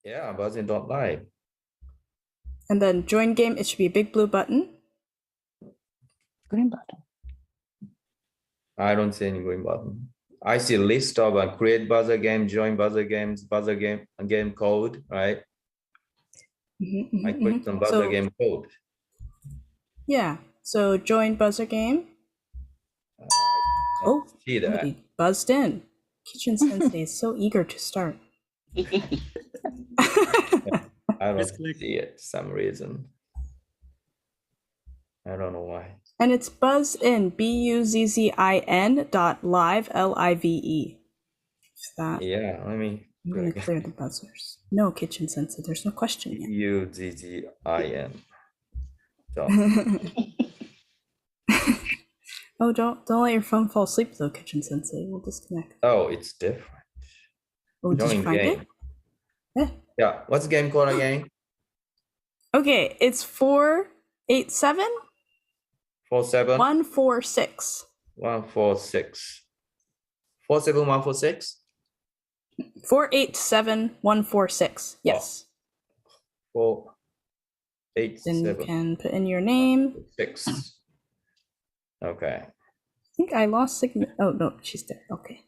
Yeah, buzzing.live. And then join game, it should be a big blue button. Green button. I don't see any green button. I see a list of create buzzer game, join buzzer games, buzzer game code, right? I clicked on buzzer game code. Yeah, so join buzzer game. Oh, see that. somebody buzzed in. Kitchen Sensei is so eager to start. I don't see it for some reason. I don't know why. And it's buzzin, buzzin.live, Live. That. Yeah, let me. I'm going to clear the buzzers. No, Kitchen Sensei, there's no question yet. buzzin. Oh, don't let your phone fall asleep though, Kitchen Sensei. We'll disconnect. Oh, it's different. Oh, did you find it? Yeah. What's the game called again? Okay, it's 487 47 146. 146. 47146? 487 146. Yes. 487. Then you can put in your name. 6. Okay. I think I lost signal. Oh no, she's there. Okay.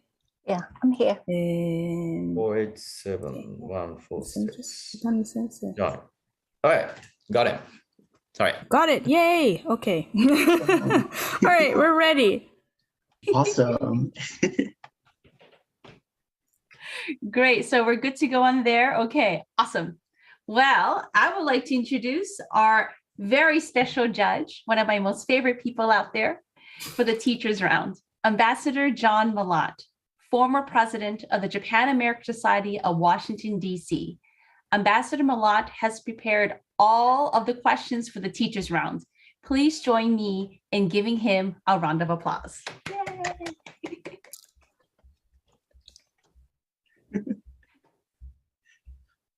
Yeah, I'm here. 487 146. Done. All right, got it. Sorry. Got it. Yay. Okay. All right, we're ready. Awesome. Great. So we're good to go on there. Okay, awesome. Well, I would like to introduce our very special judge, one of my most favorite people out there for the teachers round, Ambassador John Malott, former president of the Japan-American Society of Washington, D.C. Ambassador Malott has prepared all of the questions for the teachers round. Please join me in giving him a round of applause. Yay.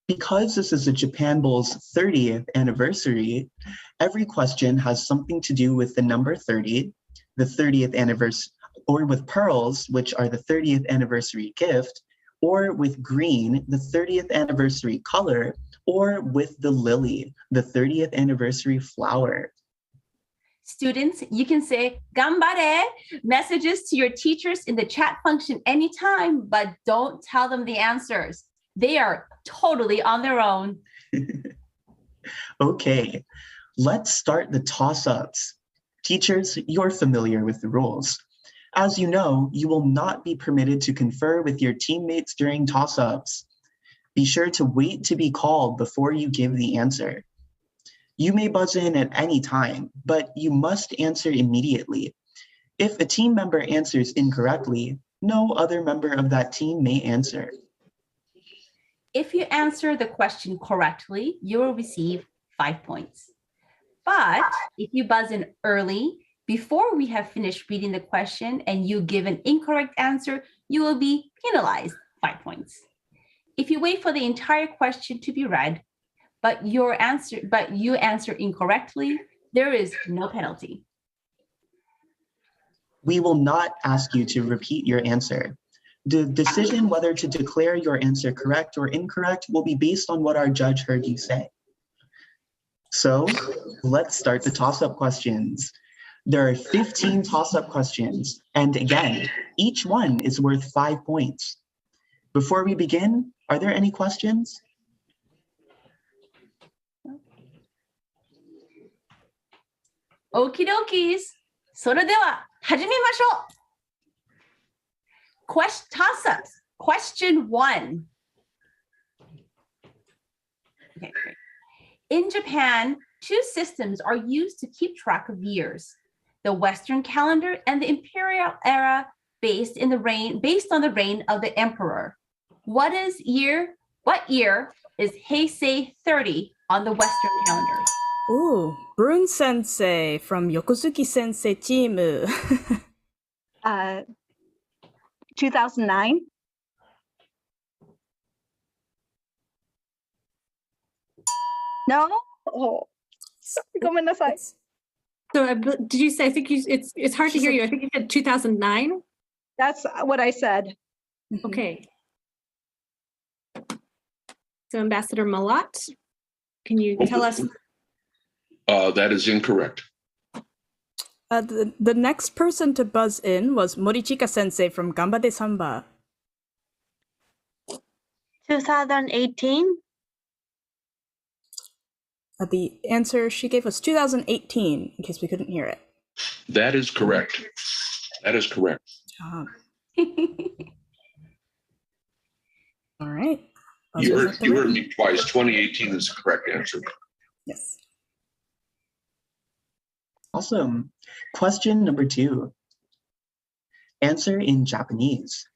Because this is the Japan Bowl's 30th anniversary, every question has something to do with the number 30, the 30th anniversary, or with pearls, which are the 30th anniversary gift, or with green, the 30th anniversary color, or with the lily, the 30th anniversary flower. Students, you can say "Ganbare" messages to your teachers in the chat function anytime, but don't tell them the answers. They are totally on their own. Okay, let's start the toss-ups. Teachers, you're familiar with the rules. As you know, you will not be permitted to confer with your teammates during toss-ups. Be sure to wait to be called before you give the answer. You may buzz in at any time, but you must answer immediately. If a team member answers incorrectly, no other member of that team may answer. If you answer the question correctly, you will receive 5 points. But if you buzz in early, before we have finished reading the question and you give an incorrect answer, you will be penalized 5 points. If you wait for the entire question to be read, but you answer incorrectly, there is no penalty. We will not ask you to repeat your answer. The decision whether to declare your answer correct or incorrect will be based on what our judge heard you say. So let's start the toss-up questions. There are 15 toss-up questions, and again, each one is worth 5 points. Before we begin, are there any questions? Okie dokies. それでは始めましょう。Toss-ups. Question 1. Okay, great. In Japan, 2 systems are used to keep track of years: the Western calendar and the imperial era based on the reign of the emperor. What year is Heisei 30 on the Western calendar? Ooh, Brun Sensei from Yokozuki Sensei team. 2009. No? Oh, sorry, ごめんなさい. So did you say, I think it's hard to hear you. I think you said 2009. That's what I said. Okay. So Ambassador Malat, can you tell us? That is incorrect. The next person to buzz in was Morichika Sensei from Gambate Samba. 2018. The answer she gave was 2018, in case we couldn't hear it. That is correct. That is correct. Job. All right. You heard me twice. 2018 is the correct answer. Yes. Awesome. Question number 2. Answer in Japanese.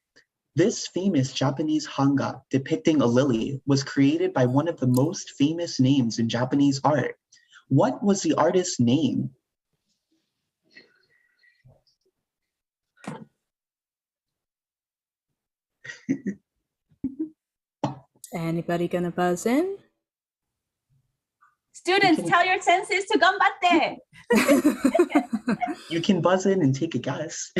This famous Japanese hanga depicting a lily was created by one of the most famous names in Japanese art. What was the artist's name? Anybody gonna buzz in? Students, tell your senseis to ganbatte. You can buzz in and take a guess.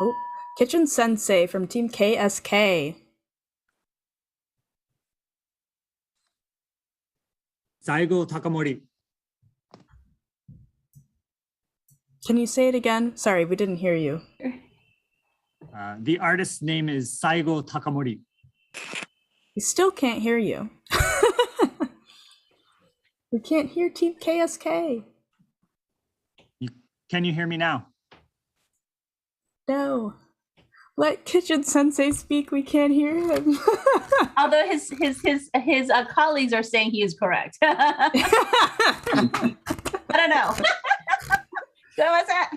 Oh, Kitchen Sensei from Team KSK. Saigo Takamori. Can you say it again? Sorry, we didn't hear you. The artist's name is Saigo Takamori. We still can't hear you. We can't hear Team KSK. Can you hear me now? No. Let Kitchen Sensei speak. We can't hear him. Although his colleagues are saying he is correct. I don't know. So what's that?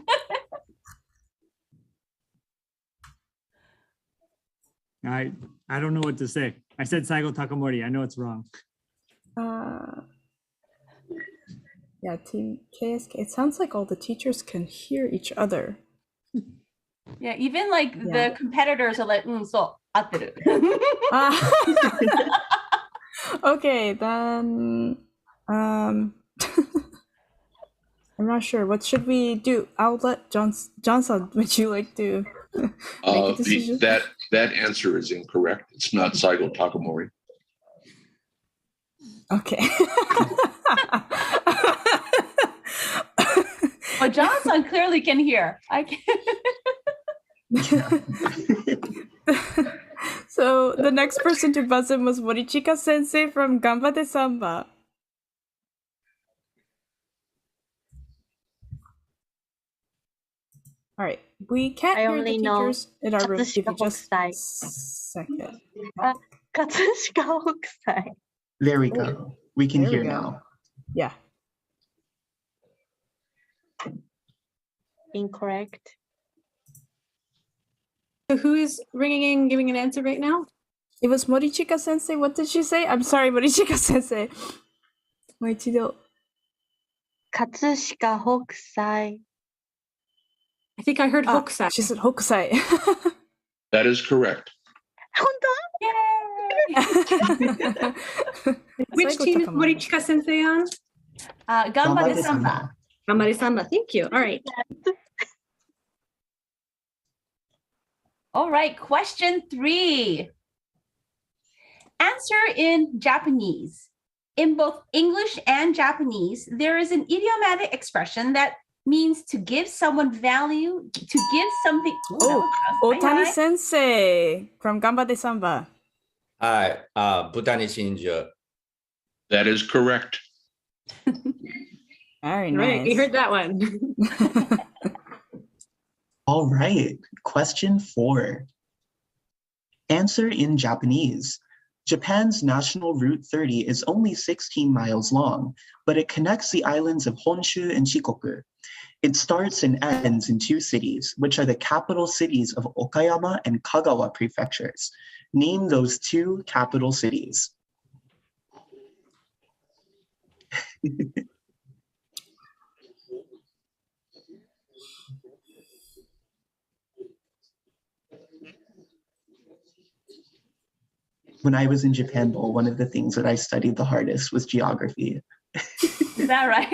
I don't know what to say. I said Saigo Takamori. I know it's wrong. Yeah, Team KSK. It sounds like all the teachers can hear each other. Yeah, even like the competitors are like, so, 合ってる. Okay, then I'm not sure. What should we do? I'll let Johnson, would you like to make a decision? That answer is incorrect. It's not Saigo Takamori. Okay. Well, Johnson clearly can hear. I can. So the next person to buzz in was Morichika Sensei from Gambate Samba. All right, we can't I hear only the know teachers in our room. Give you Katsushika just a Hokusai. second. Katsushika Hokusai. There we go. We can There we hear go. now. Yeah. Incorrect. So who is ringing in, giving an answer right now? It was Morichika Sensei. What did she say? I'm sorry, Morichika Sensei. もう一度. Katsushika Hokusai. I think I heard Hokusai. She said Hokusai. That is correct. 本当? Which team is Morichika Sensei on? Ganbate Samba. Gambare Samba. Thank you. All right. All right, question 3. Answer in Japanese. In both English and Japanese, there is an idiomatic expression that means to give someone value, to give something. Oh, Otani Sensei from Gambate Samba. Hi, Butani Shinju. That is correct. Very All nice. right. You heard that one. All right, question 4. Answer in Japanese. Japan's national Route 30 is only 16 miles long, but it connects the islands of Honshu and Shikoku. It starts and ends in 2 cities, which are the capital cities of Okayama and Kagawa prefectures. Name those 2 capital cities. When I was in Japan Bowl, one of the things that I studied the hardest was geography. Is that right?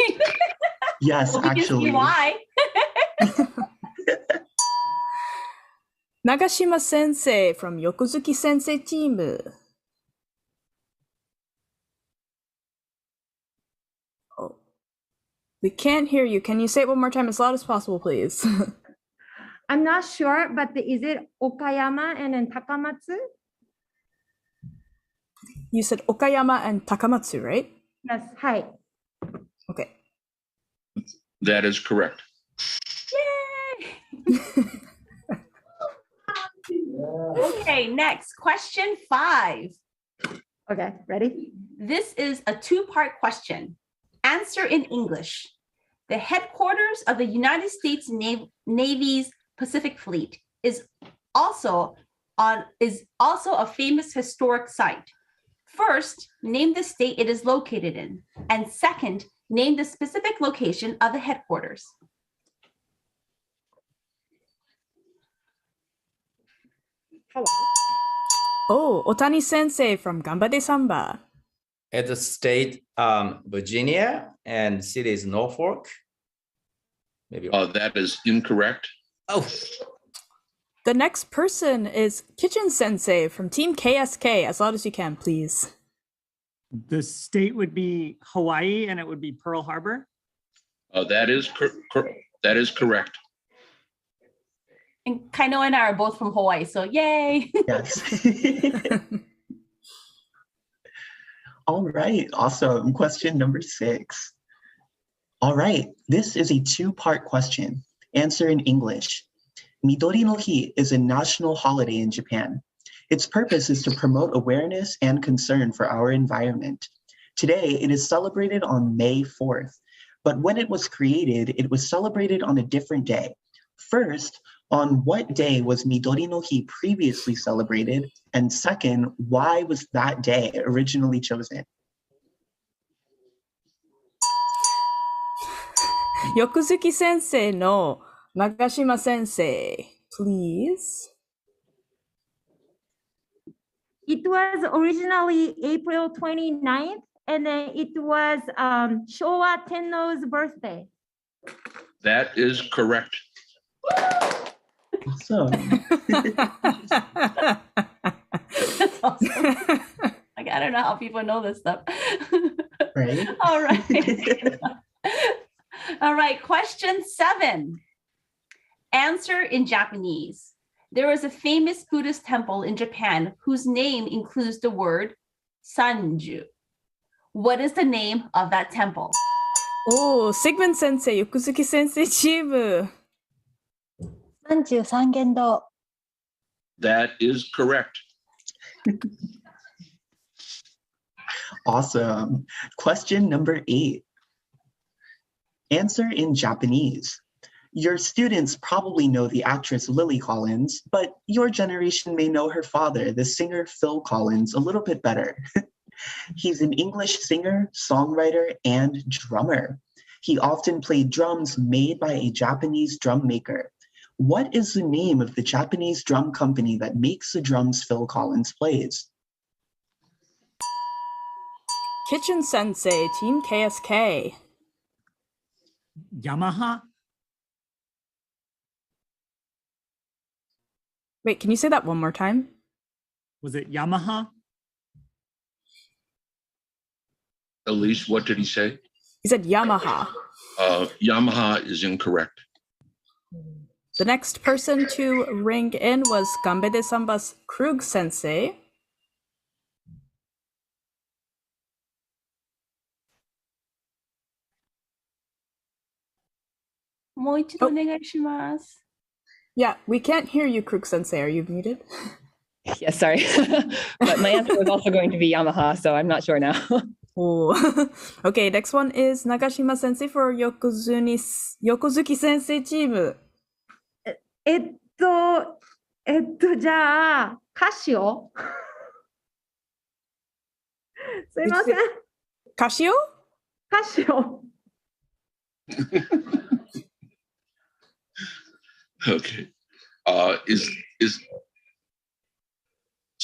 Yes, Well, we can see actually. why. Nagashima Sensei from Yokozuki Sensei team. Oh, we can't hear you. Can you say it one more time as loud as possible, please? I'm not sure, but is it Okayama and then Takamatsu? You said Okayama and Takamatsu, right? Yes, hi. Okay. That is correct. Yay! Okay, next, question 5. Okay, ready? This is a 2-part question. Answer in English. The headquarters of the United States Navy's Pacific Fleet is also a famous historic site. First, name the state it is located in, and second, name the specific location of the headquarters. Oh, Otani Sensei from Gambade Samba. At the state, Virginia, and city is Norfolk. Maybe. That is incorrect. Oh, The next person is Kitchen Sensei from Team KSK. As loud as you can, please. The state would be Hawaii and it would be Pearl Harbor. That is correct. And Kaino and I are both from Hawaii, so yay! Yes. All right, awesome. Question number 6. All right, this is a 2-part question. Answer in English. Midori no Hi is a national holiday in Japan. Its purpose is to promote awareness and concern for our environment. Today, it is celebrated on May 4th, but when it was created, it was celebrated on a different day. First, on what day was Midori no Hi previously celebrated? And second, why was that day originally chosen? Yokozuki Sensei no Nagashima Sensei, please. It was originally April 29th, and then it was Showa Tenno's birthday. That is correct. Awesome. That's awesome. Like, I don't know how people know this stuff. Right? All right. All right, question 7. Answer in Japanese. There is a famous Buddhist temple in Japan whose name includes the word Sanju. What is the name of that temple? Oh, Sigmund Sensei, Yokozuki Sensei team. 33間堂。 That is correct. Awesome. Question number 8. Answer in Japanese. Your students probably know the actress Lily Collins, but your generation may know her father, the singer Phil Collins, a little bit better. He's an English singer, songwriter, and drummer. He often played drums made by a Japanese drum maker. What is the name of the Japanese drum company that makes the drums Phil Collins plays? Kitchen Sensei, Team KSK. Yamaha. Wait, can you say that one more time? Was it Yamaha? Elise, what did he say? He said Yamaha. Yamaha is incorrect. The next person to ring in was Gambade Samba's Krug Sensei. Yeah, we can't hear you, Krug Sensei. Are you muted? Yes, sorry. But my answer was also going to be Yamaha, so I'm not sure now. Oh. Okay, next one is Nagashima Sensei for Yokozuki Sensei team. じゃあ、カシオすいません。Kashio? カシオ。 Okay.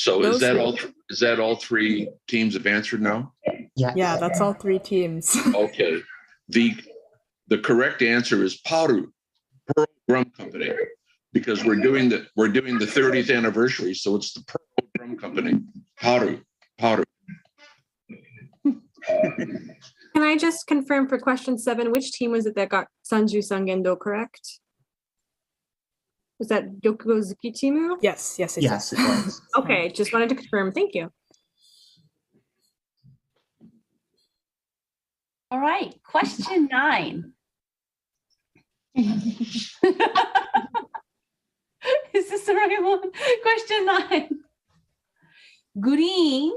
So Those is that were- all? Is that all three teams have answered now? Yes. Yeah, that's all three teams. Okay. The correct answer is Pearl Drum Company, because we're doing the 30th anniversary, so it's the Pearl Drum Company. Pearl. Can I just confirm for question 7, which team was it that got Sanju Sangendo correct? Was that Yokozuki Timu? Yes, yes, Yes, it was. Okay, just wanted to confirm. Thank you. All right, question 9. Is this the right one? Question 9. Green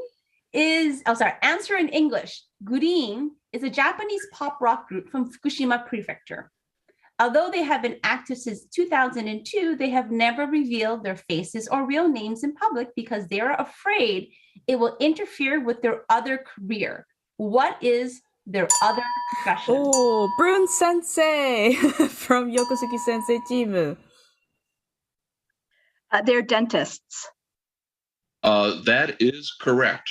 is, answer in English. Green is a Japanese pop rock group from Fukushima Prefecture. Although they have been active since 2002, they have never revealed their faces or real names in public because they are afraid it will interfere with their other career. What is their other profession? Oh, Brun Sensei from Yokozuki Sensei team. They're dentists. That is correct.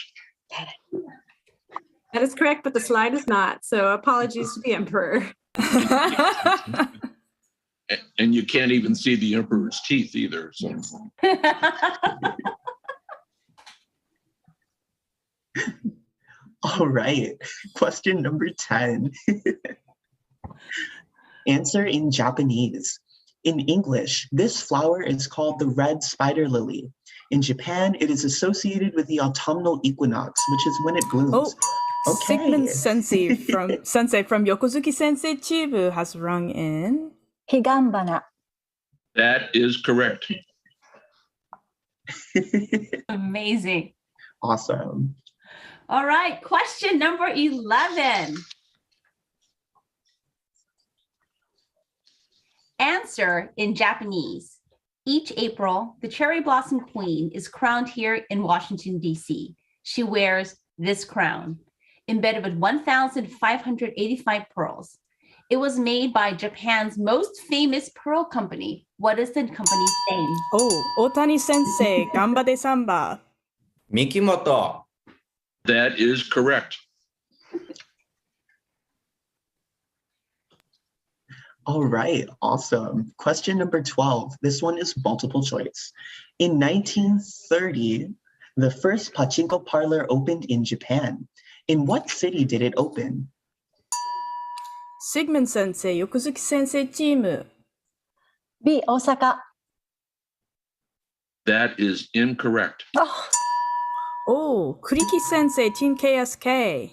That is correct, but the slide is not. So apologies to the Emperor. And you can't even see the emperor's teeth either. So All right. Question number 10. Answer in Japanese. In English, this flower is called the red spider lily. In Japan, it is associated with the autumnal equinox, which is when it blooms. Oh, Sigmund Sensei from Yokozuki Sensei Chibu has rung in. Higambana. that is correct. Amazing. Awesome. All right, question number 11. Answer in Japanese. Each April, the cherry blossom queen is crowned here in Washington, D.C. She wears this crown, embedded with 1,585 pearls. It was made by Japan's most famous pearl company. What is the company's name? Oh, Otani Sensei, Gamba de Samba. Mikimoto. That is correct. All right, awesome. Question number 12. This one is multiple choice. In 1930, the first pachinko parlor opened in Japan. In what city did it open? Sigmund Sensei, Yokozuki Sensei team. B. Osaka. That is incorrect. Oh, Oh, Kuriki Sensei, Team KSK.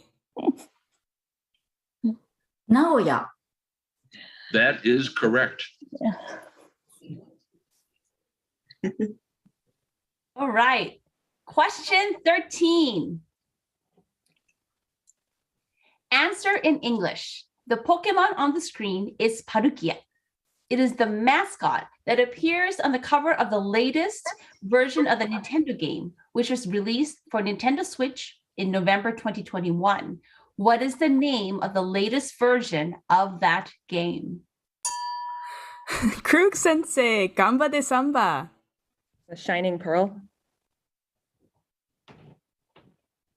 Naoya. That is correct. All right. Question 13. Answer in English. The Pokemon on the screen is Parukia. It is the mascot that appears on the cover of the latest version of the Nintendo game, which was released for Nintendo Switch in November 2021. What is the name of the latest version of that game? Krug Sensei, Gamba de Samba. The Shining Pearl.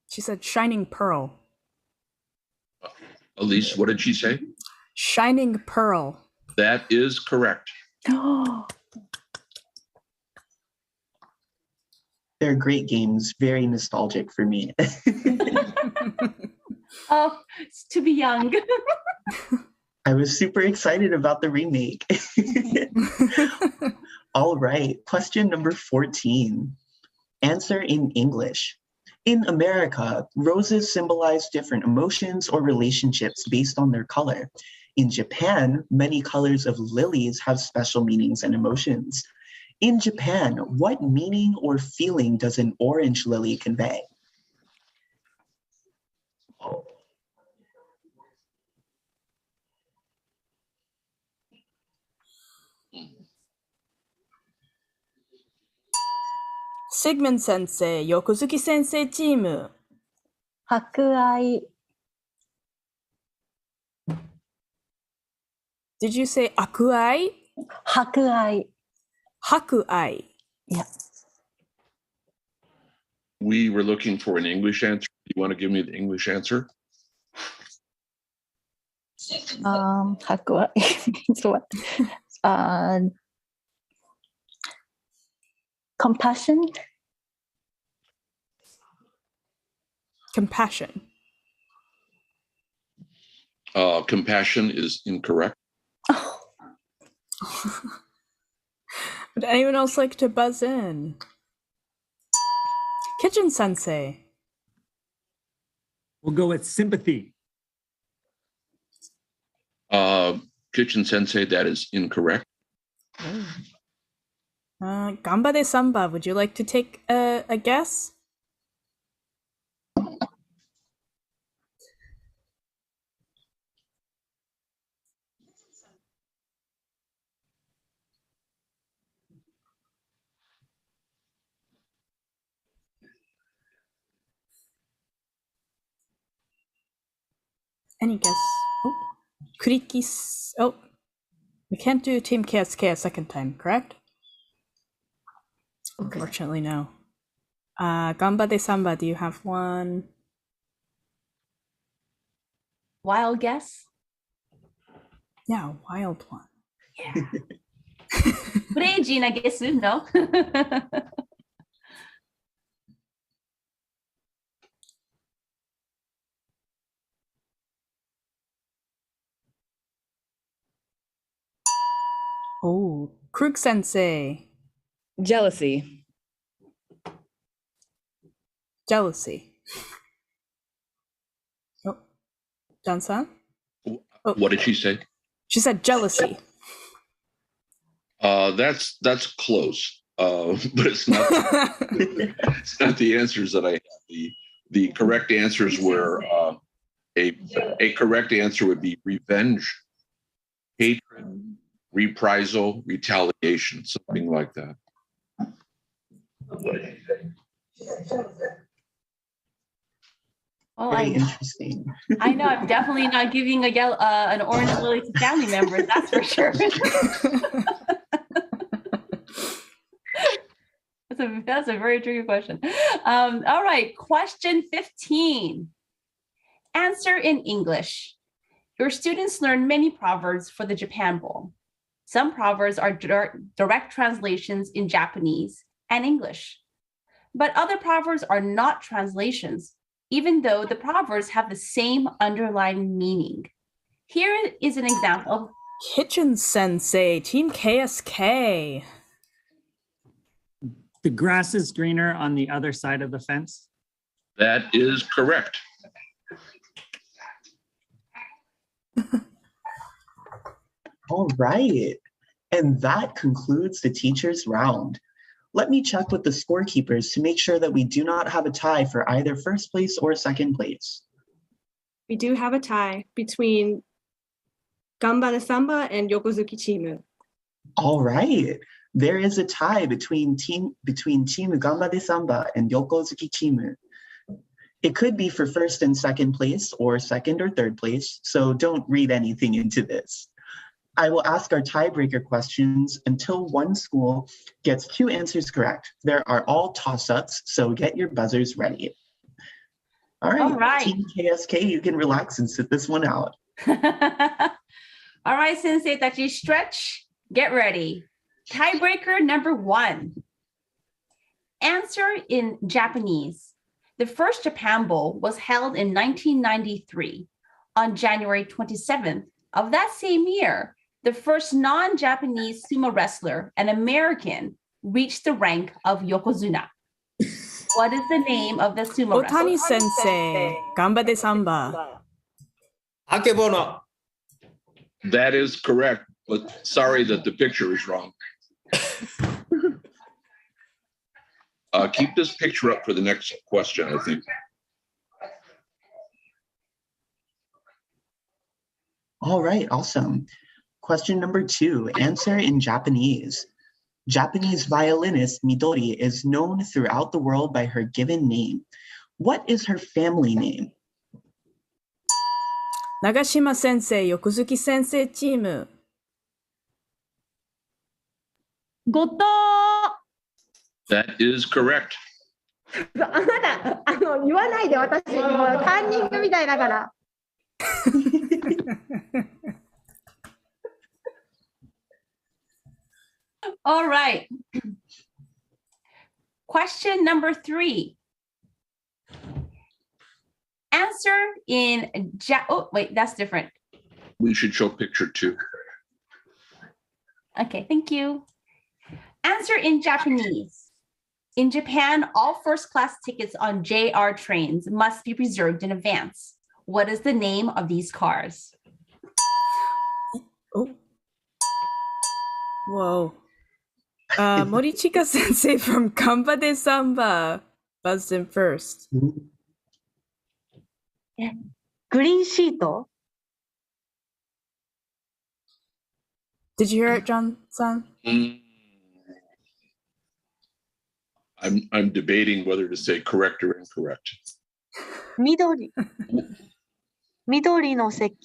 She said Shining Pearl. Elise, what did she say? Shining Pearl. That is correct. They're great games, very nostalgic for me. Oh, it's to be young. I was super excited about the remake. All right, question number 14. Answer in English. In America, roses symbolize different emotions or relationships based on their color. In Japan, many colors of lilies have special meanings and emotions. In Japan, what meaning or feeling does an orange lily convey? Sigmund Sensei, Yokozuki Sensei team. 博愛。 Did you say akuai? 博愛。 Hakuai. Yeah. We were looking for an English answer. Do you want to give me the English answer? So what? Compassion. Compassion. Compassion is incorrect. Would anyone else like to buzz in? Kitchen Sensei. We'll go with sympathy. Kitchen Sensei, that is incorrect. Gambare Samba, would you like to take a guess? Any guess? Oh, Kurikis. Oh, we can't do Team KSK a second time, correct? Unfortunately, no. Gambare Samba, do you have one? Wild guess? Yeah, wild one. Yeah. Crazy, I guess, no? Oh, Krug Sensei. Jealousy. Jealousy. Oh, John-san? Oh. What did she say? She said jealousy. That's close, but it's not. It's not the answers that I have. The correct answers were a correct answer would be revenge, hatred, reprisal, retaliation, something like that. Well, Very interesting. I know I'm definitely not giving an orange lily to family members, that's for sure. That's a very tricky question. All right, question 15. Answer in English. Your students learn many proverbs for the Japan Bowl. Some proverbs are direct translations in Japanese and English, but other proverbs are not translations, even though the proverbs have the same underlying meaning. Here is an example. Kitchen Sensei, Team KSK. The grass is greener on the other side of the fence. That is correct. All right. And that concludes the teacher's round. Let me check with the scorekeepers to make sure that we do not have a tie for either first place or second place. We do have a tie between Gambare Samba and Yokozuki Chimu. All right. There is a tie between Team Gambare Samba and Yokozuki Chimu. It could be for first and second place or second or third place, so don't read anything into this. I will ask our tiebreaker questions until one school gets 2 answers correct. There are all toss-ups, so get your buzzers ready. All right, Team KSK, you can relax and sit this one out. All right, Sensei Tachi, stretch, get ready. Tiebreaker number 1. Answer in Japanese. The first Japan Bowl was held in 1993. On January 27th of that same year, the first non-Japanese sumo wrestler, an American, reached the rank of Yokozuna. What is the name of the sumo wrestler? Otani Sensei, Gambare Samba. Akebono. That is correct, but sorry that the picture is wrong. Keep this picture up for the next question, I think. All right, awesome. Question number 2, answer in Japanese. Japanese violinist Midori is known throughout the world by her given name. What is her family name? Nagashima Sensei, Yokozuki Sensei Team. Goto. That is correct. あなた、言わないで、私、もうカンニングみたいだから。All right. Question number 3. Answer in oh, wait, that's different. We should show picture 2. Okay, thank you. Answer in Japanese. In Japan, all first-class tickets on JR trains must be reserved in advance. What is the name of these cars? Oh. Whoa. Morichika sensei from Kamba de Samba buzzed in first. グリーンシート Did you hear it, John-san? I'm debating whether to say correct or incorrect. 緑の席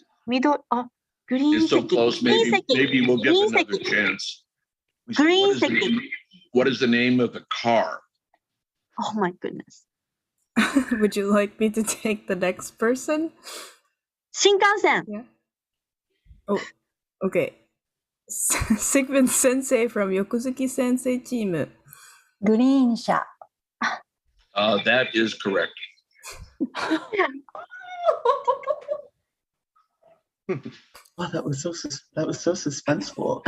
あグリーン It's so 席 close. グリーン席 Maybe we'll グ get リーン another 席 chance. グリーン What is the 席 name- What is the name of the car? Oh my goodness Would you like me to take the next person? 新幹線 Yeah. Oh, okay. Sigmund Sensei from Yokozuki Sensei team. グリーン車。 That is correct. Wow, that was so suspenseful.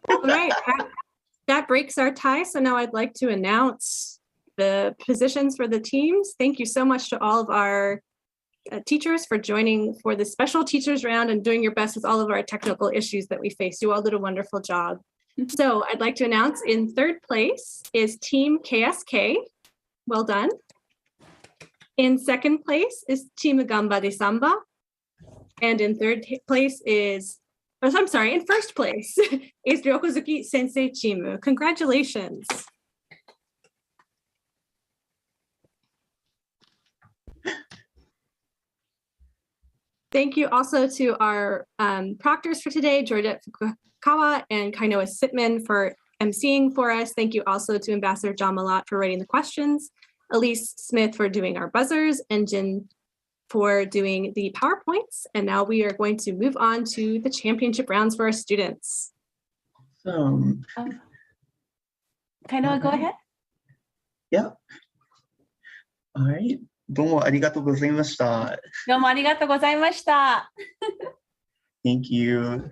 All right, that breaks our tie. So now I'd like to announce the positions for the teams. Thank you so much to all of our teachers for joining for the special teachers round and doing your best with all of our technical issues that we face. You all did a wonderful job. So I'd like to announce in third place is Team KSK. Well done. In second place is Team Gamba de Samba. And in third place is, I'm sorry, in first place is Ryokozuki Sensei Chimu. Congratulations. Thank you also to our proctors for today, Georgette Fukukawa and Kainoa Sitman for emceeing for us. Thank you also to Ambassador John Malott for writing the questions, Elise Smith for doing our buzzers, and Jin for doing the PowerPoints. And now we are going to move on to the championship rounds for our students. Kainoa, go ahead. Yeah. All right. どうもありがとうございました。どうもありがとうございました。Thank you.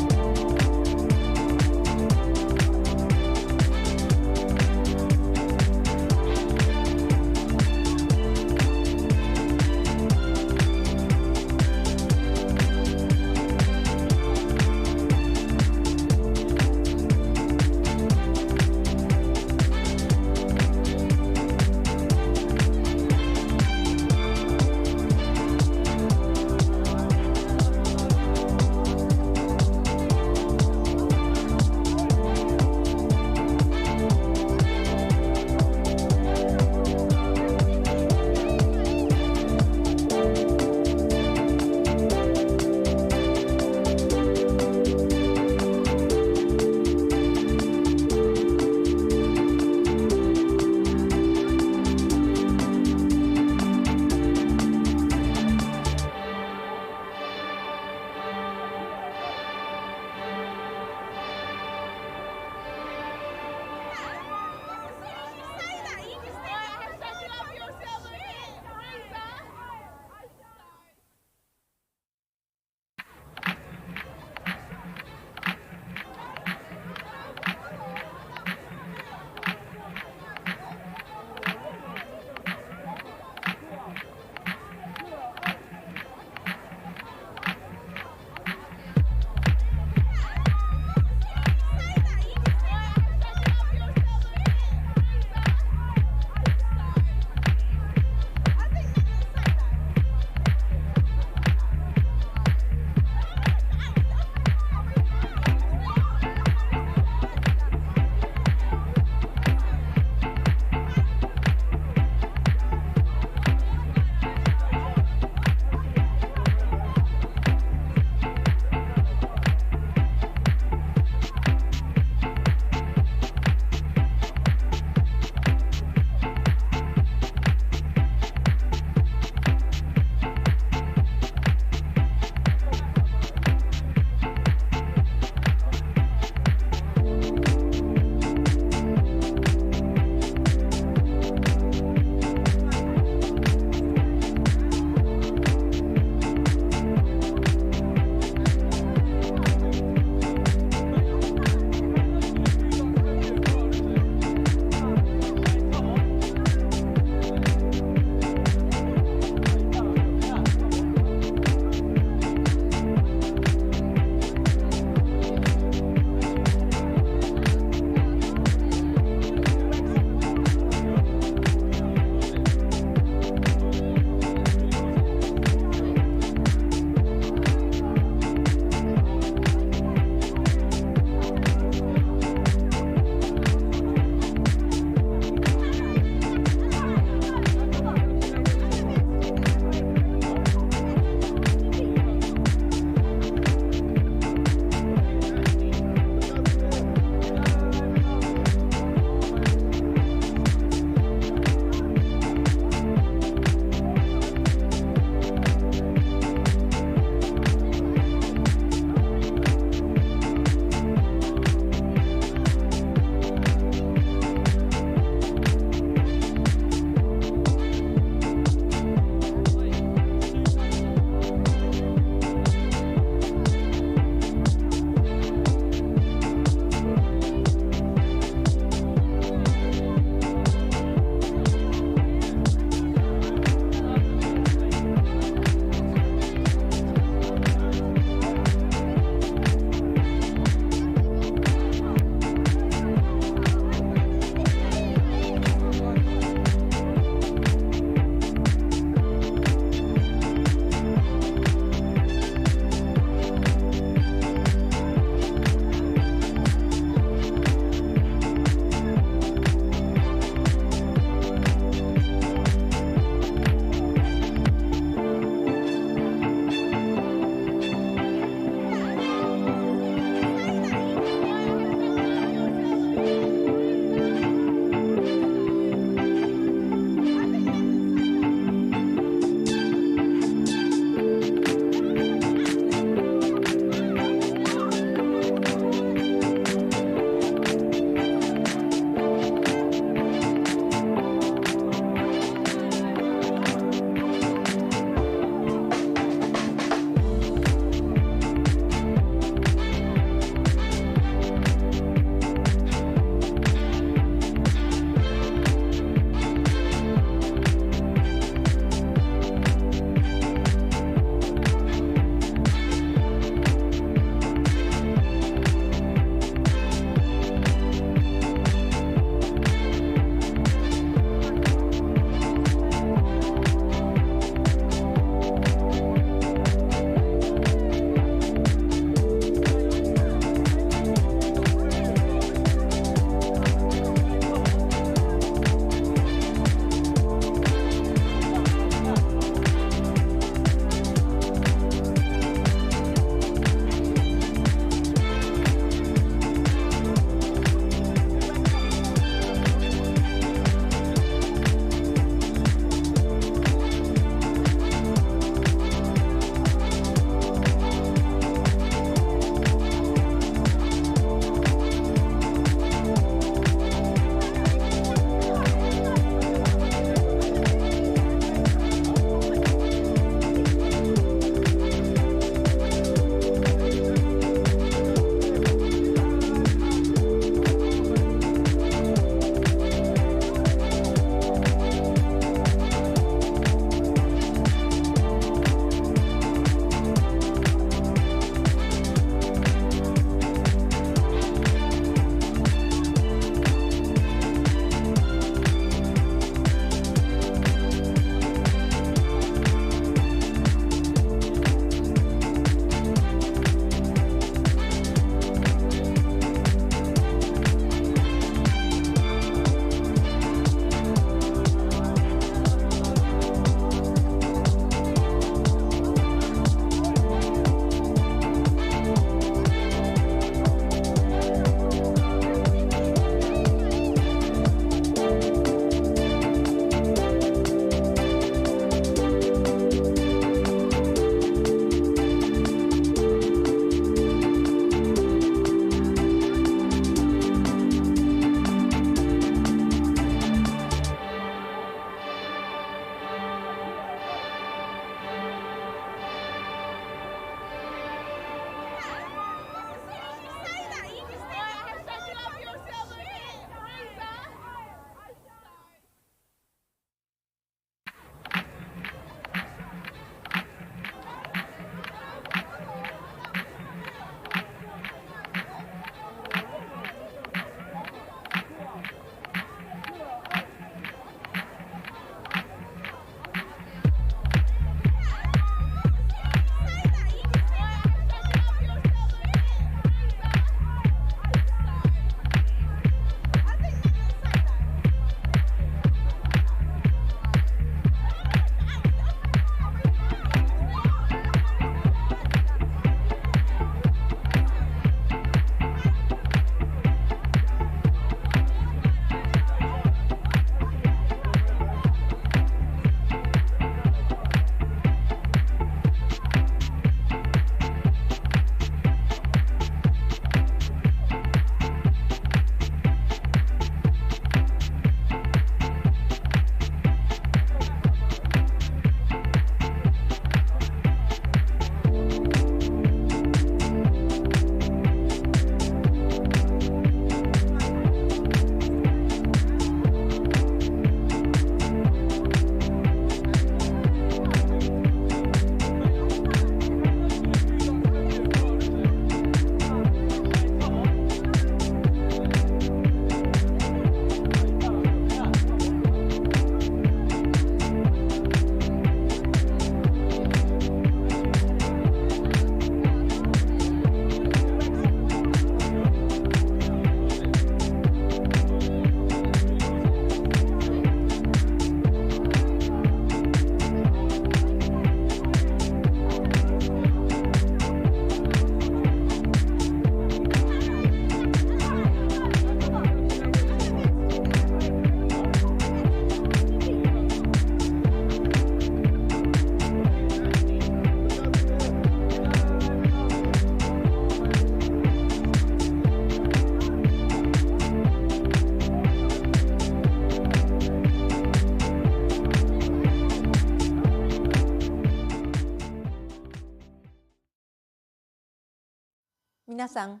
皆さん、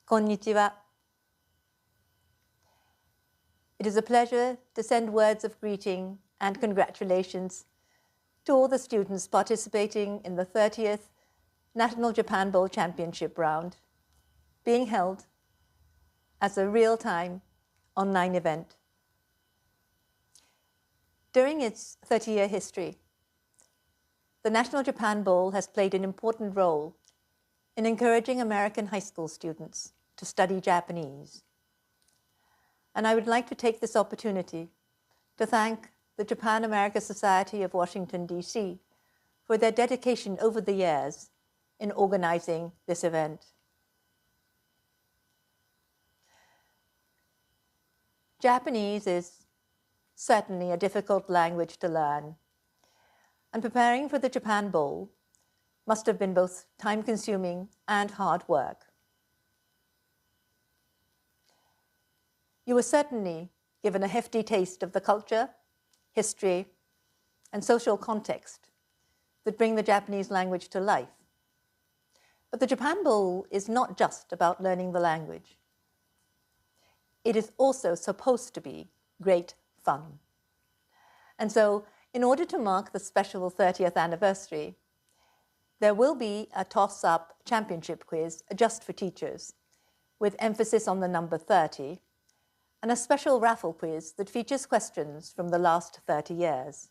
こんにちは。It is a pleasure to send words of greeting and congratulations to all the students participating in the 30th National Japan Bowl Championship round, being held as a real-time online event. During its 30-year history, the National Japan Bowl has played an important role in encouraging American high school students to study Japanese. And I would like to take this opportunity to thank the Japan-America Society of Washington, D.C. for their dedication over the years in organizing this event. Japanese is certainly a difficult language to learn, and preparing for the Japan Bowl must have been both time-consuming and hard work. You were certainly given a hefty taste of the culture, history, and social context that bring the Japanese language to life. But the Japan Bowl is not just about learning the language. It is also supposed to be great fun. And so, in order to mark the special 30th anniversary, there will be a toss-up championship quiz just for teachers, with emphasis on the number 30, and a special raffle quiz that features questions from the last 30 years.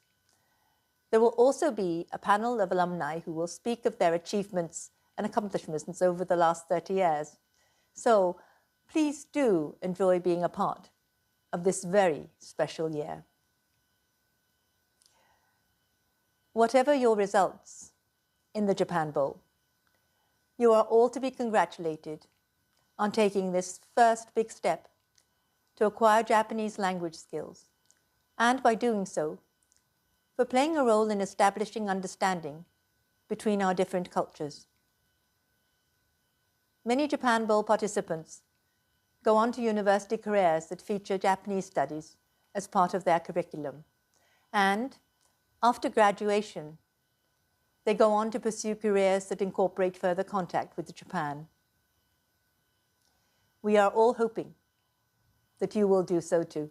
There will also be a panel of alumni who will speak of their achievements and accomplishments over the last 30 years. So please do enjoy being a part of this very special year. Whatever your results in the Japan Bowl, you are all to be congratulated on taking this first big step to acquire Japanese language skills, and by doing so, for playing a role in establishing understanding between our different cultures. Many Japan Bowl participants go on to university careers that feature Japanese studies as part of their curriculum, and after graduation, they go on to pursue careers that incorporate further contact with Japan. We are all hoping that you will do so too.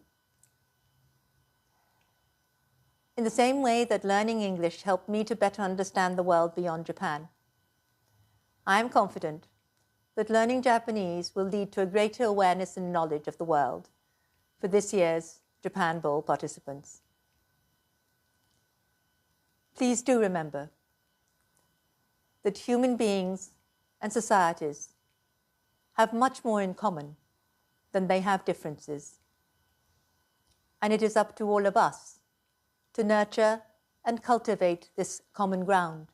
In the same way that learning English helped me to better understand the world beyond Japan, I am confident that learning Japanese will lead to a greater awareness and knowledge of the world for this year's Japan Bowl participants. Please do remember that human beings and societies have much more in common than they have differences. And it is up to all of us to nurture and cultivate this common ground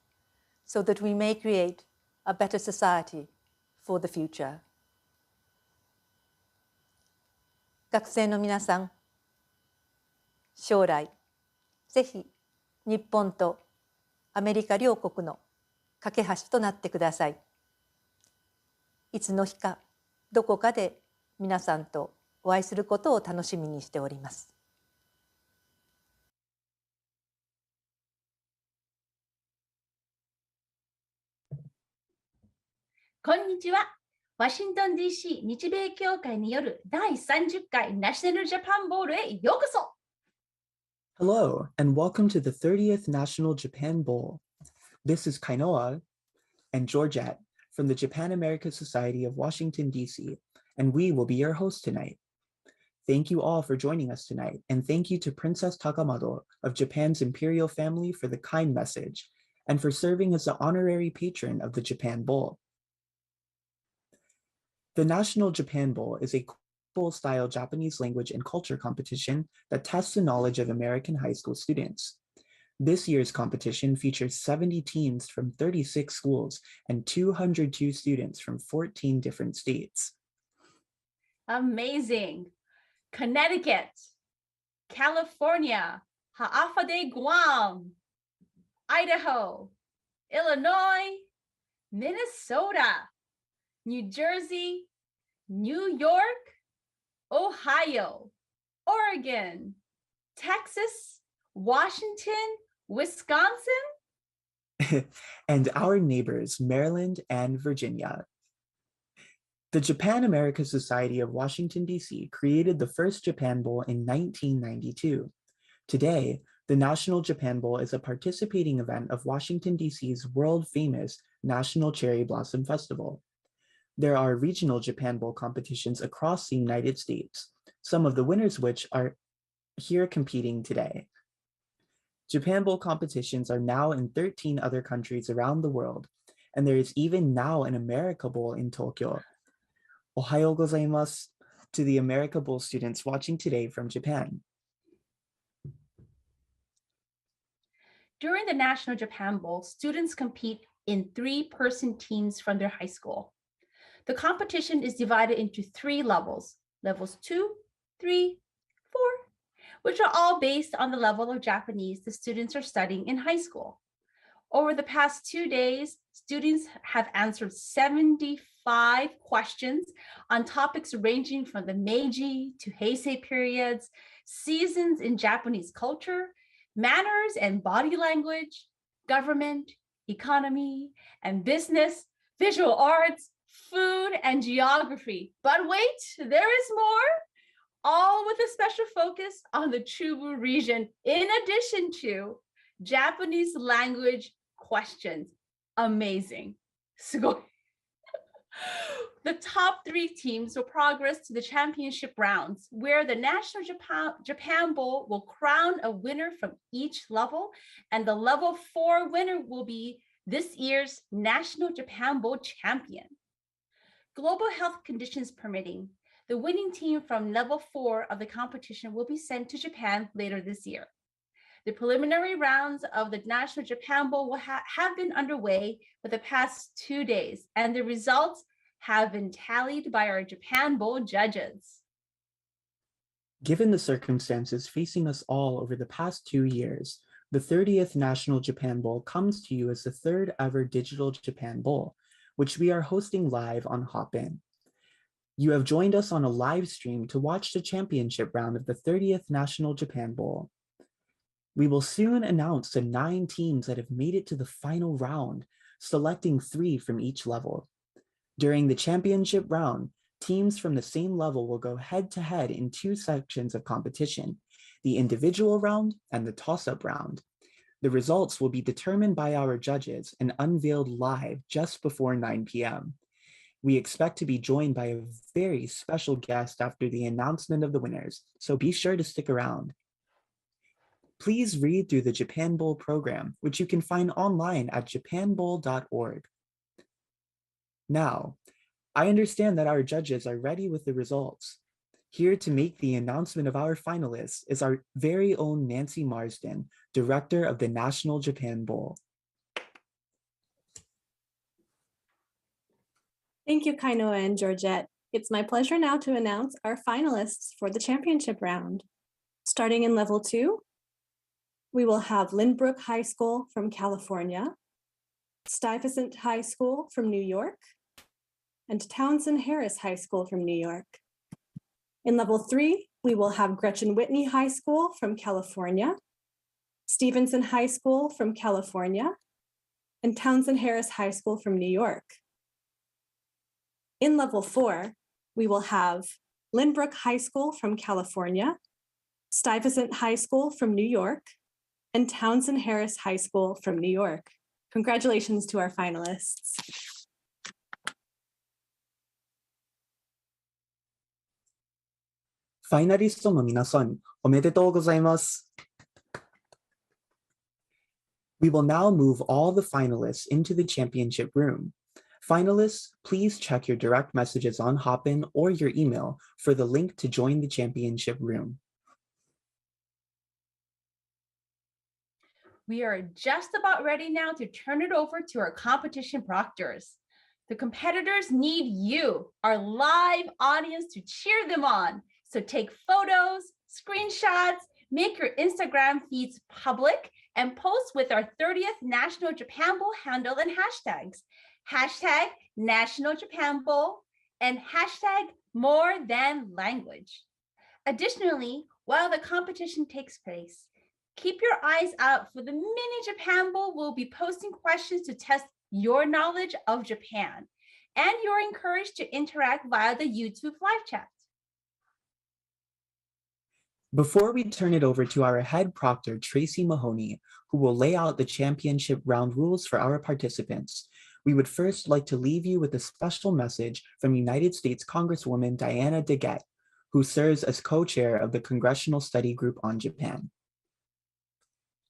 so that we may create a better society for the future. 学生の皆さん、将来、ぜひ日本とアメリカ両国の架け橋となってください。いつの日か、どこかで皆さんとお会いすることを楽しみにしております。こんにちは。ワシントン DC 日米協会による第30回ナショナルジャパンボールへようこそ。Hello, and welcome to the 30th National Japan Bowl. This is Kainoa and Georgette from the Japan-America Society of Washington, D.C., and we will be your hosts tonight. Thank you all for joining us tonight, and thank you to Princess Takamado of Japan's imperial family for the kind message, and for serving as the honorary patron of the Japan Bowl. The National Japan Bowl is a bowl-style Japanese language and culture competition that tests the knowledge of American high school students. This year's competition features 70 teams from 36 schools and 202 students from 14 different states. Amazing. Connecticut, California, Ha'afa de Guam, Idaho, Illinois, Minnesota, New Jersey, New York, Ohio, Oregon, Texas, Washington, Wisconsin, and our neighbors, Maryland and Virginia. The Japan America Society of Washington, D.C. created the first Japan Bowl in 1992. Today, the National Japan Bowl is a participating event of Washington, D.C.'s world-famous National Cherry Blossom Festival. There are regional Japan Bowl competitions across the United States, some of the winners which are here competing today. Japan Bowl competitions are now in 13 other countries around the world, and there is even now an America Bowl in Tokyo. Ohayo gozaimasu to the America Bowl students watching today from Japan. During the National Japan Bowl, students compete in 3-person teams from their high school. The competition is divided into 3 levels, levels 2, 3, 4, which are all based on the level of Japanese the students are studying in high school. Over the past 2 days, students have answered 75 questions on topics ranging from the Meiji to Heisei periods, seasons in Japanese culture, manners and body language, government, economy and business, visual arts, food, and geography. But wait, there is more, all with a special focus on the Chubu region, in addition to Japanese language questions. Amazing. So the top 3 teams will progress to the championship rounds, where the National Japan Bowl will crown a winner from each level, and the level 4 winner will be this year's National Japan Bowl champion. Global health conditions permitting, the winning team from level 4 of the competition will be sent to Japan later this year. The preliminary rounds of the National Japan Bowl will have been underway for the past 2 days, and the results have been tallied by our Japan Bowl judges. Given the circumstances facing us all over the past 2 years, the 30th National Japan Bowl comes to you as the 3rd ever Digital Japan Bowl, which we are hosting live on Hopin. You have joined us on a live stream to watch the championship round of the 30th National Japan Bowl. We will soon announce the 9 teams that have made it to the final round, selecting 3 from each level. During the championship round, teams from the same level will go head-to-head in 2 sections of competition, the individual round and the toss-up round. The results will be determined by our judges and unveiled live just before 9 p.m. We expect to be joined by a very special guest after the announcement of the winners, so be sure to stick around. Please read through the Japan Bowl program, which you can find online at japanbowl.org. Now, I understand that our judges are ready with the results. Here to make the announcement of our finalists is our very own Nancy Marsden, Director of the National Japan Bowl. Thank you, Kainoa and Georgette. It's my pleasure now to announce our finalists for the championship round. Starting in level 2, we will have Lynbrook High School from California, Stuyvesant High School from New York, and Townsend Harris High School from New York. In level 3, we will have Gretchen Whitney High School from California, Stevenson High School from California, and Townsend Harris High School from New York. In level 4, we will have Lynbrook High School from California, Stuyvesant High School from New York, and Townsend Harris High School from New York. Congratulations to our finalists. ファイナリストの皆さん、おめでとうございます。We will now move all the finalists into the championship room. Finalists, please check your direct messages on Hopin or your email for the link to join the championship room. We are just about ready now to turn it over to our competition proctors. The competitors need you, our live audience, to cheer them on. So take photos, screenshots, make your Instagram feeds public, and post with our 30th National Japan Bowl handle and hashtags. Hashtag National Japan Bowl and hashtag More Than Language. Additionally, while the competition takes place, keep your eyes out for the mini Japan Bowl. We'll be posting questions to test your knowledge of Japan. and you're encouraged to interact via the YouTube live chat. Before we turn it over to our head proctor, Tracy Mahoney, who will lay out the championship round rules for our participants, we would first like to leave you with a special message from United States Congresswoman Diana DeGette, who serves as co-chair of the Congressional Study Group on Japan.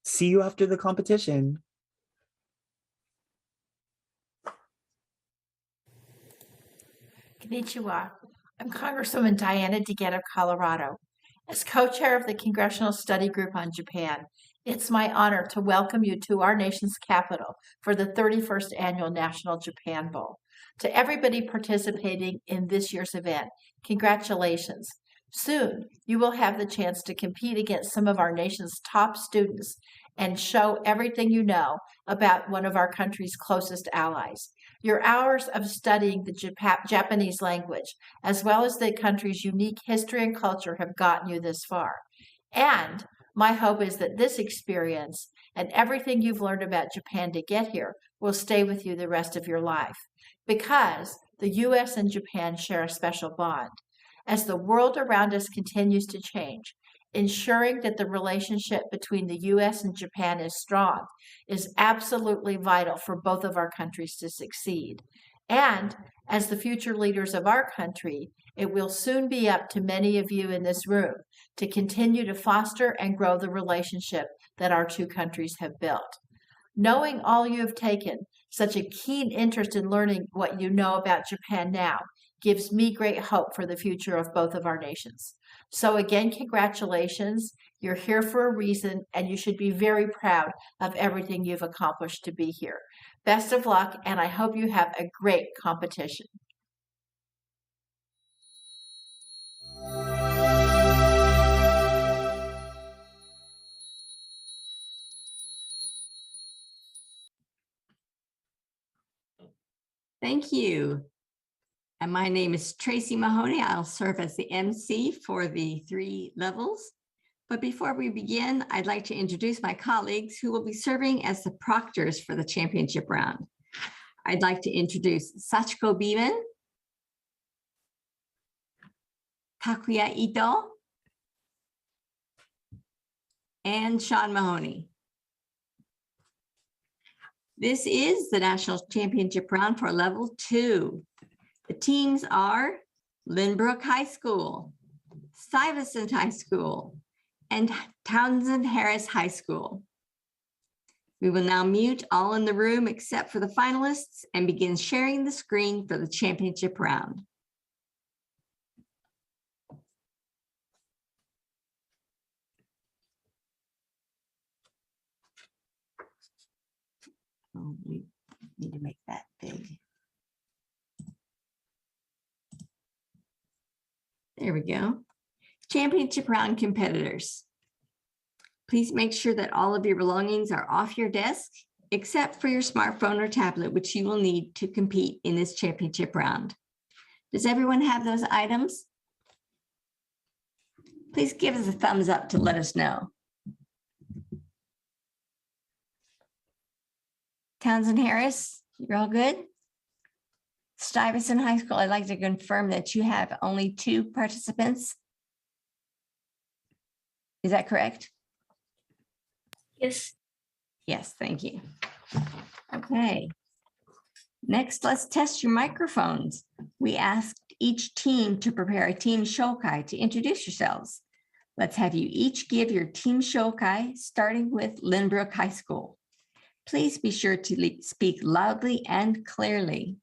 See you after the competition. Konnichiwa. I'm Congresswoman Diana DeGette of Colorado. As co-chair of the Congressional Study Group on Japan, it's my honor to welcome you to our nation's capital for the 31st Annual National Japan Bowl. To everybody participating in this year's event, congratulations. Soon, you will have the chance to compete against some of our nation's top students and show everything you know about one of our country's closest allies. Your hours of studying the Japanese language, as well as the country's unique history and culture, have gotten you this far. And my hope is that this experience and everything you've learned about Japan to get here will stay with you the rest of your life, because the U.S. and Japan share a special bond. As the world around us continues to change, ensuring that the relationship between the U.S. and Japan is strong is absolutely vital for both of our countries to succeed. And as the future leaders of our country, it will soon be up to many of you in this room to continue to foster and grow the relationship that our two countries have built. Knowing all you have taken such a keen interest in learning what you know about Japan now gives me great hope for the future of both of our nations. So again, congratulations. You're here for a reason, and you should be very proud of everything you've accomplished to be here. Best of luck, and I hope you have a great competition. Thank you. And my name is Tracy Mahoney. I'll serve as the MC for the 3 levels. But before we begin, I'd like to introduce my colleagues who will be serving as the proctors for the championship round. I'd like to introduce Sachiko Beeman, Takuya Ito, and Sean Mahoney. This is the national championship round for level 2. The teams are Lynbrook High School, Stuyvesant High School, and Townsend Harris High School. We will now mute all in the room except for the finalists and begin sharing the screen for the championship round. Oh, we need to make that big. There we go. Championship round competitors. Please make sure that all of your belongings are off your desk, except for your smartphone or tablet, which you will need to compete in this championship round. Does everyone have those items? Please give us a thumbs up to let us know. Townsend Harris, you're all good? Stuyvesant High School, I'd like to confirm that you have only 2 participants. Is that correct? Yes. Yes, thank you. Okay. Next, let's test your microphones. We asked each team to prepare a team shokai to introduce yourselves. Let's have you each give your team shokai, starting with Lynbrook High School. Please be sure to speak loudly and clearly.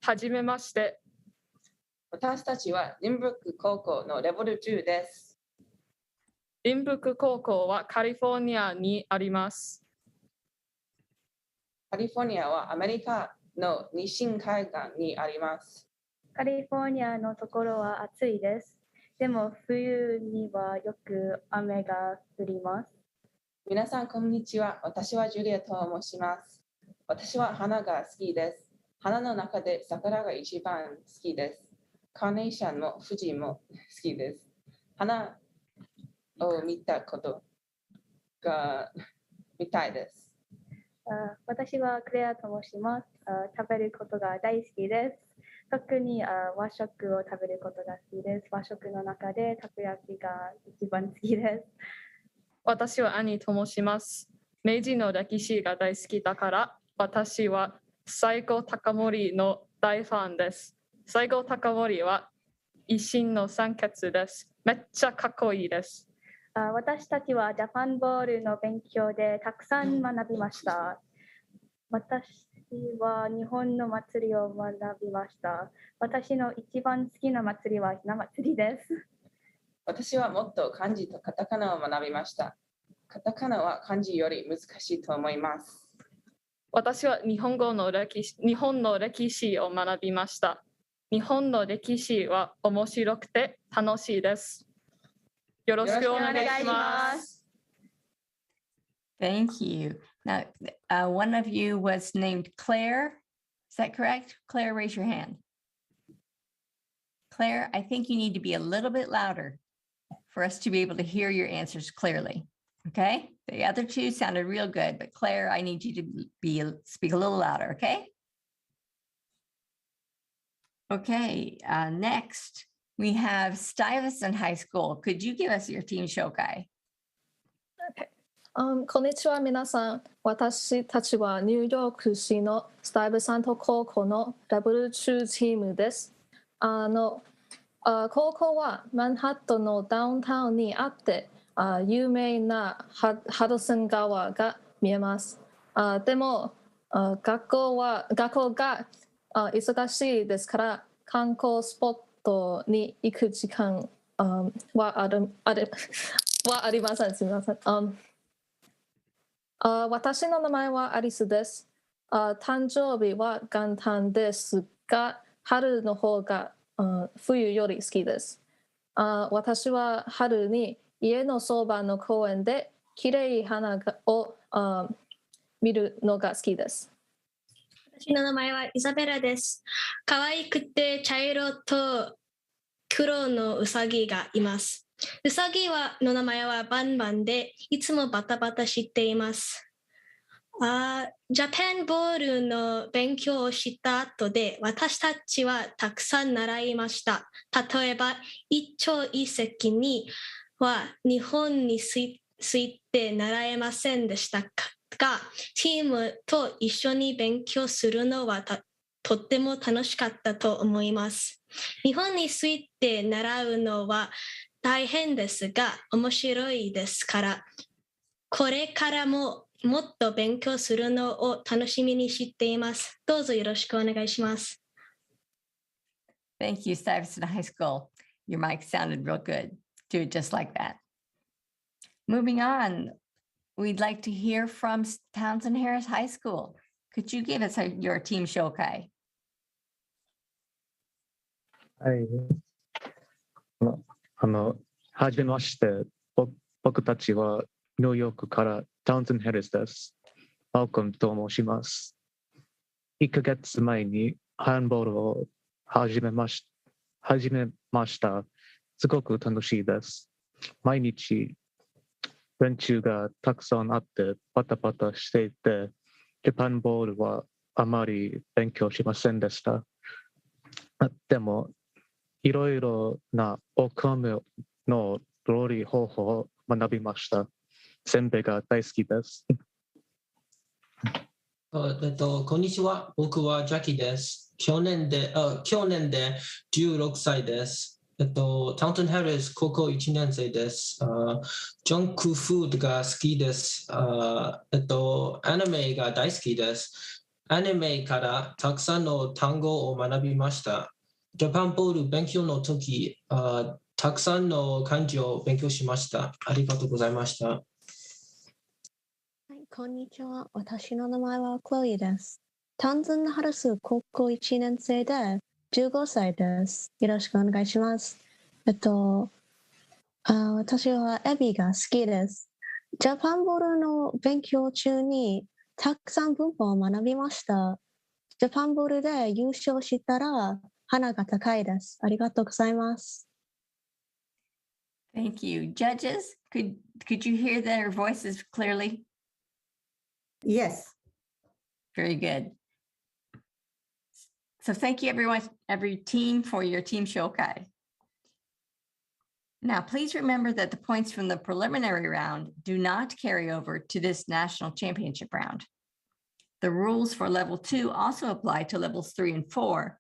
はじめまして。私たちはリンブルック高校のレベル10です。リンブルック高校はカリフォルニアにあります。カリフォルニアはアメリカの西海岸にあります。カリフォルニアのところは暑いです。でも冬にはよく雨が降ります。皆さんこんにちは。私はジュリアと申します。私は花が好きです。花の中で桜が一番好きです。カーネーションも富士も好きです。花を見たことが見たいです。私はクレアと申します。食べることが大好きです。特に和食を食べることが好きです。和食の中でたこ焼きが一番好きです。私は兄と申します。明治の歴史が大好きだから、私は西郷隆盛の大ファンです。西郷隆盛は維新の三傑です。めっちゃかっこいいです。私たちはジャパンボールの勉強でたくさん学びました。私は日本の祭りを学びました。私の一番好きな祭りはひな祭りです。私はもっと漢字とカタカナを学びました。カタカナは漢字より難しいと思います。私は日本の歴史を学びました。日本の歴史は面白くて楽しいです。よろしくお願いします。Thank you. Now, one of you was named Claire. Is that correct? Claire, raise your hand. Claire, I think you need to be a little bit louder for us to be able to hear your answers clearly. Okay? The other two sounded real good, but Claire, I need you to speak a little louder, okay? Okay, next we have Stuyvesant High School. Could you give us your team shokai? Okay. こんにちは皆さん。私たちはニューヨーク市のスタイブサント高校のダブルチューチームです。高校はマンハッタンのダウンタウンにあって、有名なハドソン川が見えます。でも学校が忙しいですから観光スポットに行く時間はありません。すみません。私の名前はアリスです。誕生日は元旦ですが、春の方が冬より好きです。私は春に家のそばの公園できれい花を見るのが好きです。私の名前はイザベラです。可愛くて茶色と黒のウサギがいます。ウサギの名前はバンバンで、いつもバタバタしています。ジャパンボールの勉強をした後で、私たちはたくさん習いました。例えば、一朝一夕には日本について習えませんでしたが、チームと一緒に勉強するのはとっても楽しかったと思います。日本について習うのは大変ですが面白いですから、これからももっと勉強するのを楽しみにしています。どうぞよろしくお願いします。Thank you, Stuyvesant High School. Your mic sounded real good. Do it just like that. Moving on, we'd like to hear from Townsend Harris High School. Could you give us your team shokai? はい。はじめまして。僕たちはニューヨークからタウンセンド・ヘリスです。マルコムと申します。1ヶ月前にハンボールを始めました。すごく楽しいです。毎日練習がたくさんあってバタバタしていて、ジャパンボールはあまり勉強しませんでした。でも、いろいろなお米の料理方法を学びました。せんべいが大好きです。こんにちは。僕はジャッキーです。去年で16歳です。タウンセンド・ヘリス高校1年生です。ジャンクフードが好きです。アニメが大好きです。アニメからたくさんの単語を学びました。ジャパンボール勉強の時、たくさんの漢字を勉強しました。ありがとうございました。はい、こんにちは。私の名前はクロイです。タウンセンド・ハリス高校1年生で15歳です。よろしくお願いします。私はエビが好きです。ジャパンボールの勉強中にたくさん文法を学びました。ジャパンボールで優勝したら花が高いです。ありがとうございます。Thank you. Judges, could you hear their voices clearly? Yes. Very good. So thank you everyone, every team for your team shokai. Now, please remember that the points from the preliminary round do not carry over to this national championship round. The rules for level 2 also apply to levels 3 and 4.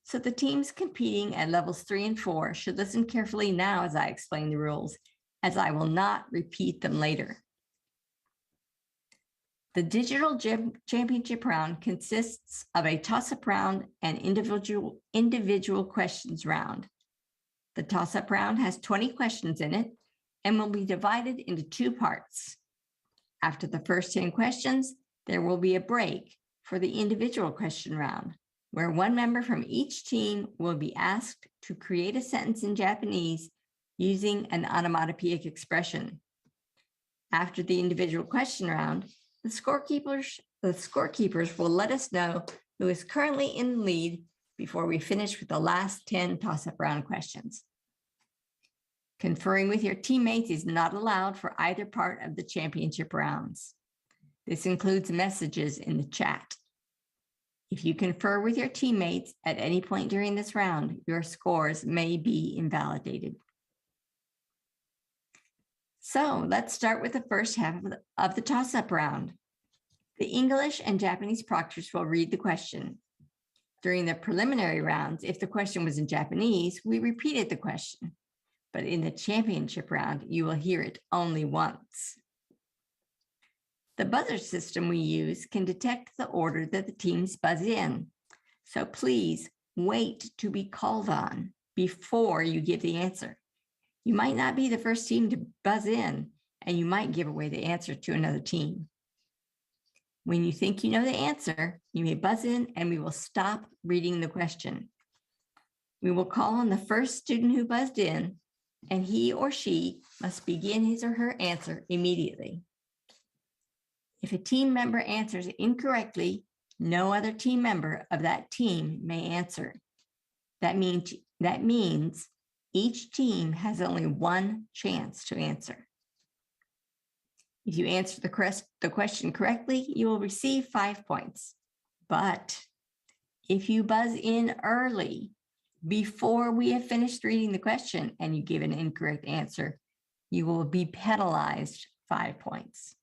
So the teams competing at levels 3 and 4 should listen carefully now as I explain the rules, as I will not repeat them later. The digital championship round consists of a toss-up round and individual questions round. The toss-up round has 20 questions in it and will be divided into 2 parts. After the first 10 questions, there will be a break for the individual question round, where one member from each team will be asked to create a sentence in Japanese using an onomatopoeic expression. After the individual question round, the scorekeepers will let us know who is currently in the lead before we finish with the last 10 toss-up round questions. Conferring with your teammates is not allowed for either part of the championship rounds. This includes messages in the chat. If you confer with your teammates at any point during this round, your scores may be invalidated. So let's start with the first half of the toss-up round. The English and Japanese proctors will read the question. During the preliminary rounds, if the question was in Japanese, we repeated the question. But in the championship round, you will hear it only once. The buzzer system we use can detect the order that the teams buzz in. So please wait to be called on before you give the answer. You might not be the first team to buzz in, and you might give away the answer to another team. When you think you know the answer, you may buzz in and we will stop reading the question. We will call on the first student who buzzed in, and he or she must begin his or her answer immediately. If a team member answers incorrectly, no other team member of that team may answer. That means each team has only one chance to answer. If you answer the question correctly, you will receive 5 points. But if you buzz in early, before we have finished reading the question and you give an incorrect answer, you will be penalized 5 points.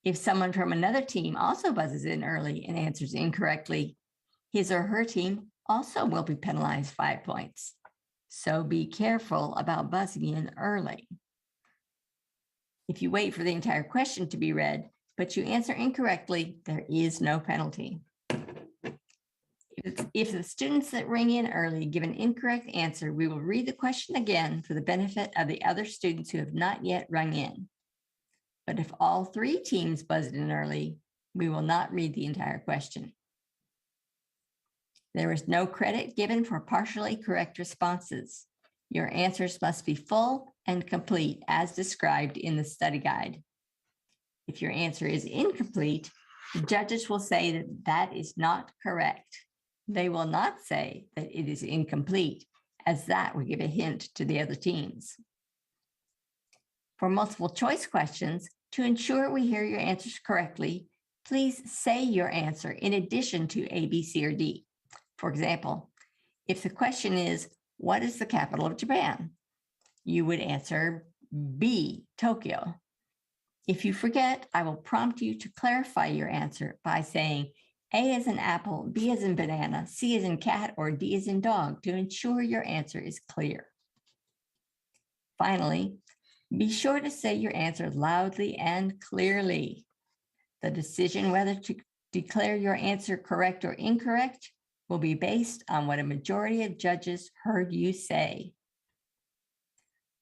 If someone from another team also buzzes in early and answers incorrectly, his or her team also will be penalized 5 points. So be careful about buzzing in early. If you wait for the entire question to be read, but you answer incorrectly, there is no penalty. If the students that ring in early give an incorrect answer, we will read the question again for the benefit of the other students who have not yet rung in. But if all 3 teams buzzed in early, we will not read the entire question. There is no credit given for partially correct responses. Your answers must be full and complete as described in the study guide. If your answer is incomplete, the judges will say that that is not correct. They will not say that it is incomplete, as that would give a hint to the other teams. For multiple choice questions, to ensure we hear your answers correctly, please say your answer in addition to A, B, C, or D. For example, if the question is, what is the capital of Japan? You would answer B, Tokyo. If you forget, I will prompt you to clarify your answer by saying A as in apple, B as in banana, C as in cat, or D as in dog to ensure your answer is clear. Finally, be sure to say your answer loudly and clearly. The decision whether to declare your answer correct or incorrect will be based on what a majority of judges heard you say.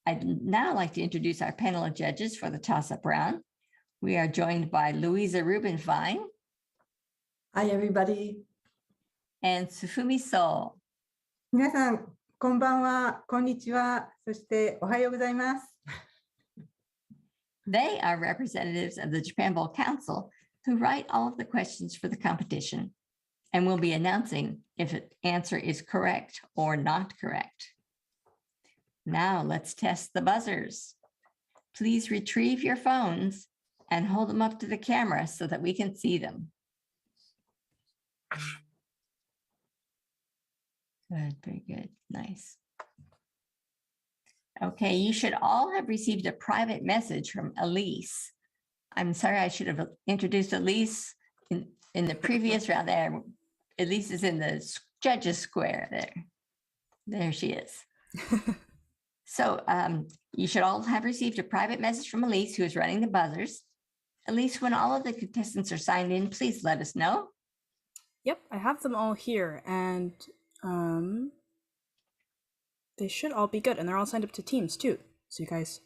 I'd now like to introduce our panel of judges for the toss-up round. We are joined by Louisa Rubenfein. Hi, everybody. And Sufumi So. 皆さん、こんばんは、こんにちは、そしておはようございます。They are representatives of the Japan Bowl Council who write all of the questions for the competition and will be announcing if an answer is correct or not correct. Now let's test the buzzers. Please retrieve your phones and hold them up to the camera so that we can see them. Good, very good, nice. Okay, you should all have received a private message from Elise. I'm sorry, I should have introduced Elise in the previous round there. Elise is in the judges square there. There she is. So you should all have received a private message from Elise, who is running the buzzers. Elise, when all of the contestants are signed in, please let us know. Yep, I have them all here, and they should all be good, and they're all signed up to teams too. So you guys,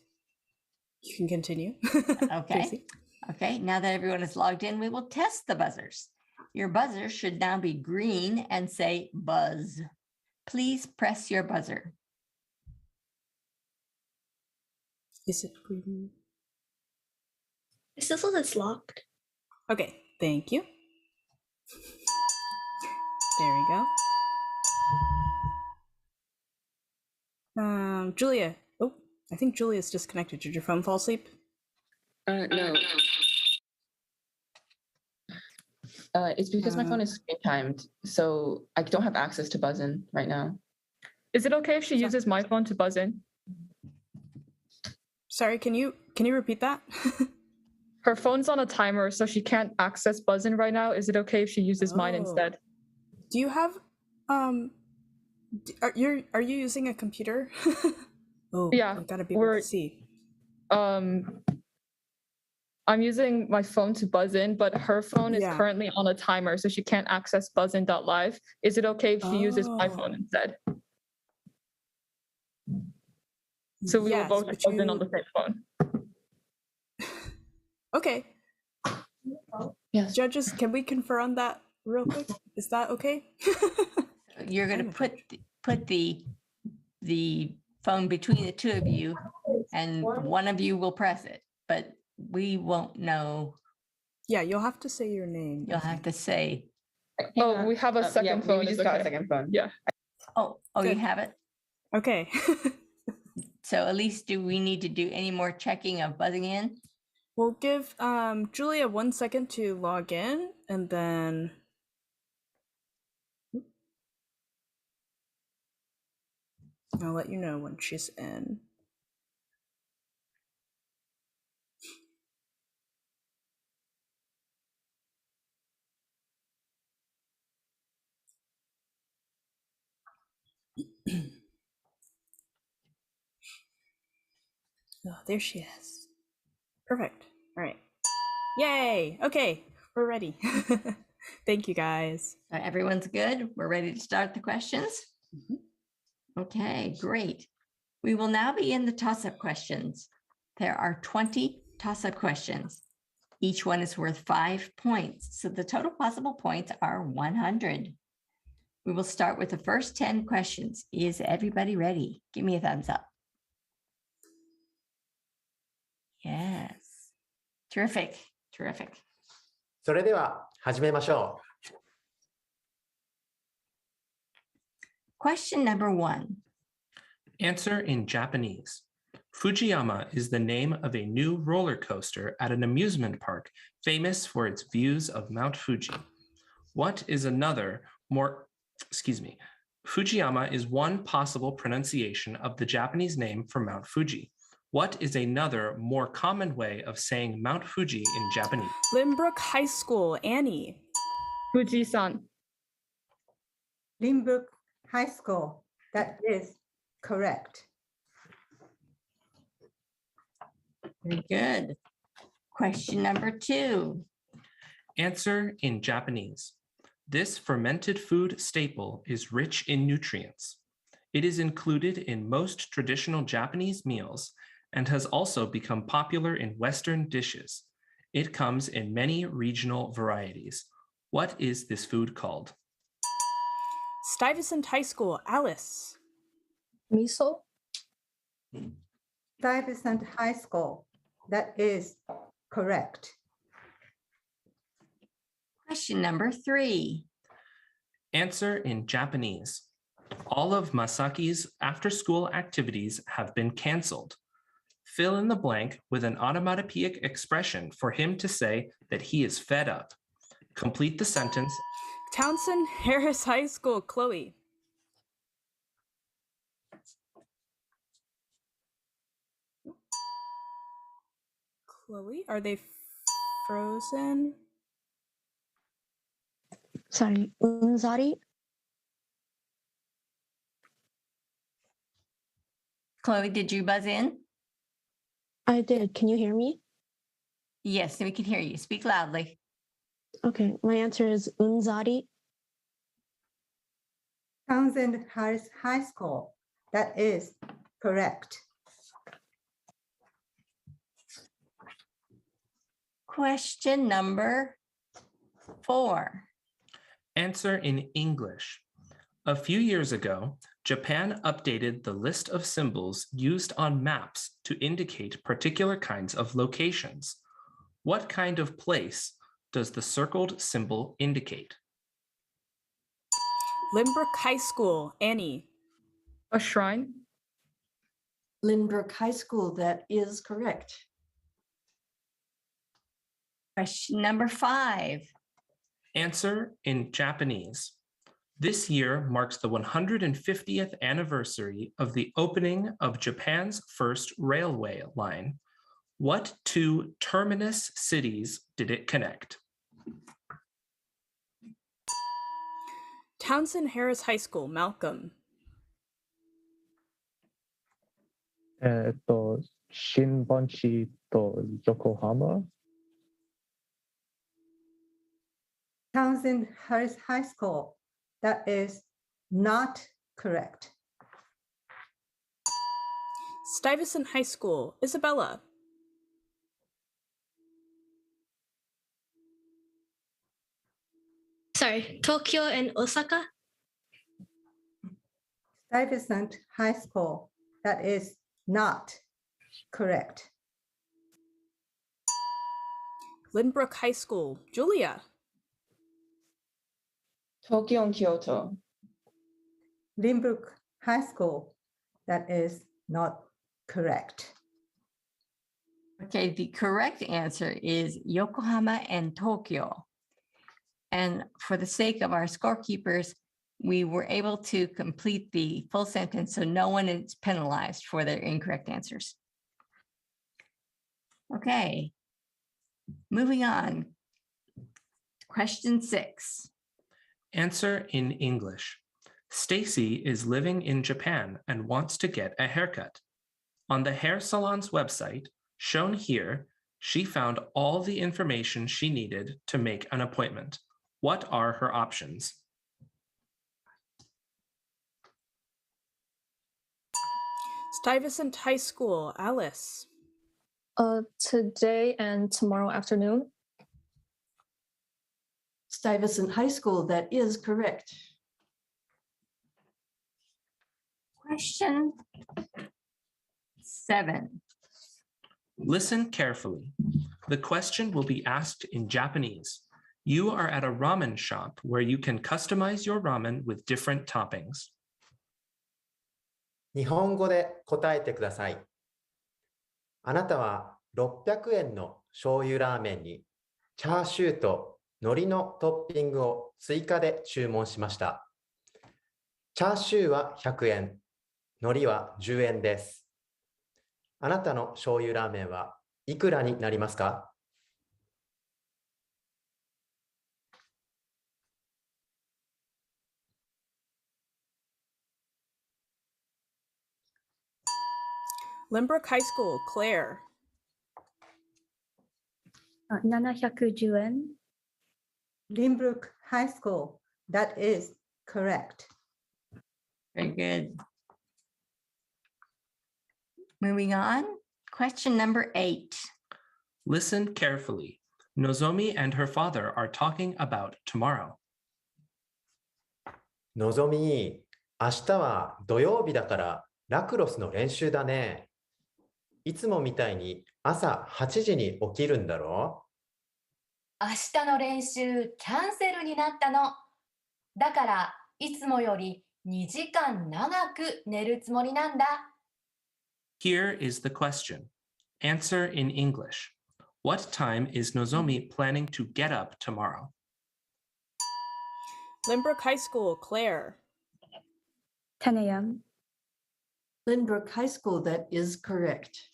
you can continue. Okay. Okay, now that everyone is logged in, we will test the buzzers. Your buzzer should now be green and say buzz. Please press your buzzer. Is it green? Is this one that's locked? Okay, thank you. There we go. Julia. Oh, I think Julia's disconnected. Did your phone fall asleep? No. It's because my phone is screen timed, so I don't have access to buzz in right now. Is it okay if she uses my phone to buzz in? Sorry, can you repeat that? Her phone's on a timer, so she can't access buzz in right now. Is it okay if she uses mine instead? Do you have are you using a computer? Oh, yeah, I gotta be able to see. I'm using my phone to buzz in, but her phone is currently on a timer, so she can't access buzzin.live. Is it okay if she uses my phone instead? So we will both buzz in on the same phone. Okay. Yes. Judges, can we confer on that real quick? Is that okay? You're going to put the phone between the two of you, and one of you will press it, but we won't know. Yeah, you'll have to say your name. You'll have to say. Oh, we have a second phone. We just got a second phone. Yeah. Oh, you have it? Okay. So Elise, do we need to do any more checking of buzzing in? We'll give Julia 1 second to log in, and then I'll let you know when she's in. Oh, there she is. Perfect. All right. Yay. Okay, we're ready. Thank you, guys. Everyone's good. We're ready to start the questions. Okay, great. We will now begin the toss-up questions. There are 20 toss-up questions. Each one is worth 5 points, so the total possible points are 100. We will start with the first 10 questions. Is everybody ready? Give me a thumbs up. Yes. Terrific. Terrific. それでは始めましょう。Question number 1. Answer in Japanese. Fujiyama is the name of a new roller coaster at an amusement park famous for its views of Mount Fuji. What is another Fujiyama is one possible pronunciation of the Japanese name for Mount Fuji. What is another more common way of saying Mount Fuji in Japanese? Limbrook High School, Annie. Fuji-san. Limbrook High School. That is correct. Very good. Question number 2. Answer in Japanese. This fermented food staple is rich in nutrients. It is included in most traditional Japanese meals and has also become popular in Western dishes. It comes in many regional varieties. What is this food called? Stuyvesant High School, Alice. Miso. Stuyvesant High School. That is correct. Question number 3. Answer in Japanese. All of Masaki's after-school activities have been canceled. Fill in the blank with an onomatopoeic expression for him to say that he is fed up. Complete the sentence. Townsend Harris High School, Chloe. Chloe, are they frozen? Sorry, Unzari. Chloe, did you buzz in? I did. Can you hear me? Yes, we can hear you. Speak loudly. Okay, my answer is Unzari. Townsend Harris High School. That is correct. Question number 4. Answer in English. A few years ago, Japan updated the list of symbols used on maps to indicate particular kinds of locations. What kind of place does the circled symbol indicate? Lynbrook High School, Annie. A shrine. Lynbrook High School, that is correct. Question number 5. Answer in Japanese. This year marks the 150th anniversary of the opening of Japan's first railway line. What 2 terminus cities did it connect? Townsend Harris High School, Malcolm. 新聞市と横浜 Townsend Harris High School. That is not correct. Stuyvesant High School, Isabella. Sorry, Tokyo and Osaka. Stuyvesant High School. That is not correct. Lynbrook High School, Julia. Tokyo and Kyoto. Lynbrook High School. That is not correct. Okay, the correct answer is Yokohama and Tokyo. And for the sake of our scorekeepers, we were able to complete the full sentence, so no one is penalized for their incorrect answers. Okay, moving on. Question 6. Answer in English. Stacy is living in Japan and wants to get a haircut. On the hair salon's website, shown here, she found all the information she needed to make an appointment. What are her options? Stuyvesant High School, Alice. Today and tomorrow afternoon. Stuyvesant High School, that is correct. Question 7. Listen carefully. The question will be asked in Japanese. You are at a ramen shop where you can customize your ramen with different toppings. 日本語で答えてください。あなたは600円の醤油ラーメンにチャーシューと海苔のトッピングを追加で注文しました。チャーシューは100円、海苔は10円です。あなたの醤油ラーメンはいくらになりますかLynbrook High School, Claire. 710円。Lynbrook High School. That is correct. Very good. Moving on. Question number 8. Listen carefully. Nozomi and her father are talking about tomorrow. のぞみ、明日は土曜日だからラクロスの練習だね。いつもみたいに朝8時に起きるんだろう？明日の練習キャンセルになったの。だからいつもより2時間長く寝るつもりなんだ。Here is the question. Answer in English. What time is Nozomi planning to get up tomorrow? Lynbrook High School, Claire. 10 a.m. Lynbrook High School, that is correct.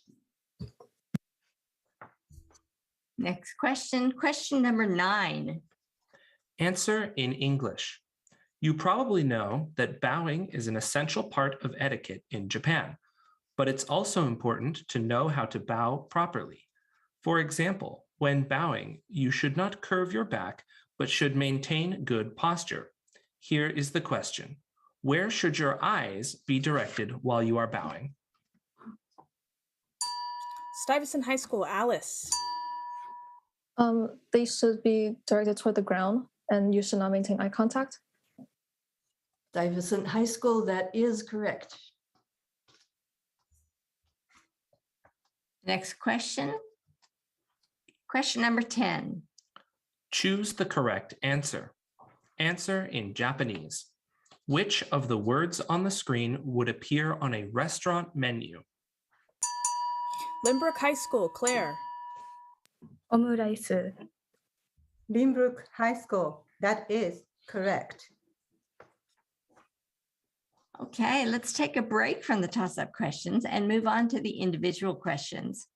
Next question, question number 9. Answer in English. You probably know that bowing is an essential part of etiquette in Japan, but it's also important to know how to bow properly. For example, when bowing, you should not curve your back, but should maintain good posture. Here is the question. Where should your eyes be directed while you are bowing? Stuyvesant High School, Alice. They should be directed toward the ground, and you should not maintain eye contact. Stuyvesant High School, that is correct. Next question. Question number 10. Choose the correct answer. Answer in Japanese. Which of the words on the screen would appear on a restaurant menu? Lynbrook High School, Claire. Omuraisu. Lynbrook High School, that is correct. Okay, let's take a break from the toss-up questions and move on to the individual questions.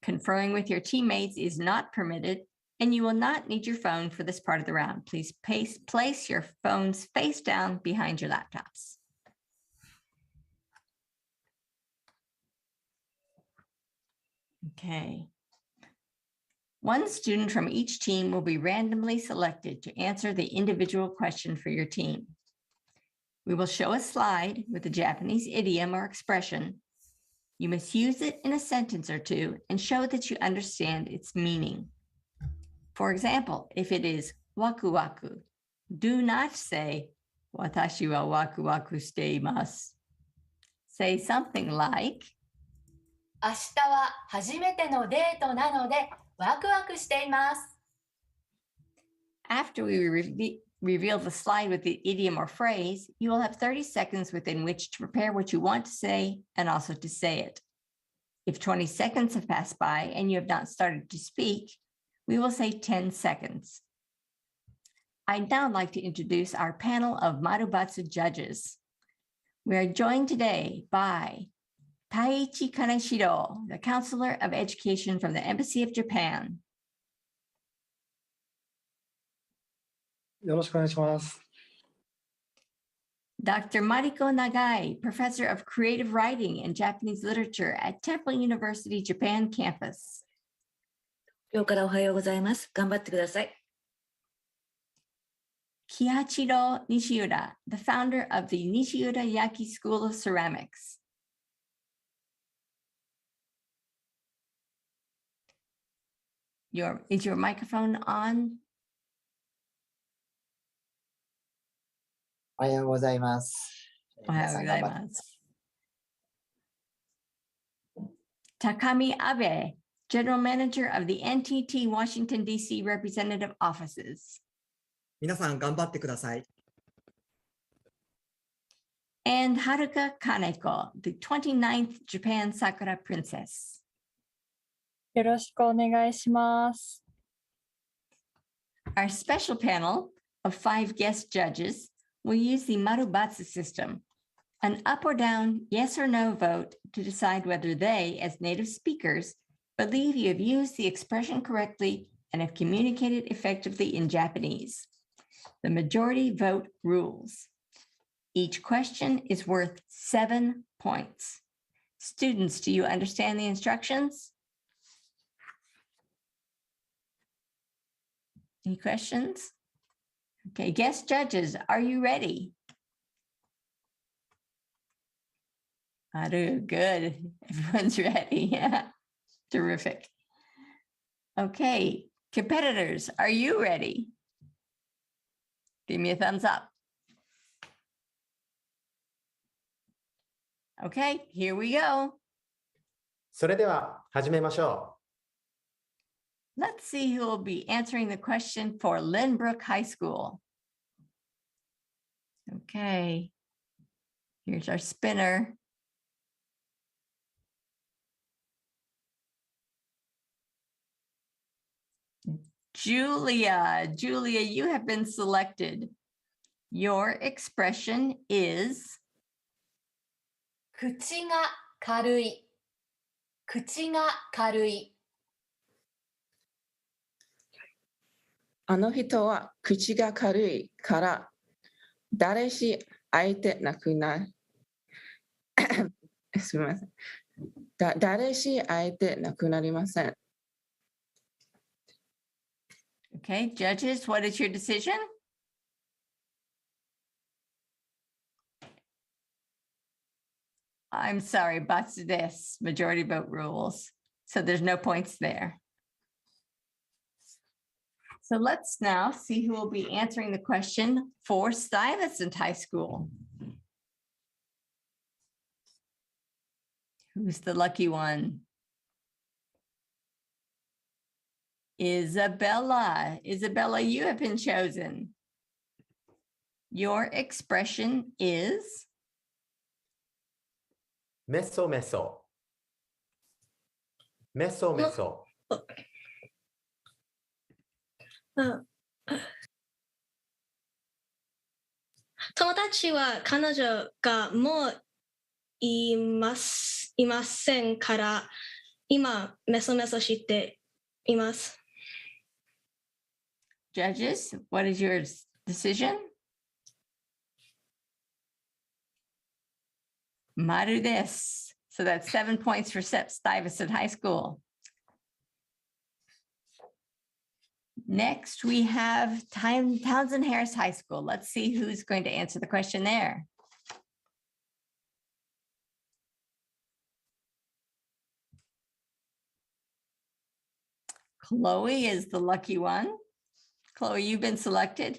Conferring with your teammates is not permitted, and you will not need your phone for this part of the round. Please place your phones face down behind your laptops. Okay. One student from each team will be randomly selected to answer the individual question for your team. We will show a slide with a Japanese idiom or expression. You must use it in a sentence or two and show that you understand its meaning. For example, if it is waku waku, do not say, watashi wa waku waku shite imasu. Say something like, 明日は初めてのデートなのでワクワクしています。 After we reveal the slide with the idiom or phrase, you will have 30 seconds within which to prepare what you want to say and also to say it. If 20 seconds have passed by and you have not started to speak, we will say 10 seconds. I'd now like to introduce our panel of Marubatsu judges. We are joined today by Taiichi Kaneshiro, the Counselor of Education from the Embassy of Japan. よろしくお願いします。 Dr. Mariko Nagai, Professor of Creative Writing and Japanese Literature at Temple University Japan campus. 今日からおはようございます。頑張ってください。 Kihachiro Nishiura, the founder of the Nishiura Yaki School of Ceramics. Is your microphone on? おはようございます。おはようございます。Takami Abe, General Manager of the NTT Washington, D.C. Representative Offices. 皆さん頑張ってください。 And Haruka Kaneko, the 29th Japan Sakura Princess. よろしくお願いします。 Our special panel of 5 guest judges will use the Marubatsu system, an up or down, yes or no vote to decide whether they, as native speakers, believe you have used the expression correctly and have communicated effectively in Japanese. The majority vote rules. Each question is worth 7 points. Students, do you understand the instructions? Any questions? Okay, guest judges, are you ready? Aru, good. Everyone's ready. Yeah, terrific. Okay, competitors, are you ready? Give me a thumbs up. Okay, here we go. それでは始めましょ Let's see who will be answering the question for Lynbrook High School. Okay, here's our spinner. Julia, you have been selected. Your expression is 口が軽い。口が軽い。あの人は口が軽いから誰し相手なくなすみません。誰し相手なくなりません。Okay, judges, what is your decision? I'm sorry, but this majority vote rules. So there's no points there. So let's now see who will be answering the question for Stuyvesant High School. Who's the lucky one? Isabella. Isabella, you have been chosen. Your expression is? Meso meso. Meso meso. 友達は彼女がもういませんから今メソメソしています。Judges, what is your decision? Maru desu. So that's 7 points for Stuyvesant High School. Next, we have Townsend Harris High School. Let's see who's going to answer the question there. Chloe is the lucky one. Chloe, you've been selected.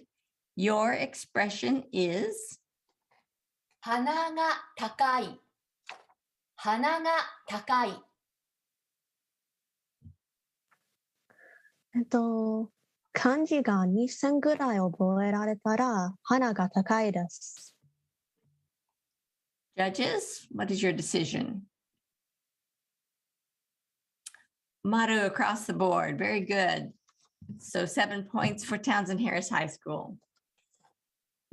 Your expression is? 鼻が高い。鼻が高い。漢字が2000ぐらい覚えられたら鼻が高いです。Judges, what is your decision? Maru across the board. Very good. So 7 points for Townsend Harris High School.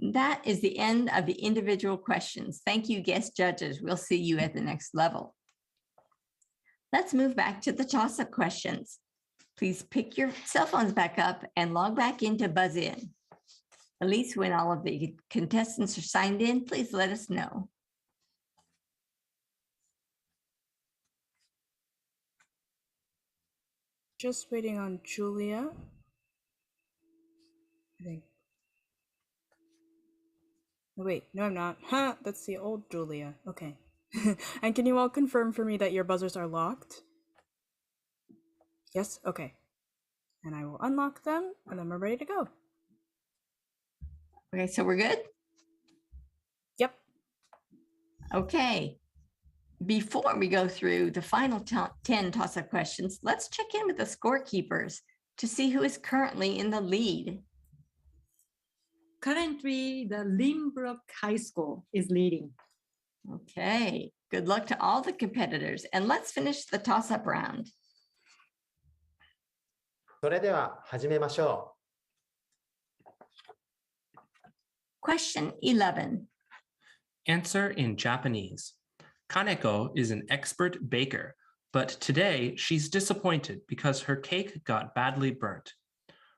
That is the end of the individual questions. Thank you, guest judges. We'll see you at the next level. Let's move back to the toss-up questions. Please pick your cell phones back up and log back in to buzz in. At least when all of the contestants are signed in, please let us know. Just waiting on Julia. I think. Oh, wait, no, I'm not. Huh, that's the old Julia. Okay. And can you all confirm for me that your buzzers are locked? Yes? Okay. And I will unlock them, and then we're ready to go. Okay, so we're good? Yep. Okay. Before we go through the final 10 toss-up questions, let's check in with the scorekeepers to see who is currently in the lead. Currently, the Lynbrook High School is leading. Okay, good luck to all the competitors, and let's finish the toss-up round. それでは始めましょう。Question 11. Answer in Japanese. Kaneko is an expert baker, but today she's disappointed because her cake got badly burnt.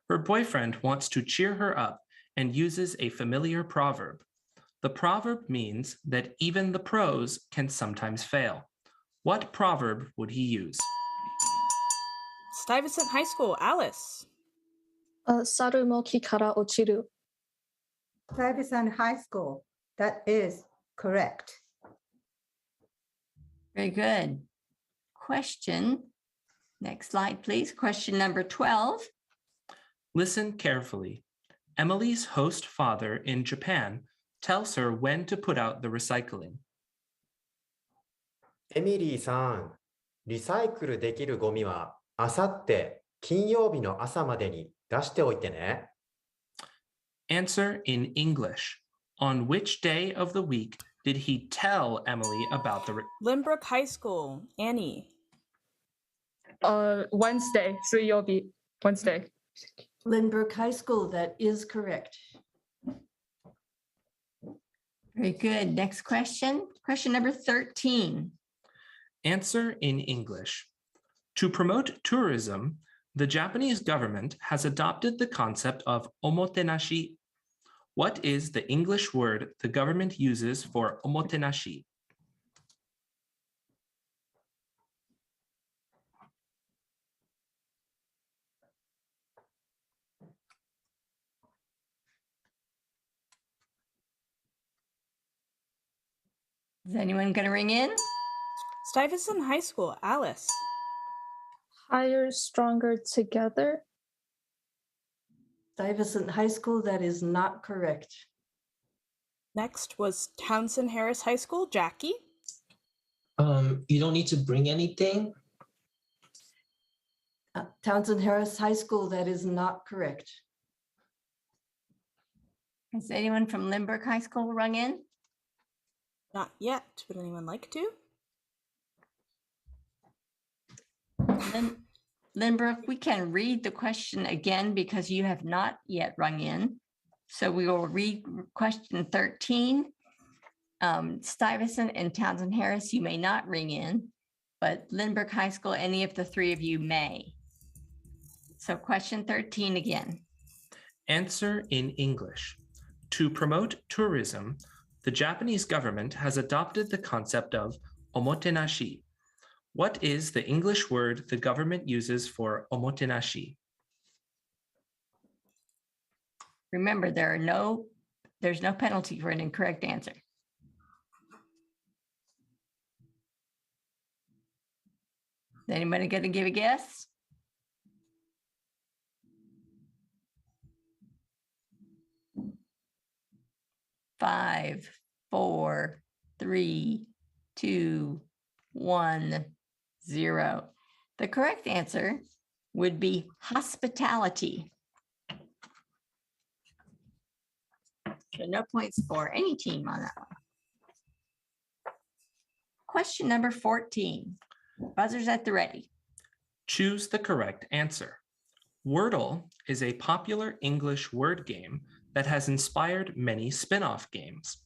Her boyfriend wants to cheer her up and uses a familiar proverb. The proverb means that even the pros can sometimes fail. What proverb would he use? Stuyvesant High School, Alice. 猿も木から落ちる。Stuyvesant High School. That is correct. Very good. Question. Next slide, please. Question number 12. Listen carefully. Emily's host father in Japan tells her when to put out the recycling. エミリーさん、リサイクルできるゴミはあさって金曜日の朝までに出しておいてね。Answer in English. On which day of the week did he tell Emily about the... Lynbrook High School, Annie. Wednesday, 水曜日, Wednesday. Lynbrook High School, that is correct. Very good. Next question. Question number 13. Answer in English. To promote tourism, The Japanese government has adopted the concept of omotenashi. What is the English word the government uses for omotenashi? Is anyone going to ring in? Stuyvesant High School, Alice. Higher, stronger together. Stuyvesant High School, that is not correct. Next was Townsend Harris High School, Jackie. You don't need to bring anything. Townsend Harris High School, that is not correct. Has anyone from Lynbrook High School rung in? Not yet. Would anyone like to? Lynbrook, we can read the question again because you have not yet rung in. So we will read question 13. Stuyvesant and Townsend Harris, you may not ring in, but Lynbrook High School, any of the three of you may. So question 13 again. Answer in English. To promote tourism, the Japanese government has adopted the concept of omotenashi. What is the English word the government uses for omotenashi? Remember, there's no penalty for an incorrect answer. Is anybody going to give a guess? Five, 4, 3, 2, 1, 0. The correct answer would be hospitality. So no points for any team on that one. Question number 14. Buzzers at the ready. Choose the correct answer. Wordle is a popular English word game that has inspired many spin-off games.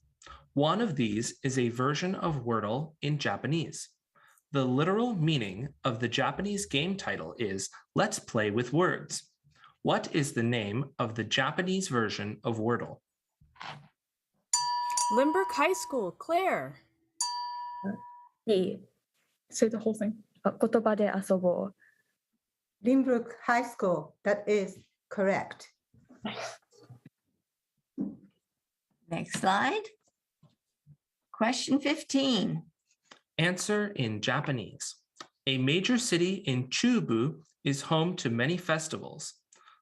One of these is a version of Wordle in Japanese. The literal meaning of the Japanese game title is "Let's play with words." What is the name of the Japanese version of Wordle? Lynbrook High School, Claire. Say the whole thing. 言葉で遊ぼう. Lynbrook High School, that is correct. Next slide. Question 15. Answer in Japanese. A major city in Chubu is home to many festivals.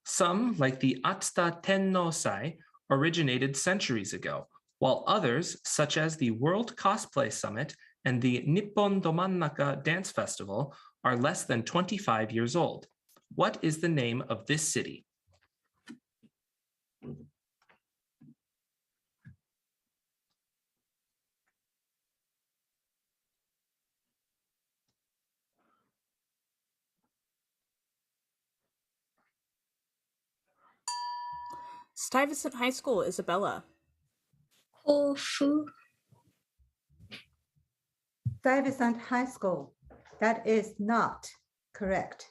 Some, like the Atsuta Tennosai, originated centuries ago, while others, such as the World Cosplay Summit and the Nippon Domannaka Dance Festival, are less than 25 years old. What is the name of this city? Stuyvesant High School, Isabella. Kofu. Stuyvesant High School, that is not correct.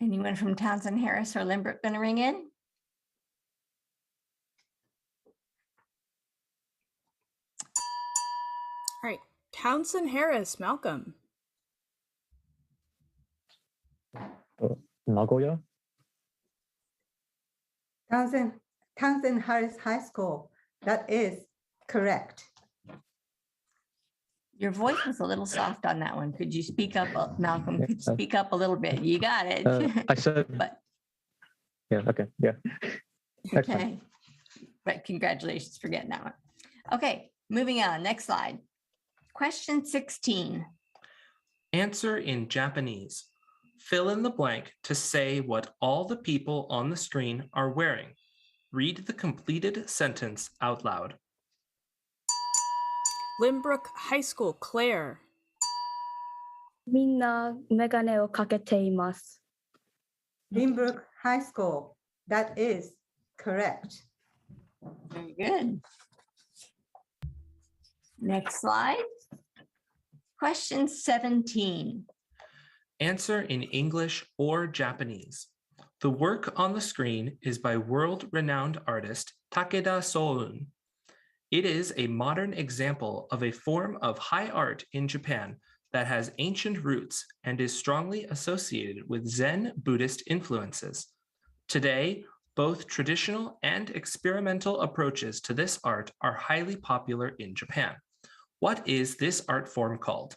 Anyone from Townsend Harris or Lynbrook going to ring in? All right, Townsend Harris, Malcolm. Nagoya? Townsend Harris High School, that is correct. Your voice was a little soft on that one. Could you speak up, Malcolm? Could you speak up a little bit? You got it. I said, but, yeah, okay, yeah. okay, but congratulations for getting that one. Okay, moving on, next slide. Question 16. Answer in Japanese. Fill in the blank to say what all the people on the screen are wearing. Read the completed sentence out loud. Lynbrook High School, Claire. みんなメガネをかけています. Lynbrook High School, that is correct. Very good. Next slide. Question 17. Answer in English or Japanese. The work on the screen is by world-renowned artist Takeda Soun. It is a modern example of a form of high art in Japan that has ancient roots and is strongly associated with Zen Buddhist influences. Today, both traditional and experimental approaches to this art are highly popular in Japan. What is this art form called?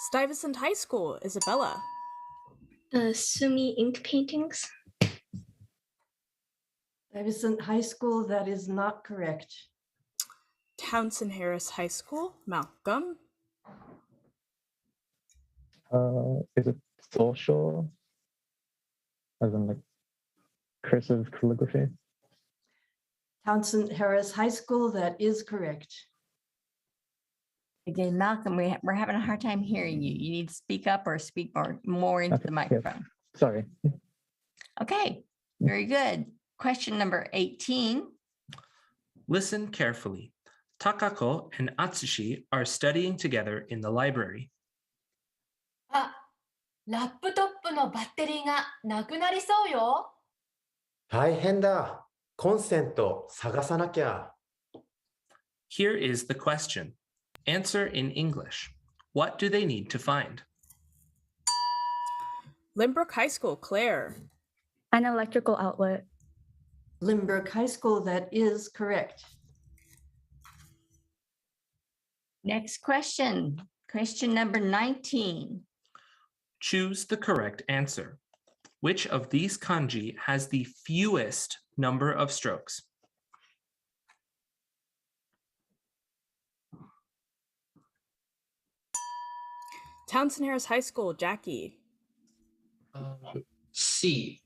Stuyvesant High School, Isabella. Sumi ink paintings. Stuyvesant High School, that is not correct. Townsend Harris High School, Malcolm. Is it social? As in like cursive calligraphy? Townsend Harris High School, that is correct. Again, Malcolm, we're having a hard time hearing you. You need to speak up or speak more into the microphone. Yes. Sorry. Okay, very good. Question number 18. Listen carefully. Takako and Atsushi are studying together in the library. あ、ラップトップのバッテリーがなくなりそうよ。大変だ。コンセント探さなきゃ。Here is the question. Answer in English. What do they need to find? Lynbrook High School, Claire. An electrical outlet. Lynbrook High School, that is correct. Next question. Question number 19. Choose the correct answer. Which of these kanji has the fewest number of strokes? Townsend Harris High School, Jackie. C.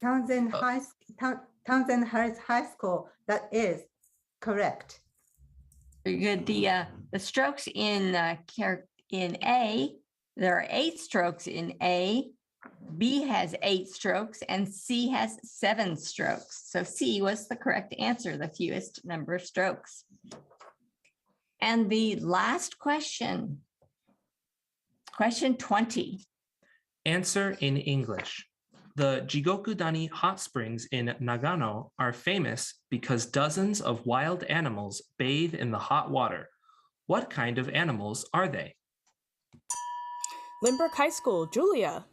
Townsend Harris High School, that is correct. Very good. The strokes in A, there are 8 strokes in A, B has 8 strokes, and C has 7 strokes. So C was the correct answer, the fewest number of strokes. And the last question, question 20. Answer in English. The Jigokudani hot springs in Nagano are famous because dozens of wild animals bathe in the hot water. What kind of animals are they? Lynbrook High School, Julia.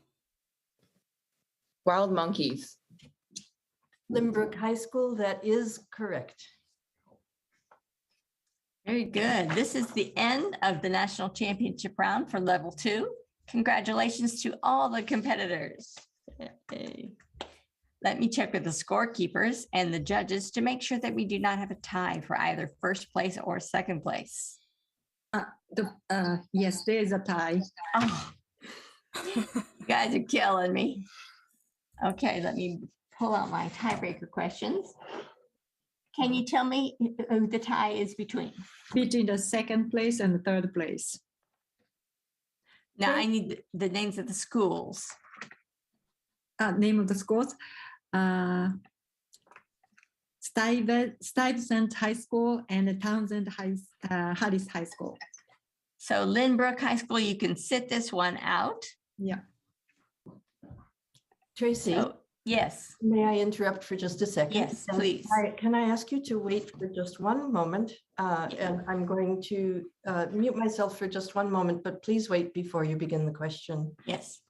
Wild monkeys. Lynbrook High School, that is correct. Very good. This is the end of the national championship round for level 2. Congratulations to all the competitors. Let me check with the scorekeepers and the judges to make sure that we do not have a tie for either first place or second place. Yes, there is a tie. Oh, you guys are killing me. Okay, let me pull out my tiebreaker questions. Can you tell me who the tie is between? Between the second place and the third place. Now I need the names of the schools. Name of the schools. Stuyvesant High School and Townsend Harris High School. So Lynbrook High School, you can sit this one out. Yeah. Tracy, yes. May I interrupt for just a second? Yes, please. Can I ask you to wait for just one moment? And I'm going to mute myself for just one moment, but please wait before you begin the question. Yes.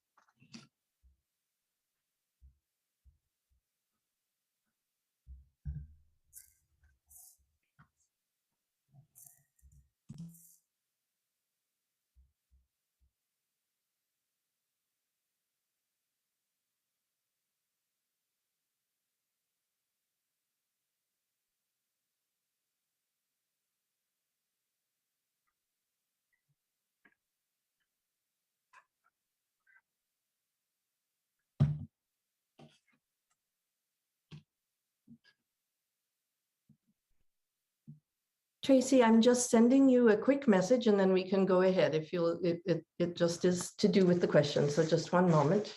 Tracy, I'm just sending you a quick message and then we can go ahead if you'll, it just is to do with the question. So just one moment.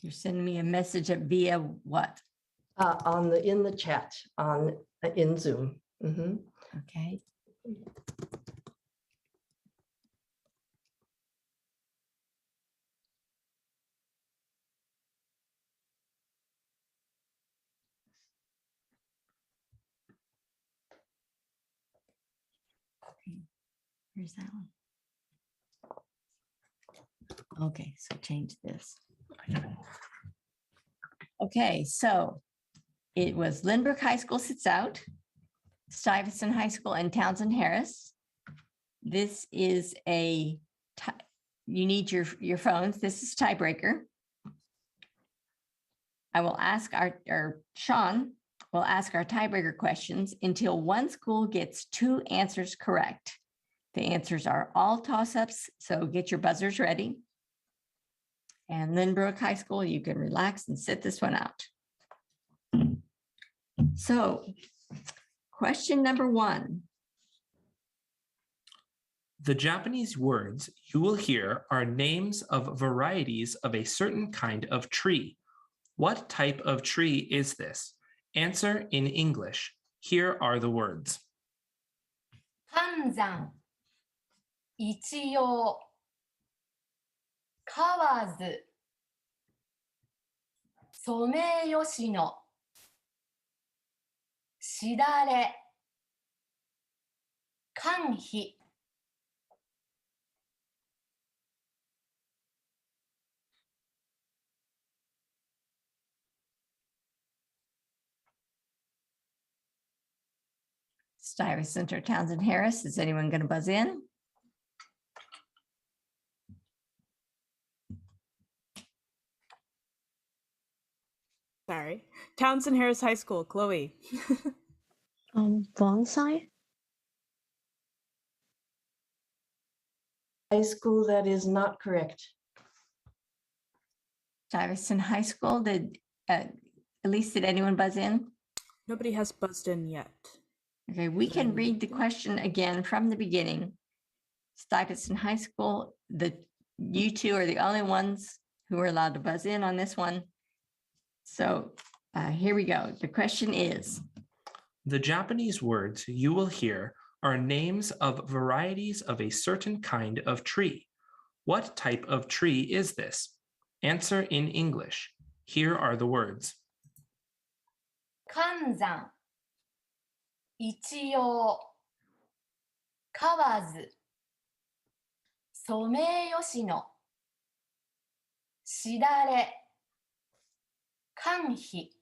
You're sending me a message via what? In the chat in Zoom. Okay. Where's that one? Okay, so change this. Okay, so it was Lynbrook High School sits out, Stuyvesant High School and Townsend Harris. This is you need your phones. This is tiebreaker. I will ask Sean will ask our tiebreaker questions until one school gets 2 answers correct. The answers are all toss-ups, so get your buzzers ready. And Lynbrook High School, you can relax and sit this one out. So, question number 1. The Japanese words you will hear are names of varieties of a certain kind of tree. What type of tree is this? Answer in English. Here are the words. 寒山、一葉、河津、ソメイヨシノ、しだれ、寒肥。Stuyvesant or Townsend Harris, is anyone going to buzz in? Sorry. Townsend Harris High School, Chloe. Bonsai. High school, that is not correct. Stuyvesant High School, Elise, did anyone buzz in? Nobody has buzzed in yet. Okay, we can read the question again from the beginning. Stuyvesant High School, you two are the only ones who are allowed to buzz in on this one. So here we go. The question is, the Japanese words you will hear are names of varieties of a certain kind of tree. What type of tree is this? Answer in English. Here are the words. 寒山、一葉、河津、ソメイヨシノ、しだれ、寒肥。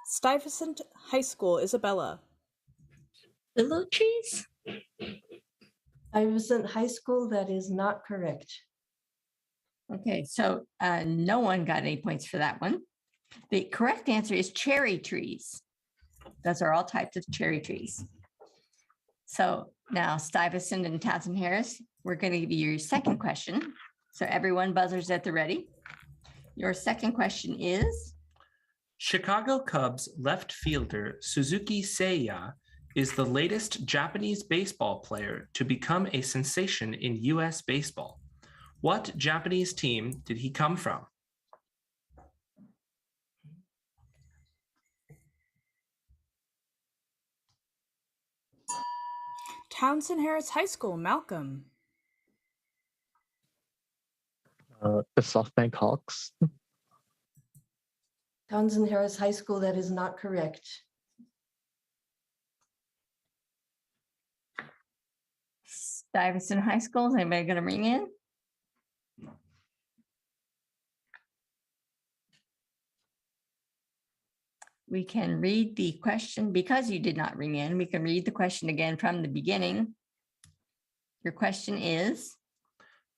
Stuyvesant High School, Isabella. Willow trees? Stuyvesant High School, that is not correct. Okay, so no one got any points for that one. The correct answer is cherry trees. Those are all types of cherry trees. So now Stuyvesant and Townsend Harris, we're going to give you your second question. So everyone buzzers at the ready. Your second question is? Chicago Cubs left fielder Suzuki Seiya is the latest Japanese baseball player to become a sensation in U.S. baseball. What Japanese team did he come from? Townsend Harris High School, Malcolm. The SoftBank Hawks. Townsend Harris High School, that is not correct. Stuyvesant High School, is anybody going to ring in? We can read the question, because you did not ring in, we can read the question again from the beginning. Your question is?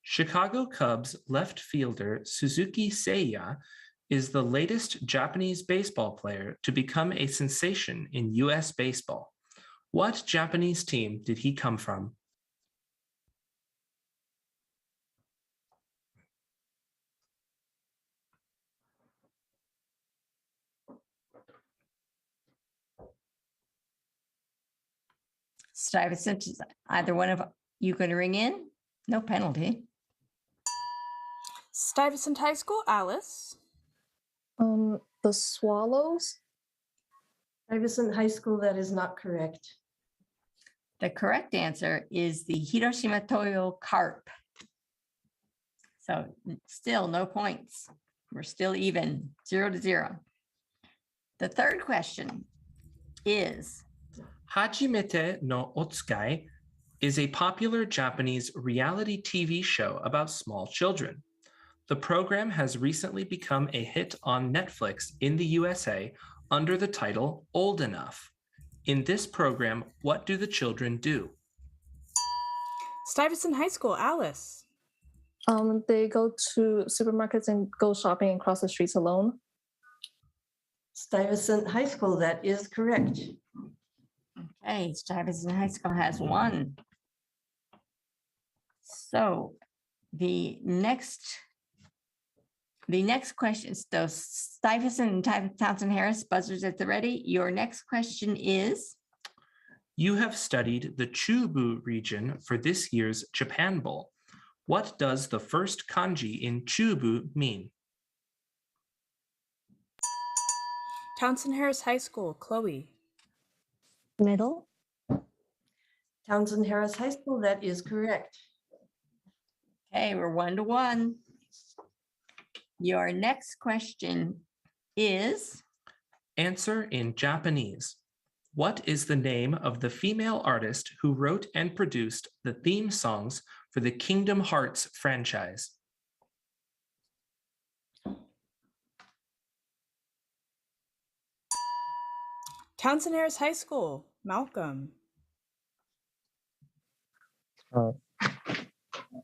Chicago Cubs left fielder Suzuki Seiya is the latest Japanese baseball player to become a sensation in U.S. baseball. What Japanese team did he come from? Stuyvesant, is either one of you going to ring in? No penalty. Stuyvesant High School, Alice. The Swallows. Stuyvesant High School, that is not correct. The correct answer is the Hiroshima Toyo Carp. So still no points. We're still even, 0-0. The third question is, Hajimete no Otsukai is a popular Japanese reality TV show about small children. The program has recently become a hit on Netflix in the USA under the title Old Enough. In this program, what do the children do? Stuyvesant High School, Alice. They go to supermarkets and go shopping and cross the streets alone. Stuyvesant High School, that is correct. okay, Stuyvesant High School has one. So the next question is those Stuyvesant and Townsend Harris, buzzers at the ready. Your next question is? You have studied the Chubu region for this year's Japan Bowl. What does the first kanji in Chubu mean? Townsend Harris High School, Chloe. Middle. Townsend Harris High School, that is correct. Okay, we're 1-1. Your next question is? Answer in Japanese. What is the name of the female artist who wrote and produced the theme songs for the Kingdom Hearts franchise? Townsend Harris High School, Malcolm.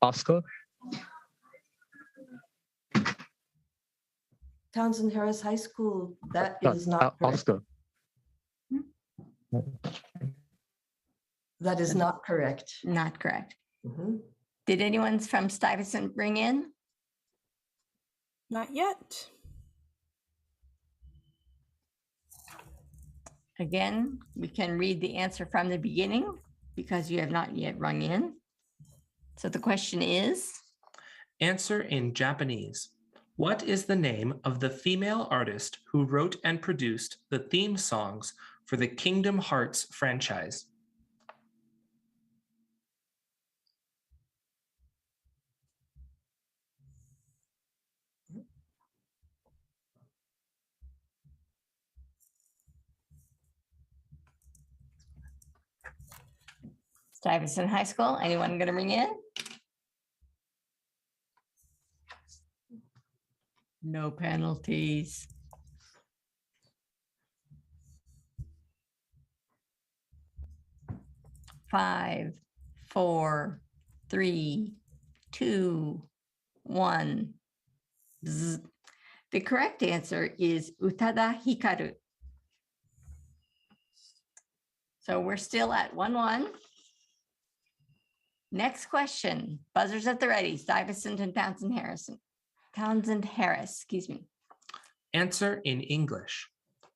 Oscar. Townsend Harris High School, that is not correct. Oscar. That is not correct. Not correct. Mm-hmm. Did anyone from Stuyvesant bring in? Not yet. Again, we can read the answer from the beginning because you have not yet rung in. So the question is? Answer in Japanese. What is the name of the female artist who wrote and produced the theme songs for the Kingdom Hearts franchise? Stuyvesant High School, anyone going to ring in? No penalties. Five, 4, 3, 2, 1. Zzz. The correct answer is Utada Hikaru. So we're still at 1-1. Next question, buzzers at the ready, Stuyvesant and Townsend Harris, excuse me. Answer in English.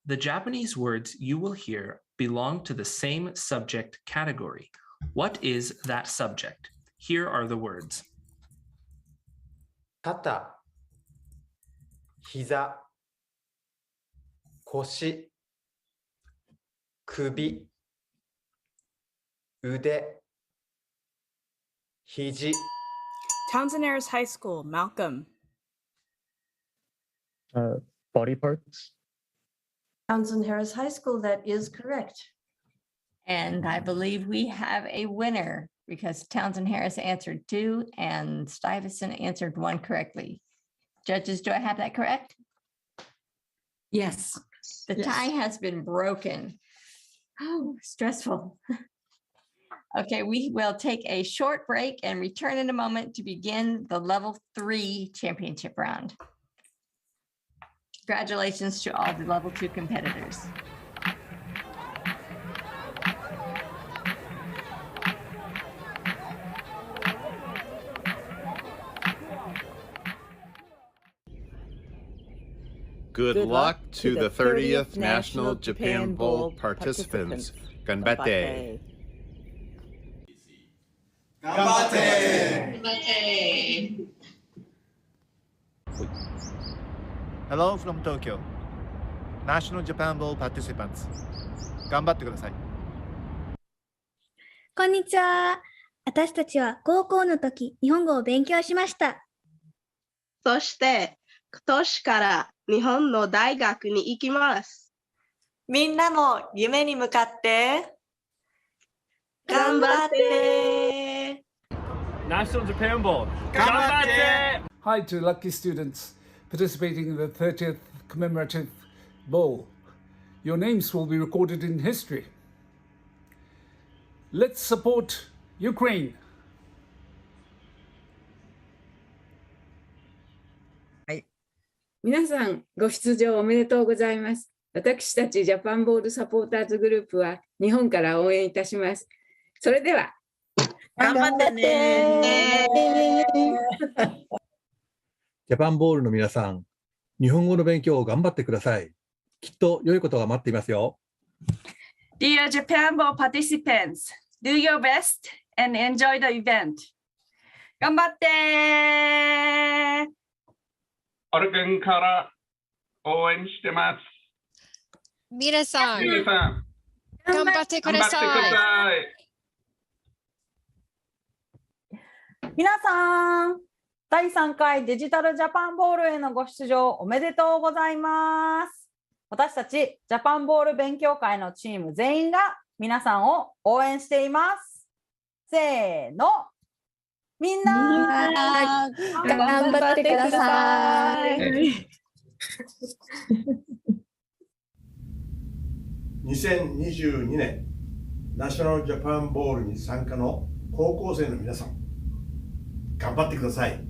The Japanese words you will hear belong to the same subject category. What is that subject? Here are the words. 肩、膝、腰、首、腕、肘。Townsend Harris High School, Malcolm. Body parts. Townsend Harris High School, that is correct. And I believe we have a winner because Townsend Harris answered 2 and Stuyvesant answered 1 correctly. Judges, do I have that correct? Yes. The tie has been broken. Oh, stressful. Okay, we will take a short break and return in a moment to begin the level 3 championship round. Congratulations to all the level 2 competitors. Good luck to the 30th National Japan Bowl participants. Ganbatte. Hello from Tokyo. National Japan Bowl participants. 頑張ってください。こんにちは。私たちは高校の時、日本語を勉強しました。そして、今年から日本の大学に行きます。みんなも夢に向かって頑張って。National Japan Bowl. 頑張って。 Hi to lucky students participating in the 30th commemorative bowl. Your names will be recorded in history. Let's support Ukraine. 皆さんご出場おめでとうございます。私たちジャパンボールサポーターズグループは日本から応援いたします。それでは頑張ってね。ジャパンボールの皆さん、日本語の勉強を頑張ってください。きっと良いことが待っていますよ。Dear Japan Bowl participants, do your best and enjoy the event. 頑張ってー。アルケンから応援してます。皆さん、頑張ってください。皆さん、第3回デジタルジャパンボールへのご出場おめでとうございます。私たちジャパンボール勉強会のチーム全員が皆さんを応援しています。せーの。みんな頑張ってください。2022年ナショナルジャパンボールに参加の高校生の皆さん、頑張ってください。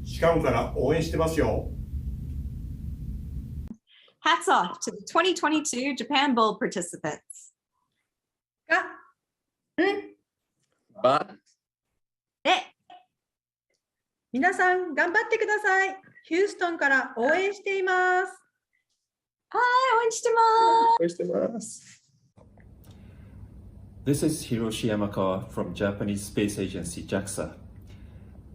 シカゴから応援してますよ。Hats off to the 2022 Japan Bowl participants. 皆さん頑張ってください。ヒューストンから応援しています。はい、応援してます。応援してます。This is Hiroshi Yamakawa from Japanese Space Agency JAXA.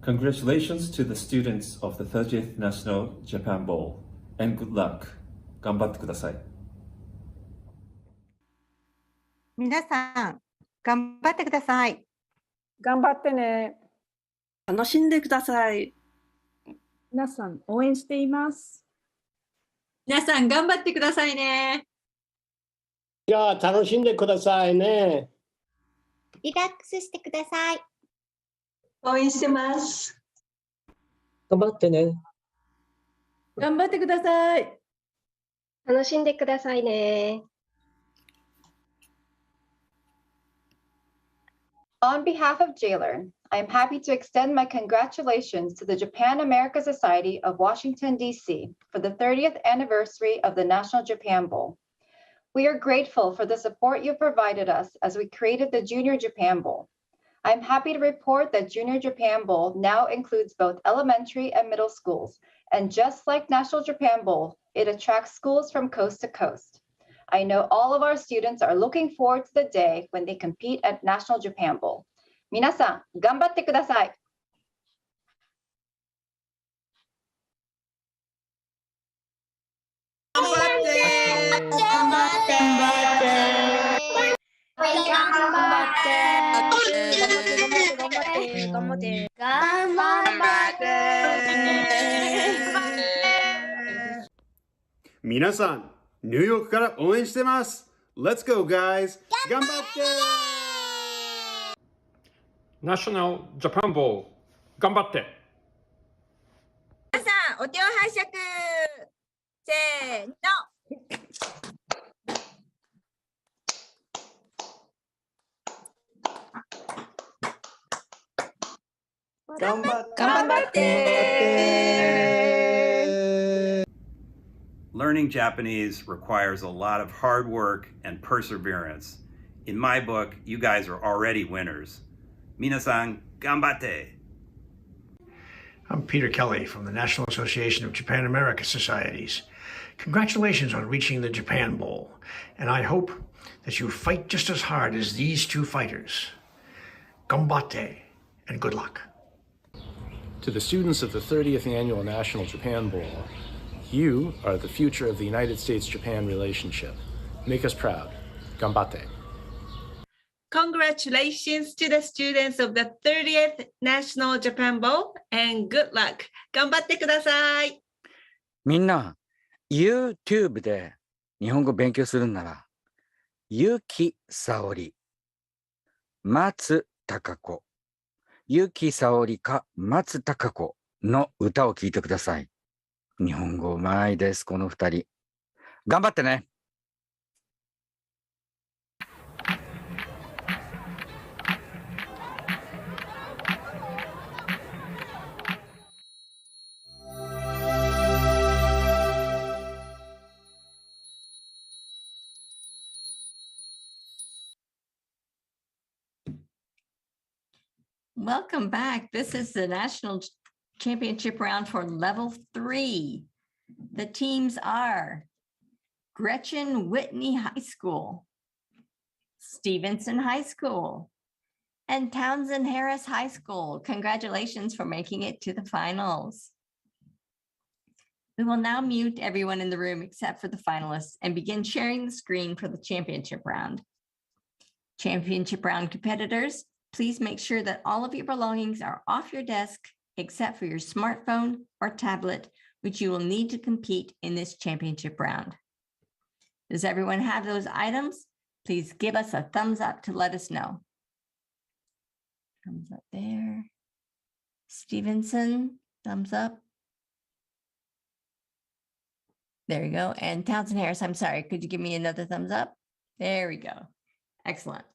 Congratulations to the students of the 30th National Japan Bowl and good luck. 頑張ってください。皆さん頑張ってください。頑張ってね。楽しんでください。皆さん応援しています。皆さん頑張ってくださいね。じゃあ楽しんでくださいね。リラックスしてください。応援してます。頑張ってね。頑張ってください。楽しんでくださいね。On behalf of JLearn, I am happy to extend my congratulations to the Japan America Society of Washington, D.C. for the 30th anniversary of the National Japan Bowl. We are grateful for the support you provided us as we created the Junior Japan Bowl. I am happy to report that Junior Japan Bowl now includes both elementary and middle schools, and just like National Japan Bowl, it attracts schools from coast to coast. I know all of our students are looking forward to the day when they compete at National Japan Bowl. 皆さん、頑張ってください。頑張って。頑張って。頑張って。頑張って。頑張って。皆さん、ニューヨークから応援してます。Let's go, guys! 頑張って。ナショナルジャパンボール、頑張って。皆さん、お手を拝借。せーの。頑張って。Learning Japanese requires a lot of hard work and perseverance. In my book, you guys are already winners. 皆さん、頑張って。I'm Peter Kelly from the National Association of Japan America Societies. Congratulations on reaching the Japan Bowl, and I hope that you fight just as hard as these two fighters. Ganbatte, and good luck. To the students of the 30th Annual National Japan Bowl, you are the future of the United States-Japan relationship. Make us proud. Ganbatte. Congratulations to the students of the 30th National Japan Bowl and good luck. 頑張ってください。みんな、YouTube で日本語勉強するなら、ゆきさおり、松たか子、ゆきさおりか松たか子の歌を聴いてください。日本語うまいです、この二人。頑張ってね。Welcome back. This is the National Championship round for Level 3. The teams are Gretchen Whitney High School, Stevenson High School, and Townsend Harris High School. Congratulations for making it to the finals. We will now mute everyone in the room except for the finalists and begin sharing the screen for the championship round. Championship round competitors, please make sure that all of your belongings are off your desk except for your smartphone or tablet, which you will need to compete in this championship round. Does everyone have those items? Please give us a thumbs up to let us know. Thumbs up there. Stevenson, thumbs up. There you go. And Townsend Harris, I'm sorry, could you give me another thumbs up? There we go. Excellent.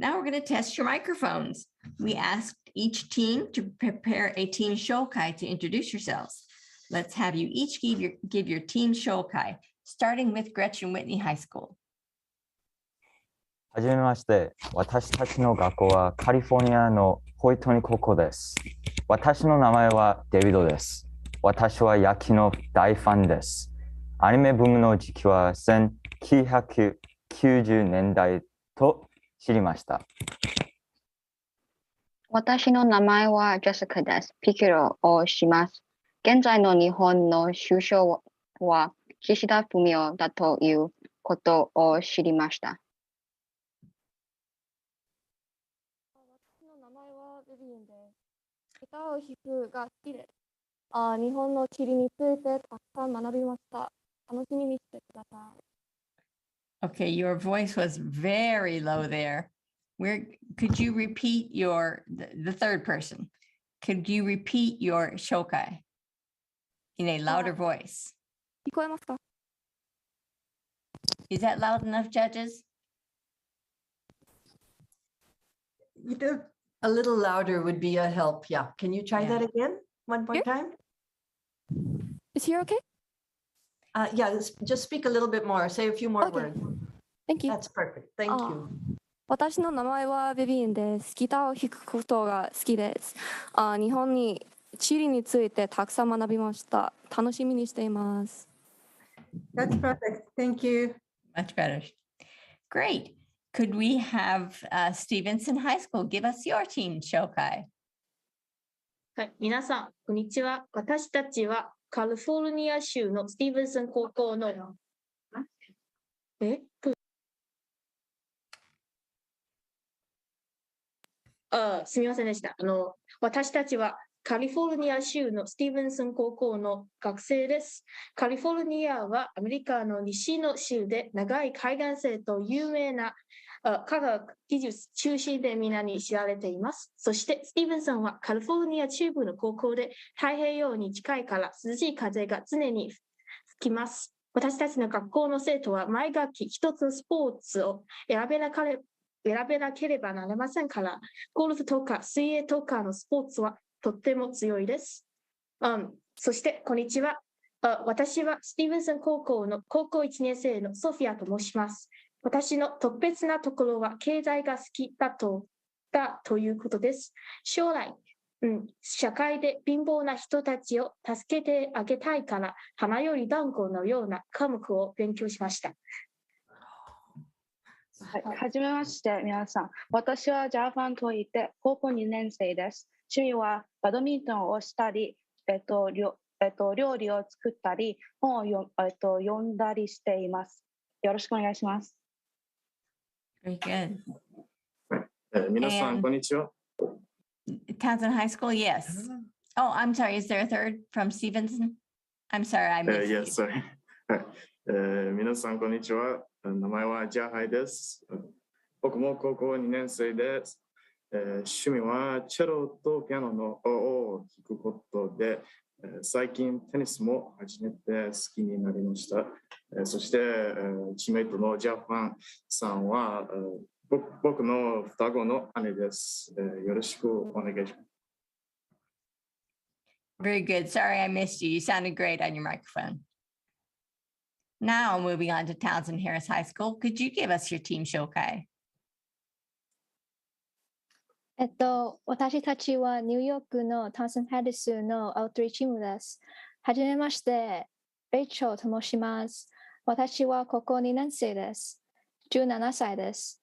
Now we're going to test your microphones. We asked each team to prepare a team shokai to introduce yourselves. Let's have you each give your team shokai, starting with Gretchen Whitney High School. はじめまして。私たちの学校はカリフォルニアのホイトニー高校です。私の名前はデビッドです。私は野球の大ファンです。アニメブームの時期は1990年代と知りました。私の名前はジェシカです。ピケロをします。現在の日本の首相は岸田文雄だということを知りました。私の名前はベビンです。ギターを弾くが好きです。日本の地理についてたくさん学びました。楽しみにしてください。Okay, your voice was very low there. Could you repeat the third person? Could you repeat your shokai in a louder voice? 聞こえますか? Is that loud enough, judges? A little louder would be a help. Yeah. Can you try that again? One more time? Is here okay? Yeah, just speak a little bit more. Say a few more words. Thank you. That's perfect. Thank you. 私の名前はベビンです。ギターを弾くことが好きです。日本に地理についてたくさん学びました。楽しみにしています。That's perfect. Thank you. Much better. Great. Could we have Stevenson High School give us your team shokai? はい、皆さん、こんにちは。私たちはカリフォルニア州のスティーブンソン高校のすみませんでした。私たちはカリフォルニア州のスティーブンソン高校の学生です。カリフォルニアはアメリカの西の州で長い海岸線と有名な科学技術中心で皆に知られています。そしてスティーブンソンはカリフォルニア中部の高校で太平洋に近いから涼しい風が常に吹きます。私たちの学校の生徒は毎学期一つのスポーツを選べなければなりませんから、ゴルフとか水泳とかのスポーツはとっても強いです。そして、こんにちは。私はスティーブンソン高校の高校1年生のソフィアと申します。私の特別なところは経済が好きだということです。将来、社会で貧乏な人たちを助けてあげたいから、花より団子のような科目を勉強しました。はい、はじめまして、皆さん。私はジャパンといって高校2年生です。趣味はバドミントンをしたり、料理を作ったり、本を読んだりしています。よろしくお願いします。Very good. 皆さん、こんにちは。Townsend High School, yes. Oh, I'm sorry. Is there a third from Stevenson? I'm sorry, I missed Yes, sorry. 皆さん、こんにちは。名前はジャハイです。僕も高校2年生です。趣味はチェロとピアノを弾くことで、最近テニスも始めて好きになりました。そして、チームメイトのジャファンさんは、僕の双子の姉です。よろしくお願いします。Very good. Sorry, I missed you. You sounded great on your microphone. Now, moving on to Townsend Harris High School, could you give us your team 紹介？私たちはニューヨークのタウンセンド・ハリスのアウトリーチームです。はじめまして、レイチェルと申します。私は高校2年生です。17歳です。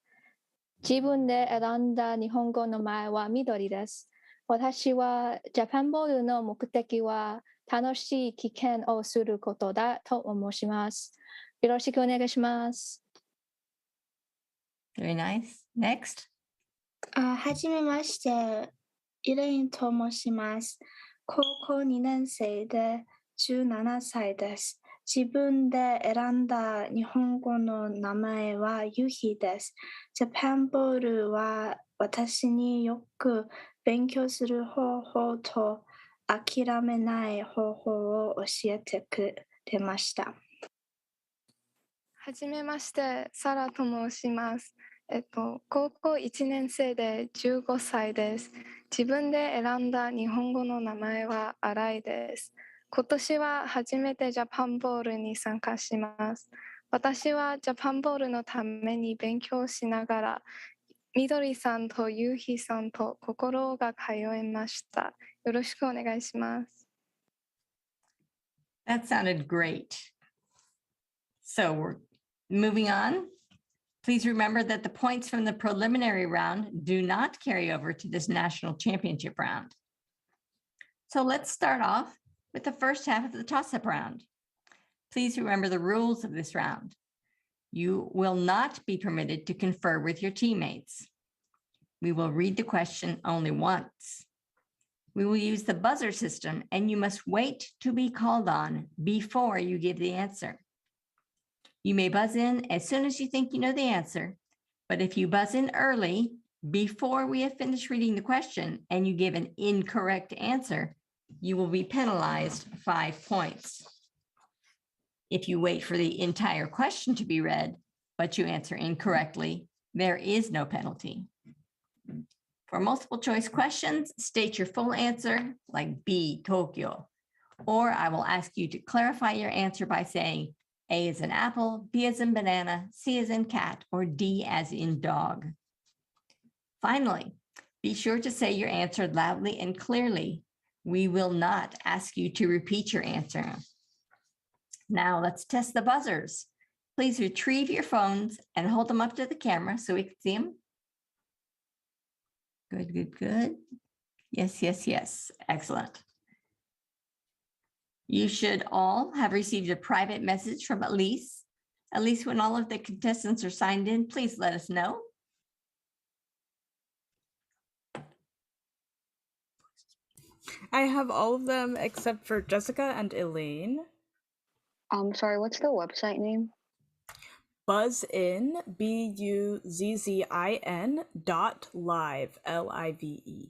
自分で選んだ日本語の前は緑です。私はジャパンボールの目的は楽しい経験をすることだと思います。よろしくお願いします。Very nice. Next. はじめまして、イレインと申します。高校2年生で17歳です。自分で選んだ日本語の名前はユヒです。ジャパンボールは私によく勉強する方法と諦めない方法を教えてくれました。はじめまして、サラと申します。高校1年生で15歳です。自分で選んだ日本語の名前は新井です。今年は初めてジャパンボールに参加します。私はジャパンボールのために勉強しながら、みどりさんとゆうひさんと心が通いました。よろしくお願いします。That sounded great. So we're moving on. Please remember that the points from the preliminary round do not carry over to this national championship round. So let's start off with the first half of the toss-up round. Please remember the rules of this round. You will not be permitted to confer with your teammates. We will read the question only once. We will use the buzzer system, and you must wait to be called on before you give the answer. You may buzz in as soon as you think you know the answer, but if you buzz in early, before we have finished reading the question, and you give an incorrect answer, you will be penalized 5 points. If you wait for the entire question to be read, but you answer incorrectly, there is no penalty. For multiple choice questions, state your full answer, like B, Tokyo, or I will ask you to clarify your answer by saying A as in apple, B as in banana, C as in cat, or D as in dog. Finally, be sure to say your answer loudly and clearly. We will not ask you to repeat your answer. Now let's test the buzzers. Please retrieve your phones and hold them up to the camera so we can see them. Good, good, good. Yes, yes, yes. Excellent. You should all have received a private message from Elise. Elise, when all of the contestants are signed in, please let us know. I have all of them except for Jessica and Elaine. Sorry, what's the website name? Buzzin, BUZZIN.live, LIVE.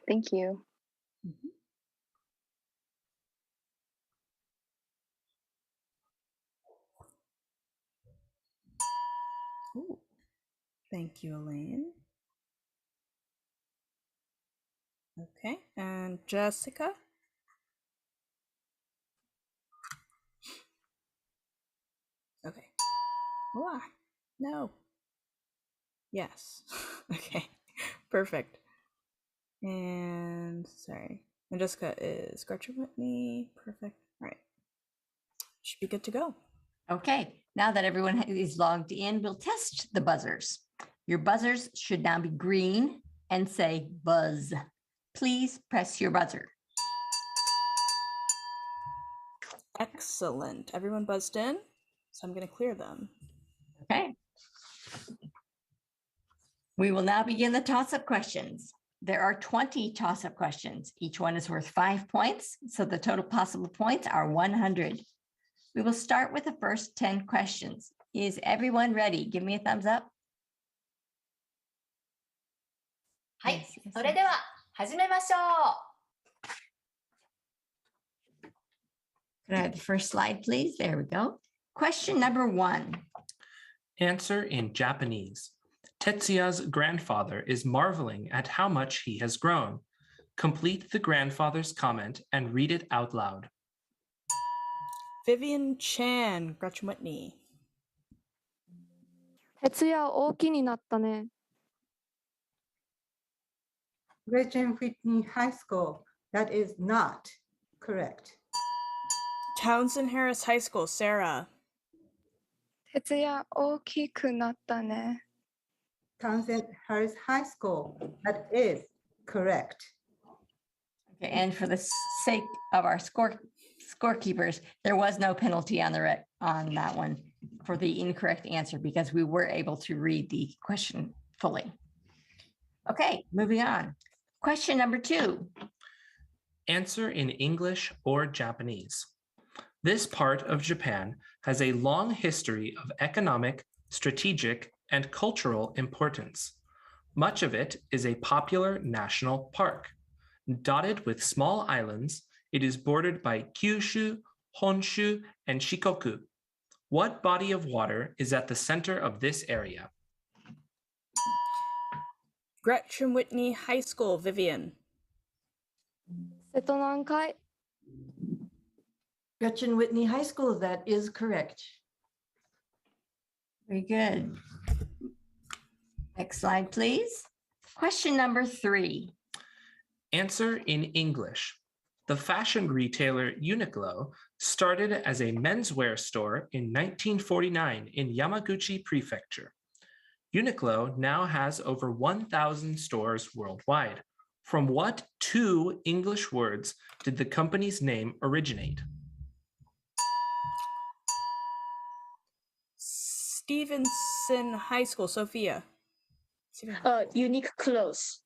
Thank you. Ooh. Thank you, Elaine. Okay, and Jessica? Okay. Wow. No. Yes. Okay. Perfect. And sorry, and Jessica is Gretchen Whitney. Perfect. All right. Should be good to go. Okay, now that everyone is logged in, we'll test the buzzers. Your buzzers should now be green and say buzz. Please press your buzzer. Excellent. Everyone buzzed in, so I'm going to clear them. Okay. We will now begin the toss-up questions. There are 20 toss-up questions. Each one is worth 5 points, so the total possible points are 100. We will start with the first 10 questions. Is everyone ready? Give me a thumbs up. はい、それでは始めましょう。 Could I have the first slide, please? There we go. Question number 1. Answer in Japanese. Tetsuya's grandfather is marveling at how much he has grown. Complete the grandfather's comment and read it out loud. Vivian Chan, Gretchen Whitney. 徹夜大きになったね。Gretchen Whitney High School. That is not correct. Townsend Harris High School, Sarah. 徹夜大きくなったね。Townsend Harris High School. That is correct. Okay, and for the sake of our scorekeepers, there was no penalty on that one for the incorrect answer because we were able to read the question fully. Okay, moving on. Question number 2. Answer in English or Japanese. This part of Japan has a long history of economic, strategic, and cultural importance. Much of it is a popular national park. Dotted with small islands, it is bordered by Kyushu, Honshu, and Shikoku. What body of water is at the center of this area? Gretchen Whitney High School, Vivian. 瀬戸内海。 Gretchen Whitney High School, that is correct. Very good. Next slide, please. Question number 3. Answer in English. The fashion retailer Uniqlo started as a menswear store in 1949 in Yamaguchi Prefecture. Uniqlo now has over 1,000 stores worldwide. From what 2 English words did the company's name originate? Stevenson High School, Sophia. Unique clothes.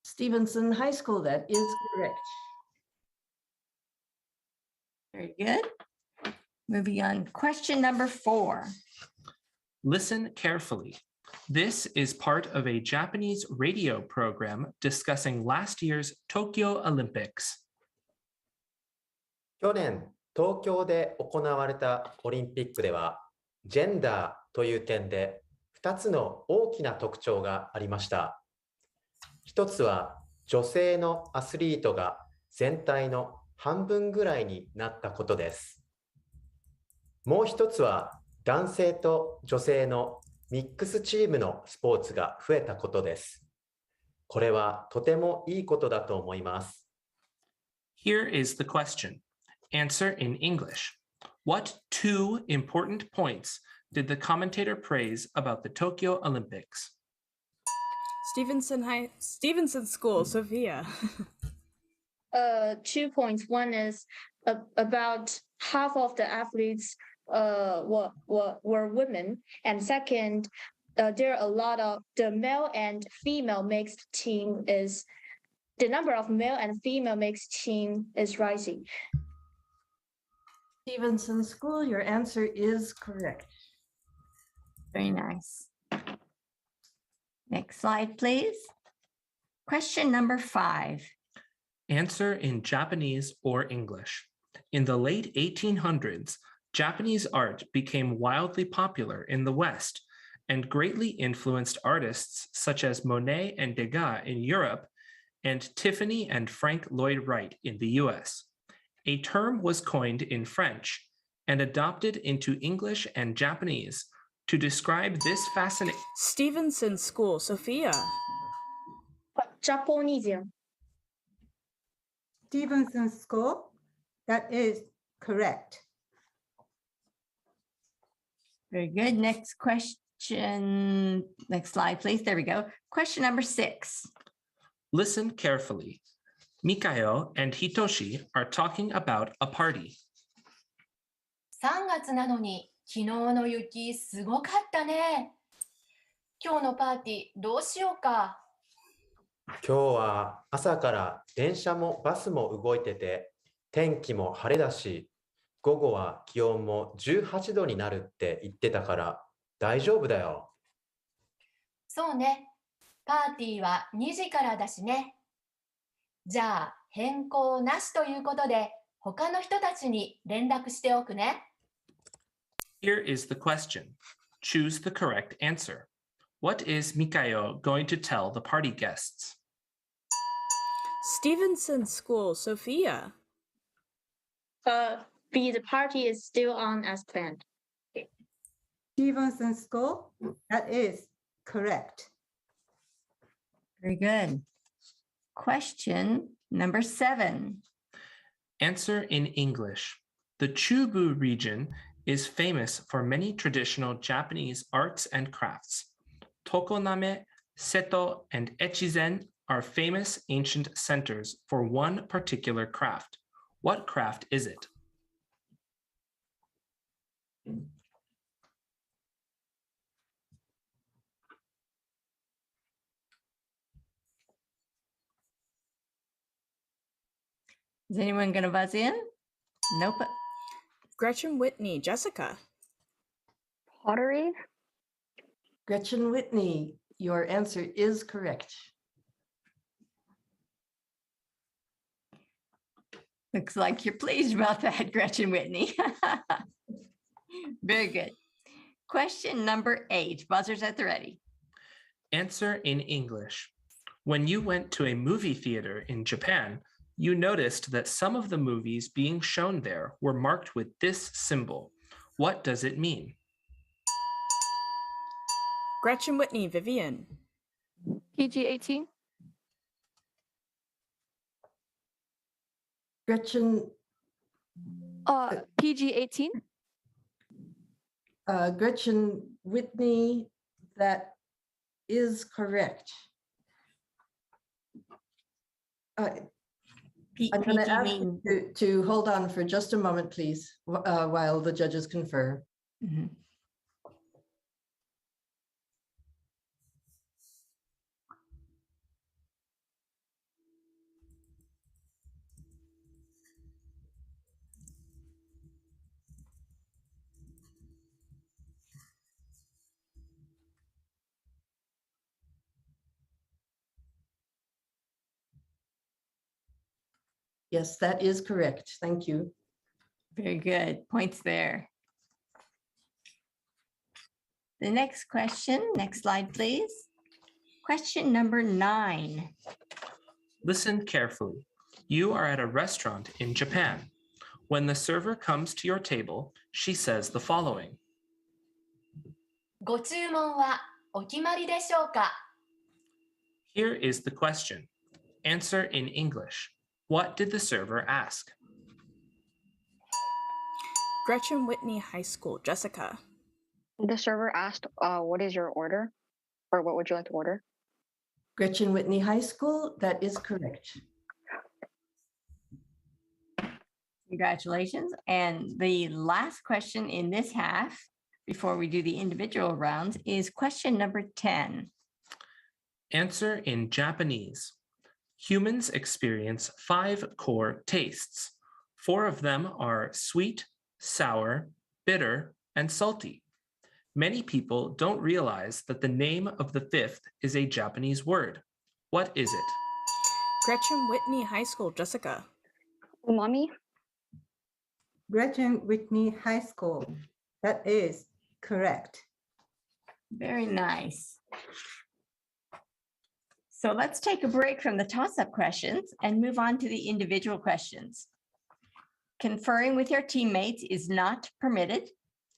Stevenson High School, that is correct. Very good. Moving on. Question number 4. Listen carefully. This is part of a Japanese radio program discussing last year's Tokyo Olympics. 去年、東京で行われたオリンピックでは、ジェンダーという点で2つの大きな特徴がありました。一つは女性のアスリートが全体の半分ぐらいになったことです。もう一つは男性と女性のミックスチームのスポーツが増えたことです。これはとてもいいことだと思います。Here is the question. Answer in English. What 2 important points did the commentator praise about the Tokyo Olympics? Stevenson School, Sophia. 2 points. One is about half of the athletes were women, and second, there are a lot of the male and female mixed team is the number of male and female mixed team is rising. Stevenson School, your answer is correct. Very nice. Next slide, please. Question number 5. Answer in Japanese or English. In the late 1800s, Japanese art became wildly popular in the West and greatly influenced artists such as Monet and Degas in Europe and Tiffany and Frank Lloyd Wright in the US. A term was coined in French and adopted into English and Japanese to describe this fascinating... Stevenson School, Sophia. Japanesian. Stevenson School. That is correct. Very good. Next question. Next slide, please. There we go. Question number 6. Listen carefully. Mikayo and Hitoshi are talking about a party. 3月なのに昨日の雪すごかったね。今日のパーティーどうしようか。今日は朝から電車もバスも動いてて、天気も晴れだし、午後は気温も18度になるって言ってたから大丈夫だよ。そうね。パーティーは2時からだしね。じゃあ変更なしということで他の人たちに連絡しておくね。Here is the question. Choose the correct answer. What is Mikayo going to tell the party guests? Stevenson School, Sophia. B, the party is still on as planned. Stevenson School. That is correct. Very good. Question number 7. Answer in English. The Chubu region is famous for many traditional Japanese arts and crafts. Tokoname, Seto, and Echizen are famous ancient centers for one particular craft. What craft is it? Is anyone going to buzz in? Nope. Gretchen Whitney, Jessica. Pottery. Gretchen Whitney, your answer is correct. Looks like you're pleased about that, Gretchen Whitney. Very good. Question number 8. Buzzers at the ready. Answer in English. When you went to a movie theater in Japan, you noticed that some of the movies being shown there were marked with this symbol. What does it mean? Gretchen Whitney, Vivian. PG-18. Gretchen. PG-18. Gretchen Whitney, that is correct. I'm going to ask you to hold on for just a moment, please, while the judges confer. Mm-hmm. Yes, that is correct. Thank you. Very good. Points there. The next question, next slide, please. Question number 9. Listen carefully. You are at a restaurant in Japan. When the server comes to your table, she says the following. ご注文はお決まりでしょうか。 Here is the question. Answer in English. What did the server ask? Gretchen Whitney High School, Jessica. The server asked, what is your order? Or what would you like to order? Gretchen Whitney High School, that is correct. Congratulations. And the last question in this half, before we do the individual rounds, is question number 10. Answer in Japanese. Humans experience 5 core tastes. 4 of them are sweet, sour, bitter, and salty. Many people don't realize that the name of the 5th is a Japanese word. What is it? Gretchen Whitney High School, Jessica. Umami. Gretchen Whitney High School. That is correct. Very nice. So let's take a break from the toss-up questions and move on to the individual questions. Conferring with your teammates is not permitted,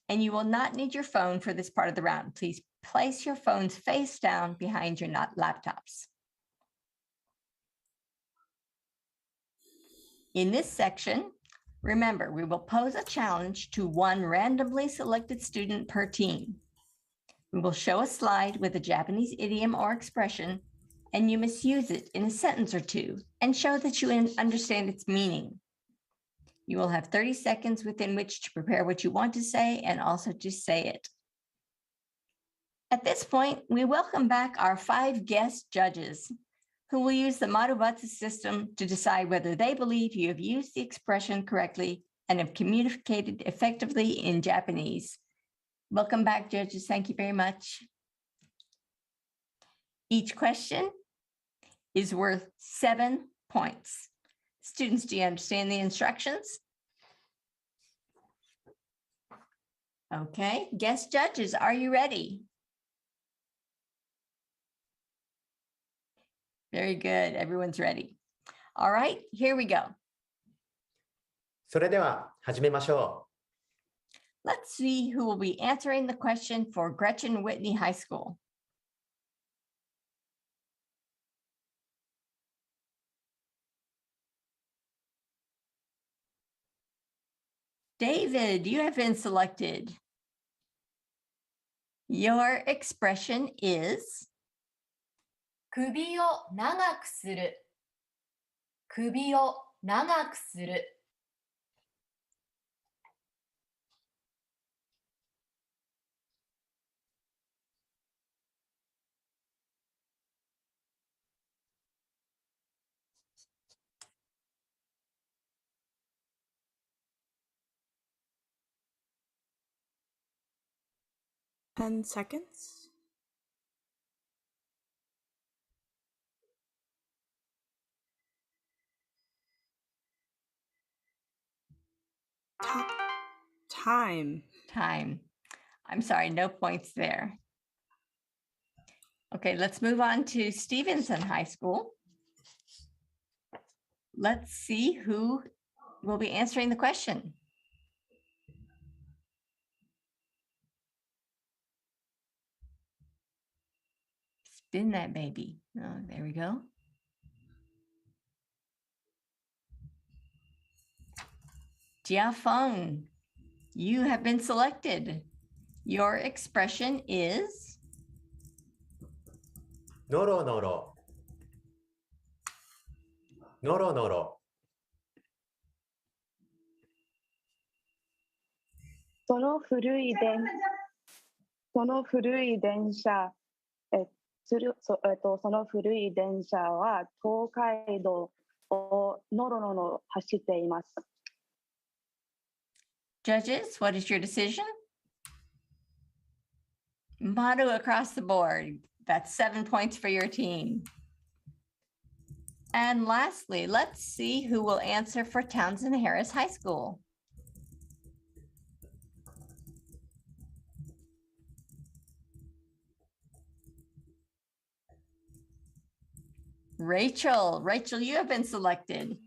and you will not need your phone for this part of the round. Please place your phones face down behind your laptops. In this section, remember, we will pose a challenge to one randomly selected student per team. We will show a slide with a Japanese idiom or expression, and you must use it in a sentence or two and show that you understand its meaning. You will have 30 seconds within which to prepare what you want to say and also to say it. At this point, we welcome back our 5 guest judges who will use the Marubatsu system to decide whether they believe you have used the expression correctly and have communicated effectively in Japanese. Welcome back, judges. Thank you very much. Each question is worth 7 points. Students, do you understand the instructions? Okay, guest judges, are you ready? Very good, everyone's ready. All right, here we go. それでは始めましょ Let's see who will be answering the question for Gretchen Whitney High School. David, you have been selected. Your expression is 首を長くする。首を長くする。10 seconds. Time. Time. I'm sorry, no points there. Okay, let's move on to Stevenson High School. Let's see who will be answering the question. Spin that baby. Oh, there we go. Jia Feng, you have been selected. Your expression is う。のろのろ。のろのろ。その古い電車、その古い電車は東海道をのろのろ走っています。Judges, what is your decision? Motto across the board. That's 7 points for your team. And lastly, let's see who will answer for Townsend Harris High School. Rachel, you have been selected.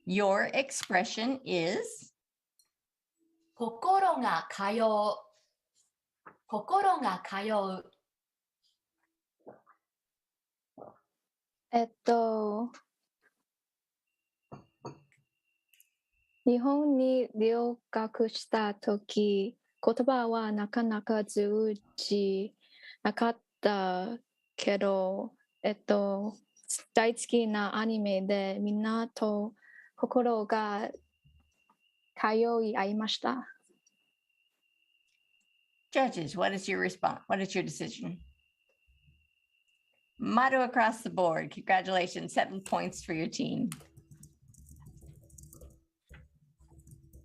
Your expression is 心が通う。心が通う。日本に留学した時、言葉はなかなか通じなかったけど、大好きなアニメでみんなと心が通い合いました。Judges, what is your response? What is your decision? Motto across the board. Congratulations, 7 points for your team.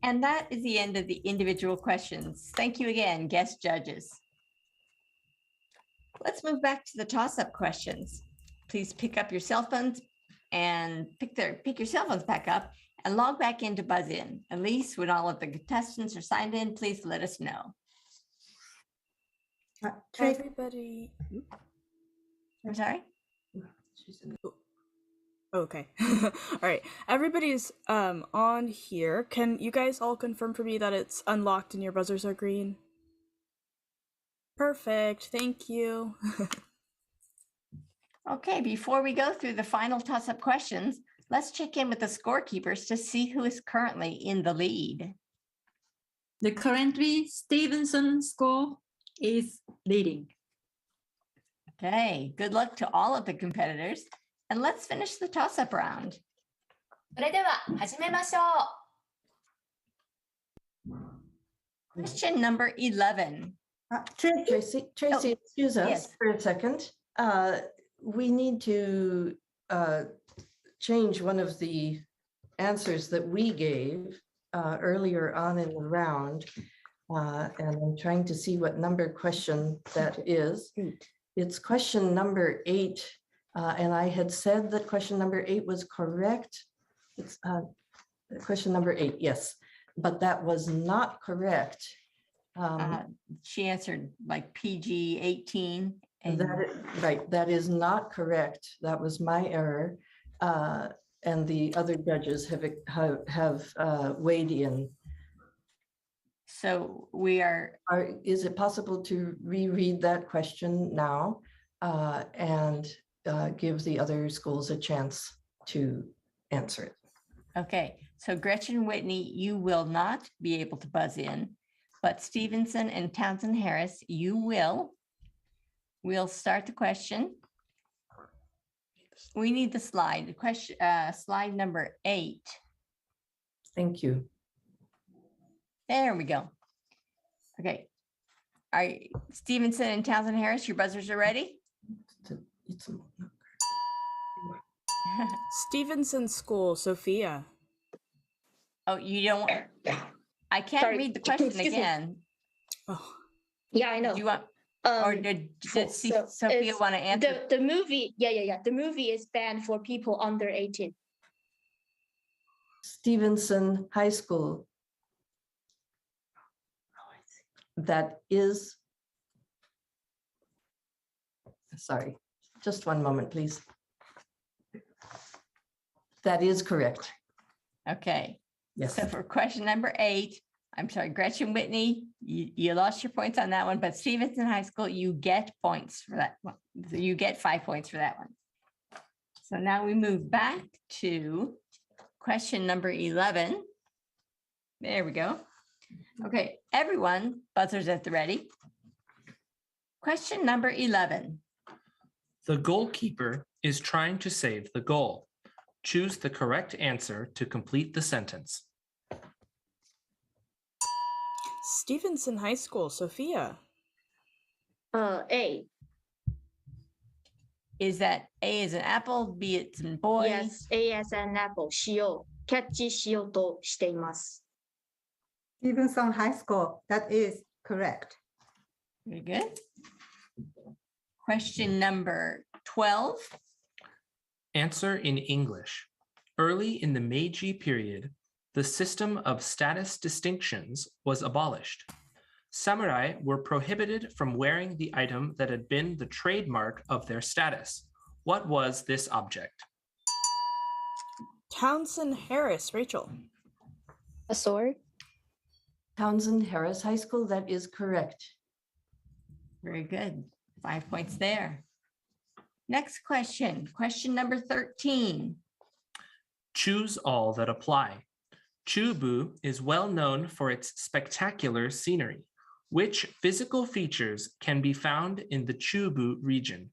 And that is the end of the individual questions. Thank you again, guest judges. Let's move back to the toss-up questions. Please pick up your cell phones and pick your cell phones back up and log back in to buzz in. At least when all of the contestants are signed in, please let us know. Everybody. I'm sorry? Okay. All right. Everybody's on here. Can you guys all confirm for me that it's unlocked and your buzzers are green? Perfect. Thank you. Okay, before we go through the final toss-up questions, Let's check in with the scorekeepers to see who is currently in the lead. The currently Stevenson school is leading. Okay, good luck to all of the competitors. And let's finish the toss-up round. それでは始めましょう。 Question number 11. Tracy, excuse us yes. for a second. We need to change one of the answers that we gave earlier on in the round. And I'm trying to see what number question that is. It's question number 8. And I had said that question number 8 was correct. It's question number 8, yes. But that was not correct. She answered like PG 18. And Right, that is not correct. That was my error. And the other judges have weighed in. So we are. Is it possible to reread that question now and give the other schools a chance to answer it? Okay, so Gretchen Whitney, you will not be able to buzz in, but Stevenson and Townsend Harris, you will. We'll start the question. We need the slide. The question, slide number 8. Thank you. There we go. Okay. All right, Stevenson and Townsend Harris, your buzzers are ready? Stevenson School, Sophia. Oh, you don't. I can't Sorry. read the question Excuse me. again. Oh. Yeah, I know. Do you want, or did Sophia want to answer? The movie, yeah. The movie is banned for people under 18. Stevenson High School. That is. Sorry, just one moment, please. That is correct. Okay. Yes. So for question number 8, I'm sorry, Gretchen Whitney, you lost your points on that one, but Stevenson High School, you get points for that one. So you get 5 points for that one. So now we move back to question number 11. There we go. Okay, everyone, buzzers at the ready. Question number 11. The goalkeeper is trying to save the goal. Choose the correct answer to complete the sentence. Stevenson High School, Sophia. A. Is that A as an apple, B as in boy? Yes, A as an apple. しよう。キャッチしようとしています。Stevenson High School, that is correct. Very good. Question number 12. Answer in English. Early in the Meiji period, the system of status distinctions was abolished. Samurai were prohibited from wearing the item that had been the trademark of their status. What was this object? Townsend Harris, Rachel. A sword. Townsend Harris High School, that is correct. Very good. 5 points there. Next question, question number 13. Choose all that apply. Chubu is well known for its spectacular scenery. Which physical features can be found in the Chubu region?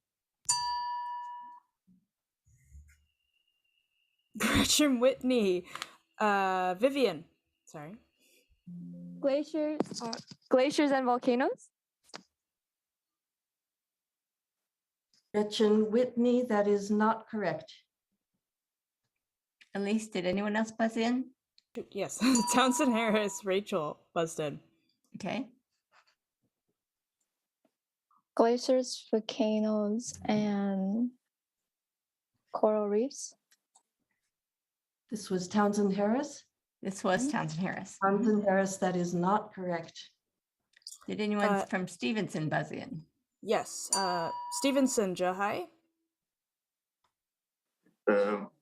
Gretchen Whitney. Vivian. Sorry. Glaciers and volcanoes. Gretchen Whitney, that is not correct. Elise, did anyone else buzz in? Yes, Townsend Harris, Rachel buzzed in. Okay. Glaciers, volcanoes, and coral reefs. This was Townsend Harris? This was Townsend Harris. Townsend Harris, that is not correct. Did anyone from Stevenson buzz in? Yes, Stevenson, Jahai.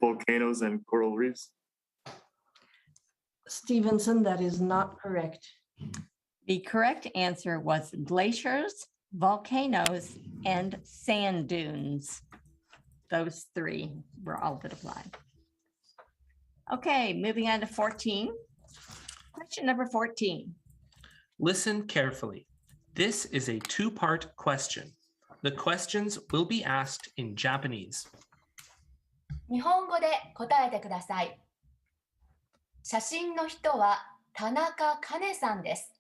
Volcanoes and coral reefs. Stevenson, that is not correct. The correct answer was glaciers, volcanoes, and sand dunes. Those 3 were all that applied. Okay, moving on to 14. Question number 14. Listen carefully. This is a two-part question. The questions will be asked in Japanese. 日本語で答えてください。写真の人は田中カネさんです。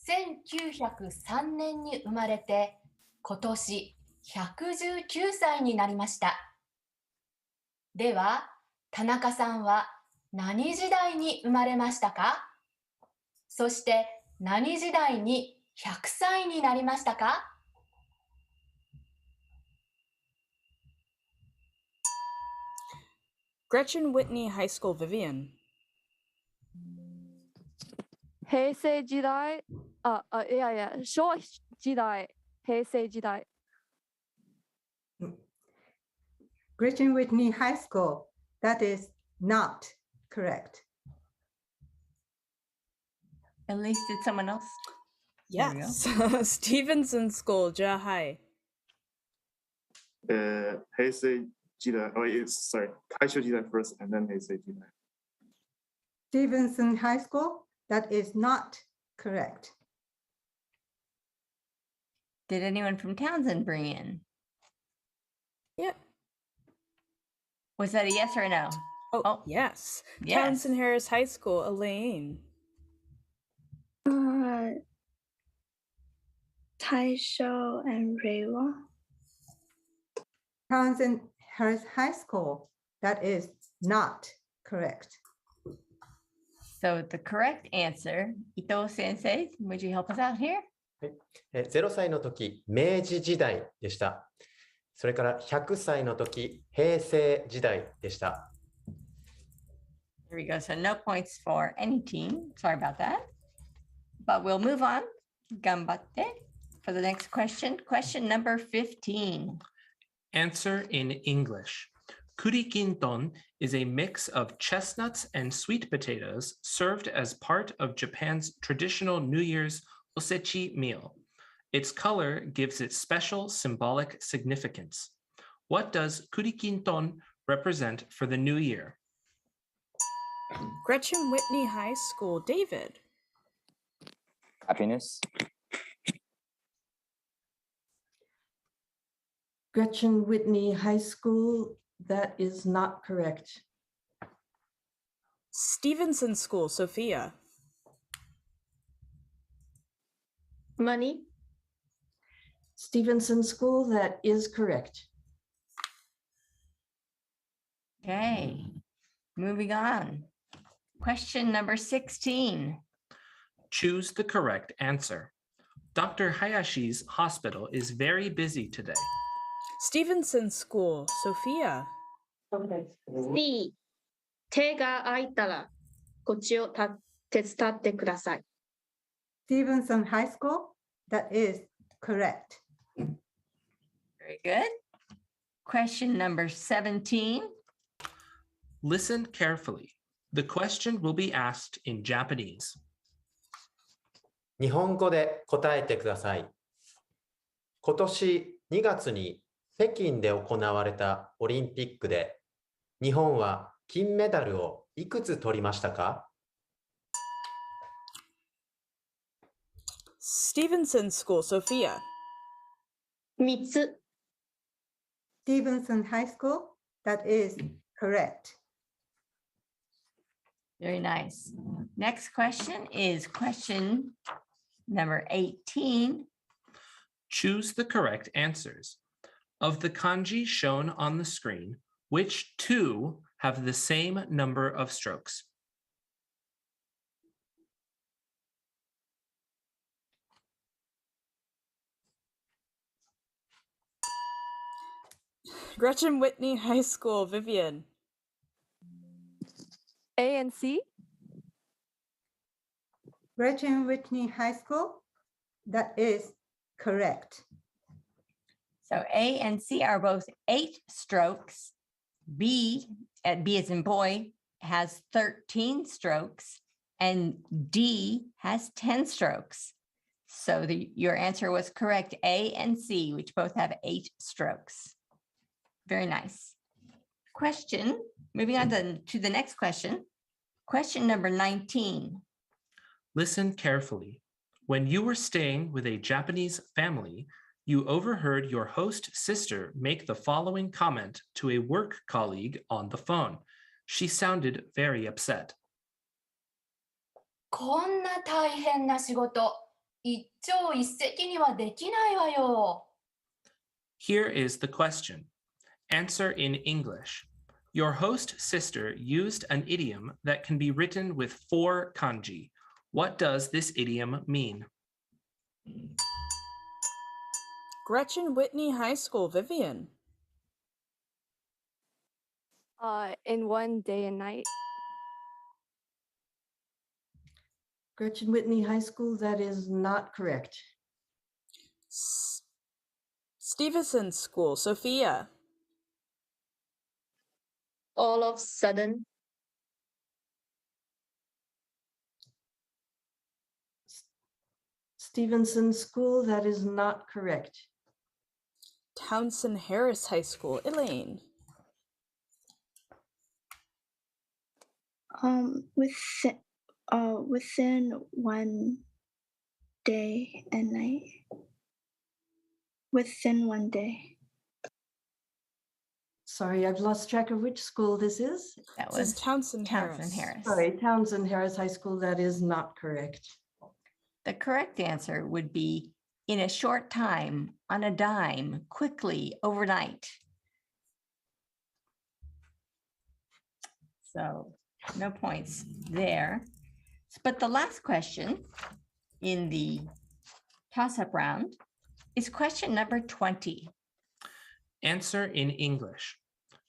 1903年に生まれて、今年119歳になりました。では、田中さんは何時代に生まれましたか？そして何時代に100歳になりましたか？ Gretchen Whitney High School, Vivian. 平成時代、昭和時代、平成時代。Gretchen Whitney High School. That is not correct. At least did someone else? Yes. Stevenson School, Jahai. 平成時代、sorry, 大正時代 first and then 平成時代。Stevenson High School. That is not correct. Did anyone from Townsend bring in? Yeah. Was that a yes or a no? Oh, yes. Yes. Townsend Harris High School, Elaine. 大正 and Reiwa. Townsend Harris High School. That is not correct. So the correct answer, Ito Sensei, would you help us out here? 0歳の時、明治時代でした。それから100歳の時、平成時代でした。Here we go. So no points for any team. Sorry about that. But we'll move on. Gambatte for the next question. Question number 15. Answer in English. Kurikinton is a mix of chestnuts and sweet potatoes served as part of Japan's traditional New Year's osechi meal. Its color gives it special symbolic significance. What does kurikinton represent for the new year? Gretchen Whitney High School, David. Happiness. Gretchen Whitney High School. That is not correct. Stevenson School, Sophia. Money. Stevenson School, that is correct. Okay, moving on. Question number 16. Choose the correct answer. Dr. Hayashi's hospital is very busy today. Stevenson School, Sophia. C、手が空いたらこっちを手伝ってください。Stevenson High School. That is correct. Very good. Question number 17. Listen carefully. The question will be asked in Japanese. 日本語で答えてください。今年2月に北京で行われたオリンピックで日本は金メダルをいくつ取りましたか？ Stevenson School, Sophia. 3つ。Stevenson High School. That is correct. Very nice. Next question is question number 18. Choose the correct answers. Of the kanji shown on the screen, which two have the same number of strokes? Gretchen Whitney High School, Vivian. A and C. Gretchen Whitney High School. That is correct. So A and C are both 8 strokes. B, B as in boy, has 13 strokes, and D has 10 strokes. So your answer was correct, A and C, which both have 8 strokes. Very nice. Moving on to the next question. Question number 19. Listen carefully. When you were staying with a Japanese family, you overheard your host sister make the following comment to a work colleague on the phone. She sounded very upset. こんな大変な仕事、一朝一夕にはできないわよ。Here is the question. Answer in English. Your host sister used an idiom that can be written with 4 kanji. What does this idiom mean? Gretchen Whitney High School, Vivian. In one day and night. Gretchen Whitney High School, that is not correct. Stevenson School, Sophia. All of sudden. Stevenson School, that is not correct. Townsend Harris High School, Elaine. Within one day and night. Within one day. Sorry, I've lost track of which school this is. That This is was Townsend Townsend Harris. Harris. Sorry, Townsend Harris High School, that is not correct. The correct answer would be in a short time, on a dime, quickly, overnight. So no points there. But the last question in the toss-up round is question number 20. Answer in English.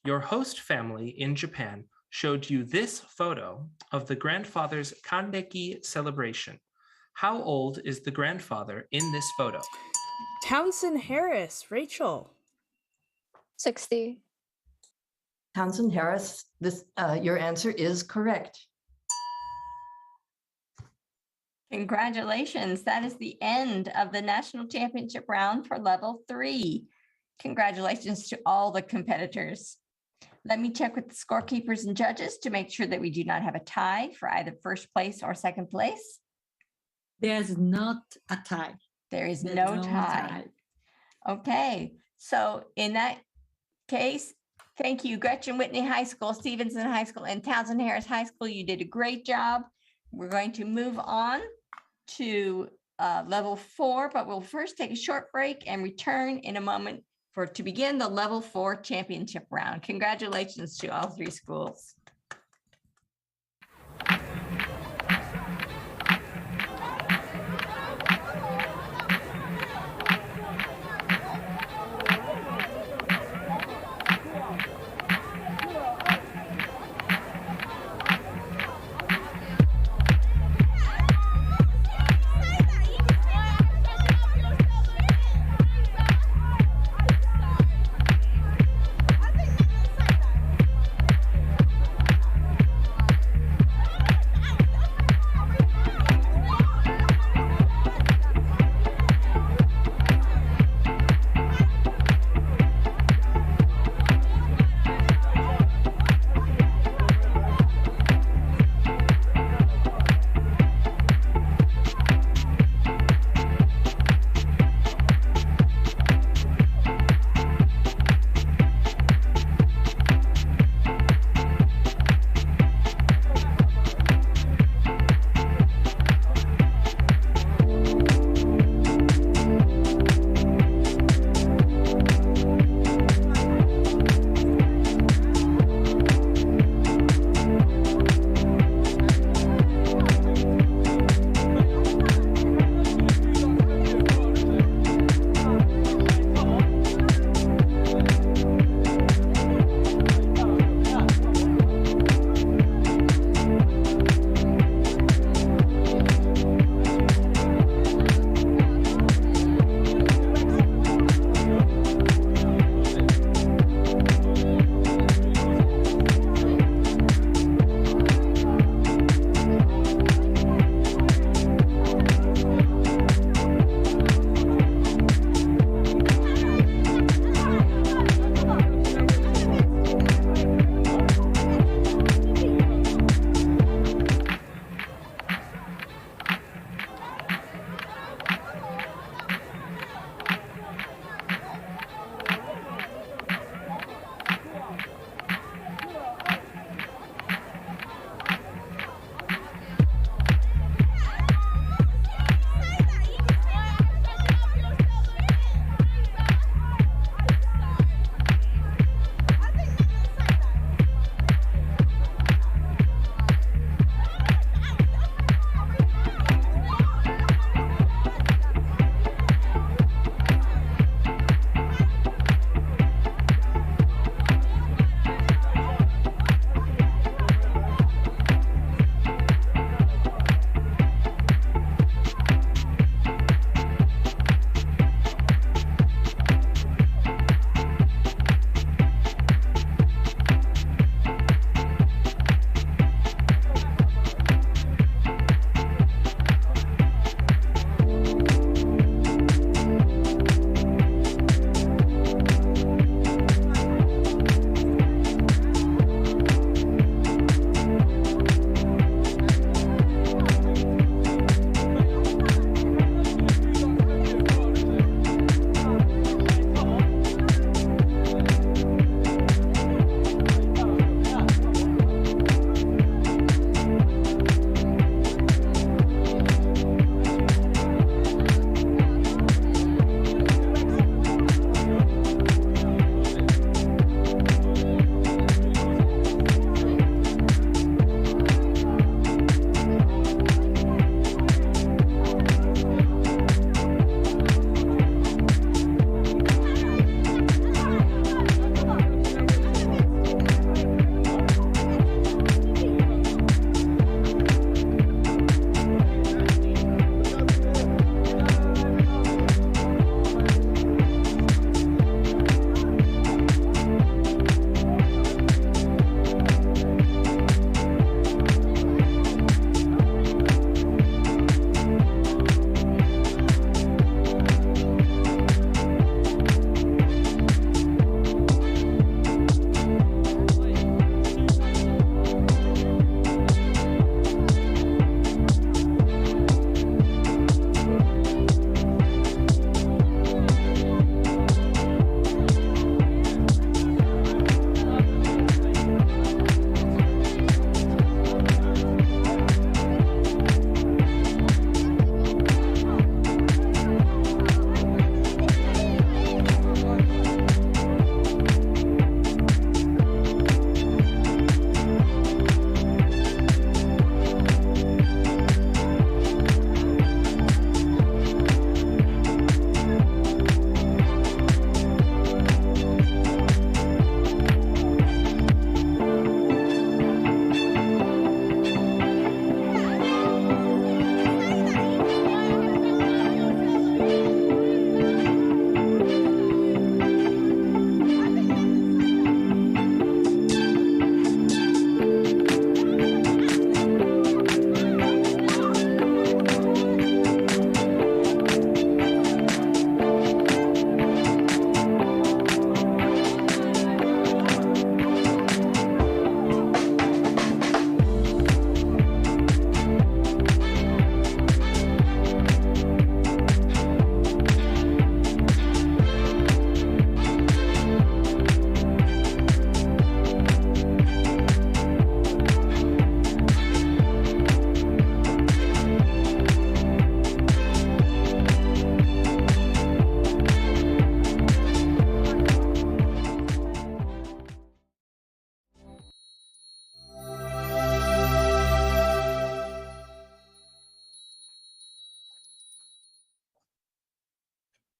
Your host family in Japan showed you this photo of the grandfather's Kandeki celebration. How old is the grandfather in this photo? Townsend Harris, Rachel. 60. Townsend Harris, your answer is correct. Congratulations. That is the end of the national championship round for level 3. Congratulations to all the competitors. Let me check with the scorekeepers and judges to make sure that we do not have a tie for either first place or second place. There's not a tie. There is There's no tie. Okay, so in that case, thank you, Gretchen Whitney High School, Stevenson High School, and Townsend Harris High School. You did a great job. We're going to move on to level 4, but we'll first take a short break and return in a moment to begin the level 4 championship round. Congratulations to all 3 schools.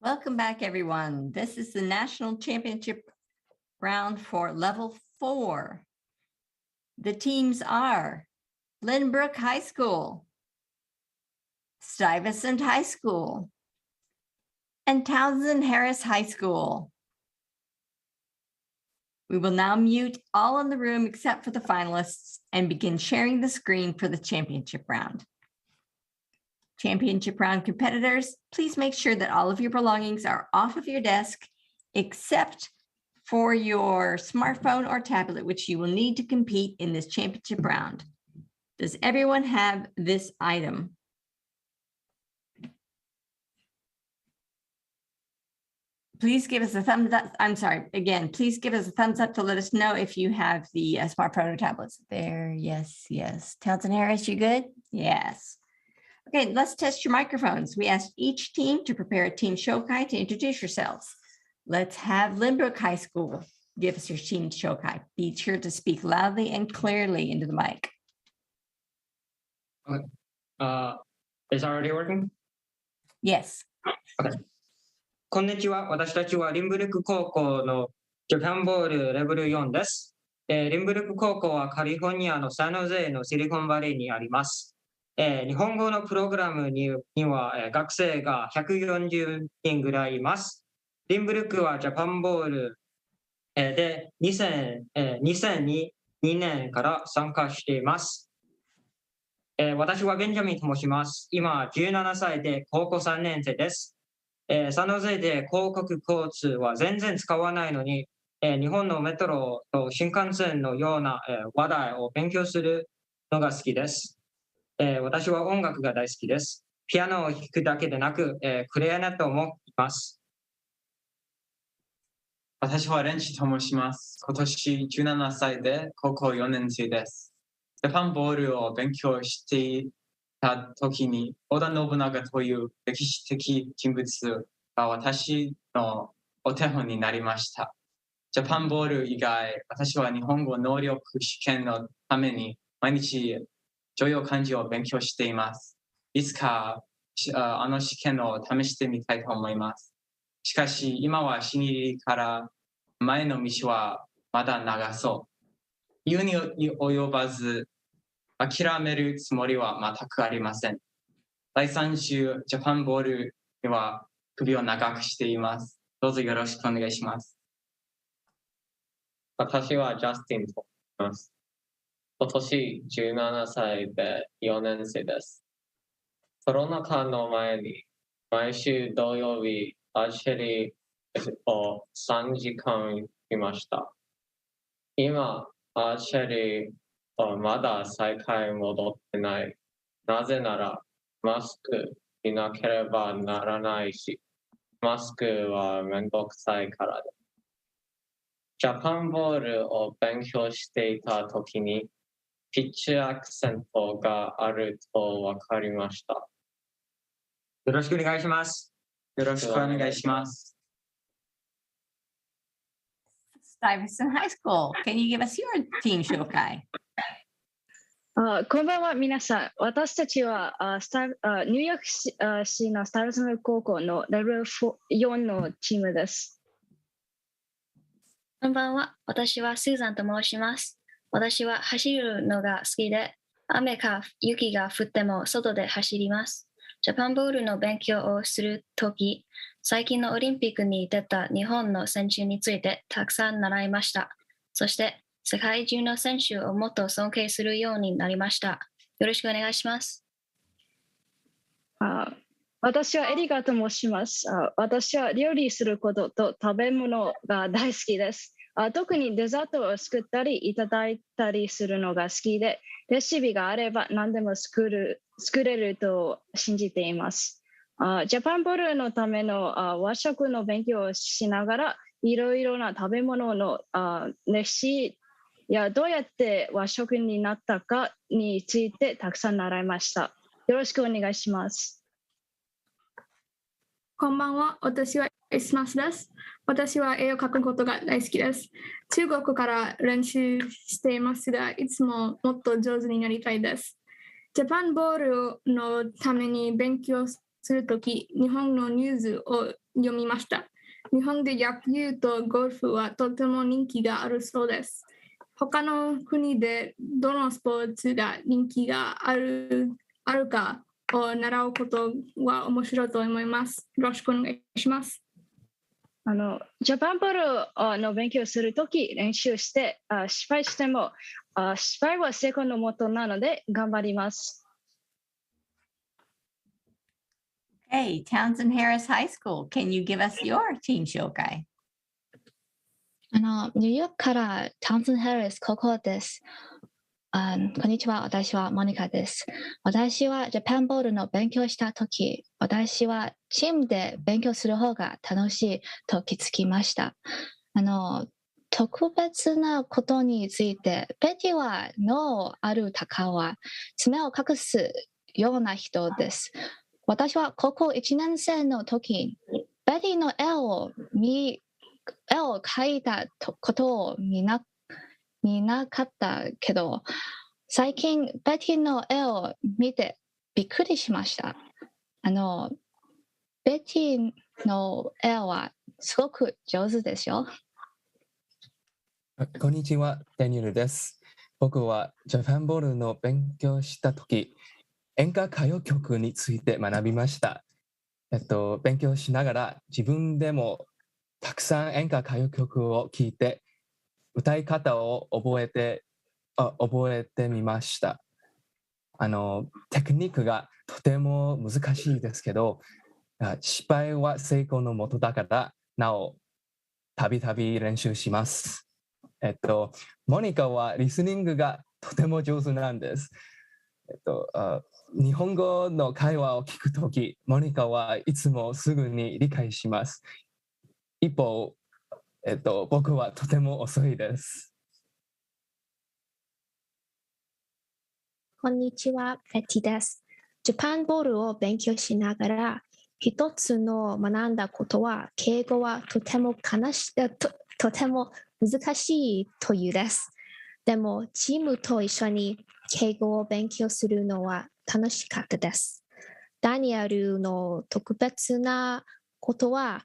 Welcome back, everyone. This is the National Championship round for Level 4. The teams are Lynbrook High School, Stuyvesant High School, and Townsend Harris High School. We will now mute all in the room except for the finalists and begin sharing the screen for the championship round. Championship round competitors, please make sure that all of your belongings are off of your desk except for your smartphone or tablet, which you will need to compete in this championship round. Does everyone have this item? Please give us a thumbs up. I'm sorry, again, please give us a thumbs up to let us know if you have the smartphone or tablets. There, yes, yes. Townsend Harris, you good? Yes. Okay, let's test your microphones. We asked each team to prepare a team shokai to introduce yourselves. Let's have Lynbrook High School give us your team shokai. Be sure to speak loudly and clearly into the mic. Okay. Is it already working? Yes. Okay. こんにちは。私たちはリンブルク高校のジャパンボールレベル4です。リンブルク高校はカリフォルニアのサンノゼのシリコンバレーにあります。日本語のプログラムには学生が140人ぐらいいます。リンブルクはジャパンボールで2002年から参加しています。私はベンジャミンと申します。今17歳で高校3年生です。サンノゼで公共交通は全然使わないのに、日本のメトロと新幹線のような話題を勉強するのが好きです。私は音楽が大好きです。ピアノを弾くだけでなく、クレアネットもいます。私はレンチと申します。今年17歳で高校4年生です。ジャパンボールを勉強していた時に、織田信長という歴史的人物が私のお手本になりました。ジャパンボール以外、私は日本語能力試験のために毎日常用漢字を勉強しています。いつかあの試験を試してみたいと思います。しかし今は死にから前の道はまだ長そう。言うに及ばず諦めるつもりは全くありません。第3週ジャパンボールには首を長くしています。どうぞよろしくお願いします。私はジャスティンと言います。今年17歳で4年生です。コロナ禍の前に毎週土曜日アーチェリーを3時間いました。今、アーチェリーはまだ再開戻ってない。なぜならマスクしなければならないし、マスクはめんどくさいからです。ジャパンボールを勉強していたときに、ピッチアクセントがあると分かりました。よろしくお願いします。よろしくお願いします。Stuyvesant High School, can you give us your team shokai? こんばんは、皆さん。私たちはニューヨーク市のスタイルズム高校のレベル4のチームです。こんばんは。私はスーザンと申します。私は走るのが好きで、雨か雪が降っても外で走ります。ジャパンボールの勉強をするとき、最近のオリンピックに出た日本の選手についてたくさん習いました。そして世界中の選手をもっと尊敬するようになりました。よろしくお願いします。私はエリカと申します。私は料理することと食べ物が大好きです。特にデザートを作ったりいただいたりするのが好きで、レシピがあれば何でも作れると信じています。ジャパンボールのための和食の勉強をしながら、いろいろな食べ物の歴史やどうやって和食になったかについてたくさん習いました。よろしくお願いします。こんばんは。私はイスマスです。私は絵を描くことが大好きです。中国から練習していますが、いつももっと上手になりたいです。ジャパンボールのために勉強すするとき、日本のニュースを読みました。日本で野球とゴルフはとても人気があるそうです。他の国でどのスポーツが人気があるかを習うことは面白いと思います。よろしくお願いします。ジャパンボールの勉強するとき練習して失敗しても失敗は成功のもとなので頑張ります。Hey, Townsend Harris High School, can you give us your team 紹介？ニューヨークからタウンセンド・ハリス高校です。こんにちは、私はモニカです。私はジャパンボールの勉強したとき、私はチームで勉強する方が楽しいと気づきました。特別なことについて、ベティは脳ある鷹は爪を隠すような人です。私は高校1年生の時、ベティの絵を描いたことを見なかったけど、最近ベティの絵を見てびっくりしました。ベティの絵はすごく上手ですよ。こんにちは、ダニエルです。僕はジャパンボールの勉強したとき、演歌歌謡曲について学びました。勉強しながら自分でもたくさん演歌歌謡曲を聴いて、歌い方を覚えてみました。テクニックがとても難しいですけど、失敗は成功のもとだから、なお、たびたび練習します。モニカはリスニングがとても上手なんです。日本語の会話を聞くとき、モニカはいつもすぐに理解します。一方、僕はとても遅いです。こんにちは、ベティです。ジャパンボールを勉強しながら、一つの学んだことは、敬語はとても難しいというです。でも、チームと一緒に敬語を勉強するのは楽しかったです。ダニエルの特別なことは、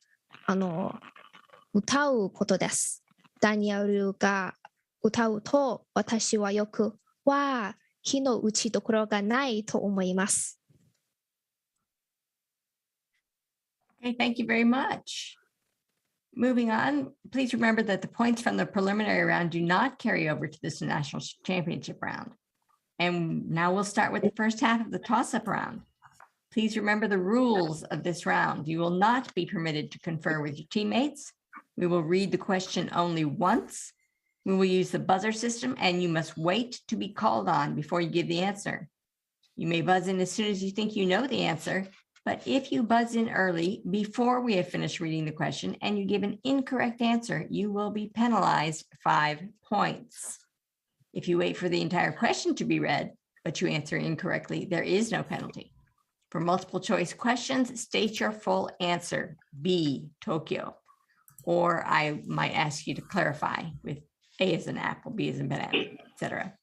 歌うことです。ダニエルが歌うと、私はよく、火の打ちどころがないと思います。Okay, thank you very much. Moving on, please remember that the points from the preliminary round do not carry over to this national championship round. And now we'll start with the first half of the toss-up round. Please remember the rules of this round. You will not be permitted to confer with your teammates. We will read the question only once. We will use the buzzer system, and you must wait to be called on before you give the answer. You may buzz in as soon as you think you know the answer, but if you buzz in early before we have finished reading the question and you give an incorrect answer, you will be penalized 5 points. If you wait for the entire question to be read, but you answer incorrectly, there is no penalty. For multiple choice questions, state your full answer, B, Tokyo. Or I might ask you to clarify with A as an apple, B as in banana, etc.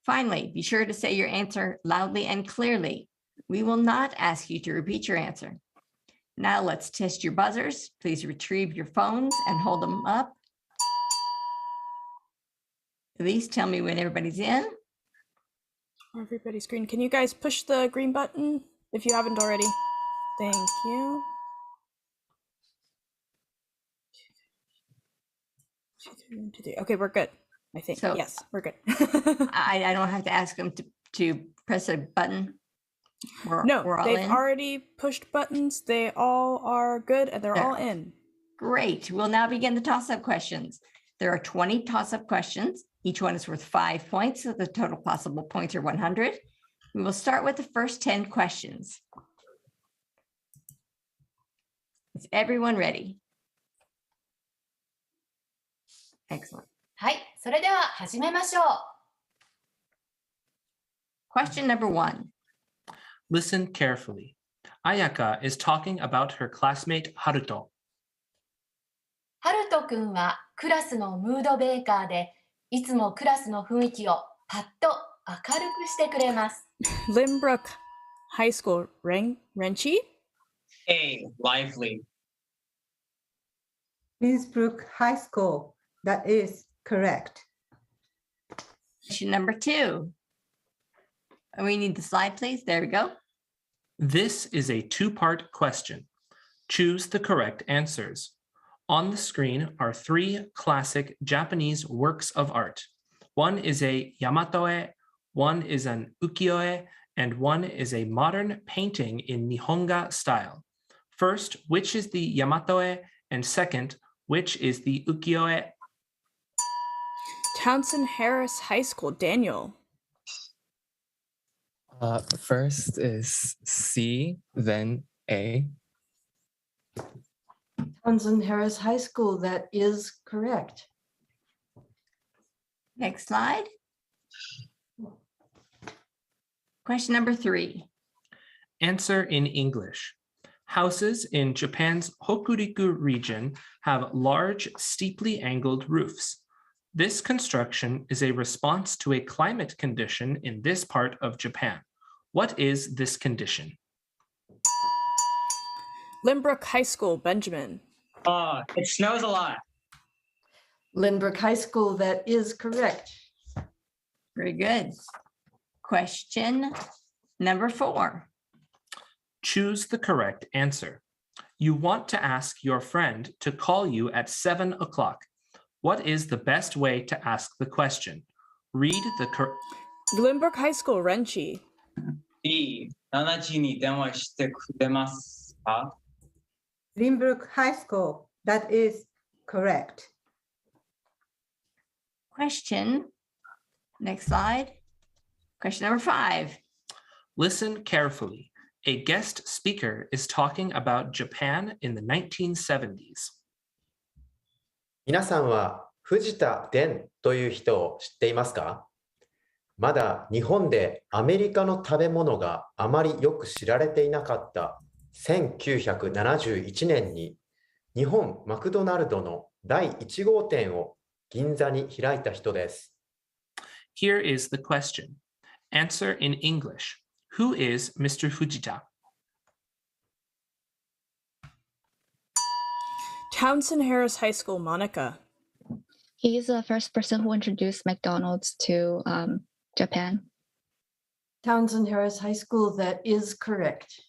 Finally, be sure to say your answer loudly and clearly. We will not ask you to repeat your answer. Now let's test your buzzers. Please retrieve your phones and hold them up. Elise, tell me when everybody's in. Everybody's green. Can you guys push the green button if you haven't already? Thank you. 2, 3. Okay, we're good. I think. So, yes, we're good. I don't have to ask them to press a button. We're all they've in? already pushed buttons. They all are good and they're all in. Great. We'll now begin the toss-up questions. There are 20 toss-up questions. Each one is worth 5 points, so the total possible points are 100. We will start with the first 10 questions. Is everyone ready? Excellent. はい、それでは始めましょう。Question number 1. Listen carefully. Ayaka is talking about her classmate Haruto. ハルト君はクラスのムードメーカーで、いつもクラスの雰囲気をパッと明るくしてくれます。Limbrook High School, Renchi? A. Lively. Lindsbrook High School. That is correct. Question number 2. We need the slide, please. There we go. This is a two-part question. Choose the correct answers. On the screen are 3 classic Japanese works of art. One is a Yamato-e, one is an ukiyo-e, and one is a modern painting in Nihonga style. First, which is the Yamato-e? And second, which is the ukiyo-e? Townsend Harris High School. Daniel. First is C, then A. Townsend Harris High School, that is correct. Next slide. Question number 3. Answer in English. Houses in Japan's Hokuriku region have large, steeply angled roofs. This construction is a response to a climate condition in this part of Japan. What is this condition? Lynbrook High School. Benjamin. It snows a lot. Lynbrook High School, that is correct. Very good. Question number 4. Choose the correct answer. You want to ask your friend to call you at 7 o'clock. What is the best way to ask the question? Read the Lynbrook High School. Renchi. B、7時に電話してくれますか Lynbrook High School. That is correct. Question. Next slide. Question number 5. Listen carefully. A guest speaker is talking about Japan in the 1970s. 皆さんは藤田伝という人を知っていますか？まだ日本でアメリカの食べ物があまりよく知られていなかった1971年に日本マクドナルドの第1号店を銀座に開いた人です。Here is the question. Answer in English. Who is Mr. Fujita? Townsend Harris High School. Monica. He is the first person who introduced McDonald's to Japan. Townsend Harris High School, that is correct.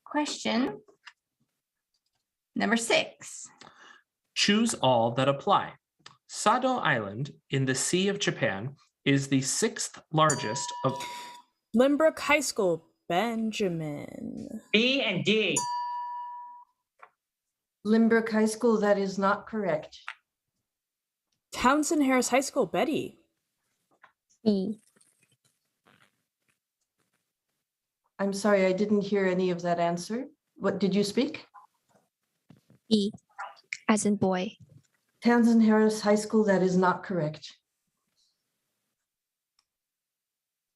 Question number 6. Choose all that apply. Sado Island in the Sea of Japan is the 6th largest of... Lynbrook High School. Benjamin. B and D. Lynbrook High School, that is not correct. Townsend Harris High School. Betty. E. I'm sorry, I didn't hear any of that answer. What did you speak? E, as in boy. Townsend Harris High School, that is not correct.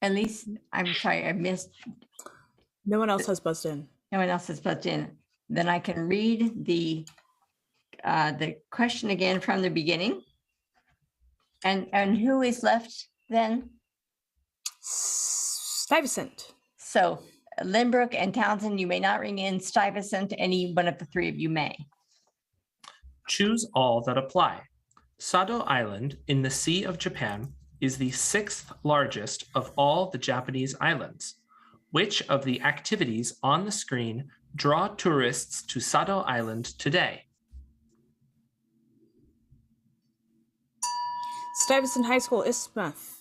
At least, I'm sorry, I missed. No one else has buzzed in. No one else has buzzed in. Then I can read the question again from the beginning. And who is left then? Stuyvesant. So Lynbrook and Townsend, you may not ring in. Stuyvesant, any one of the 3 of you may. Choose all that apply. Sado Island in the Sea of Japan is the 6th largest of all the Japanese islands. Which of the activities on the screen draw tourists to Sado Island today? Stuyvesant High School. Isthmus.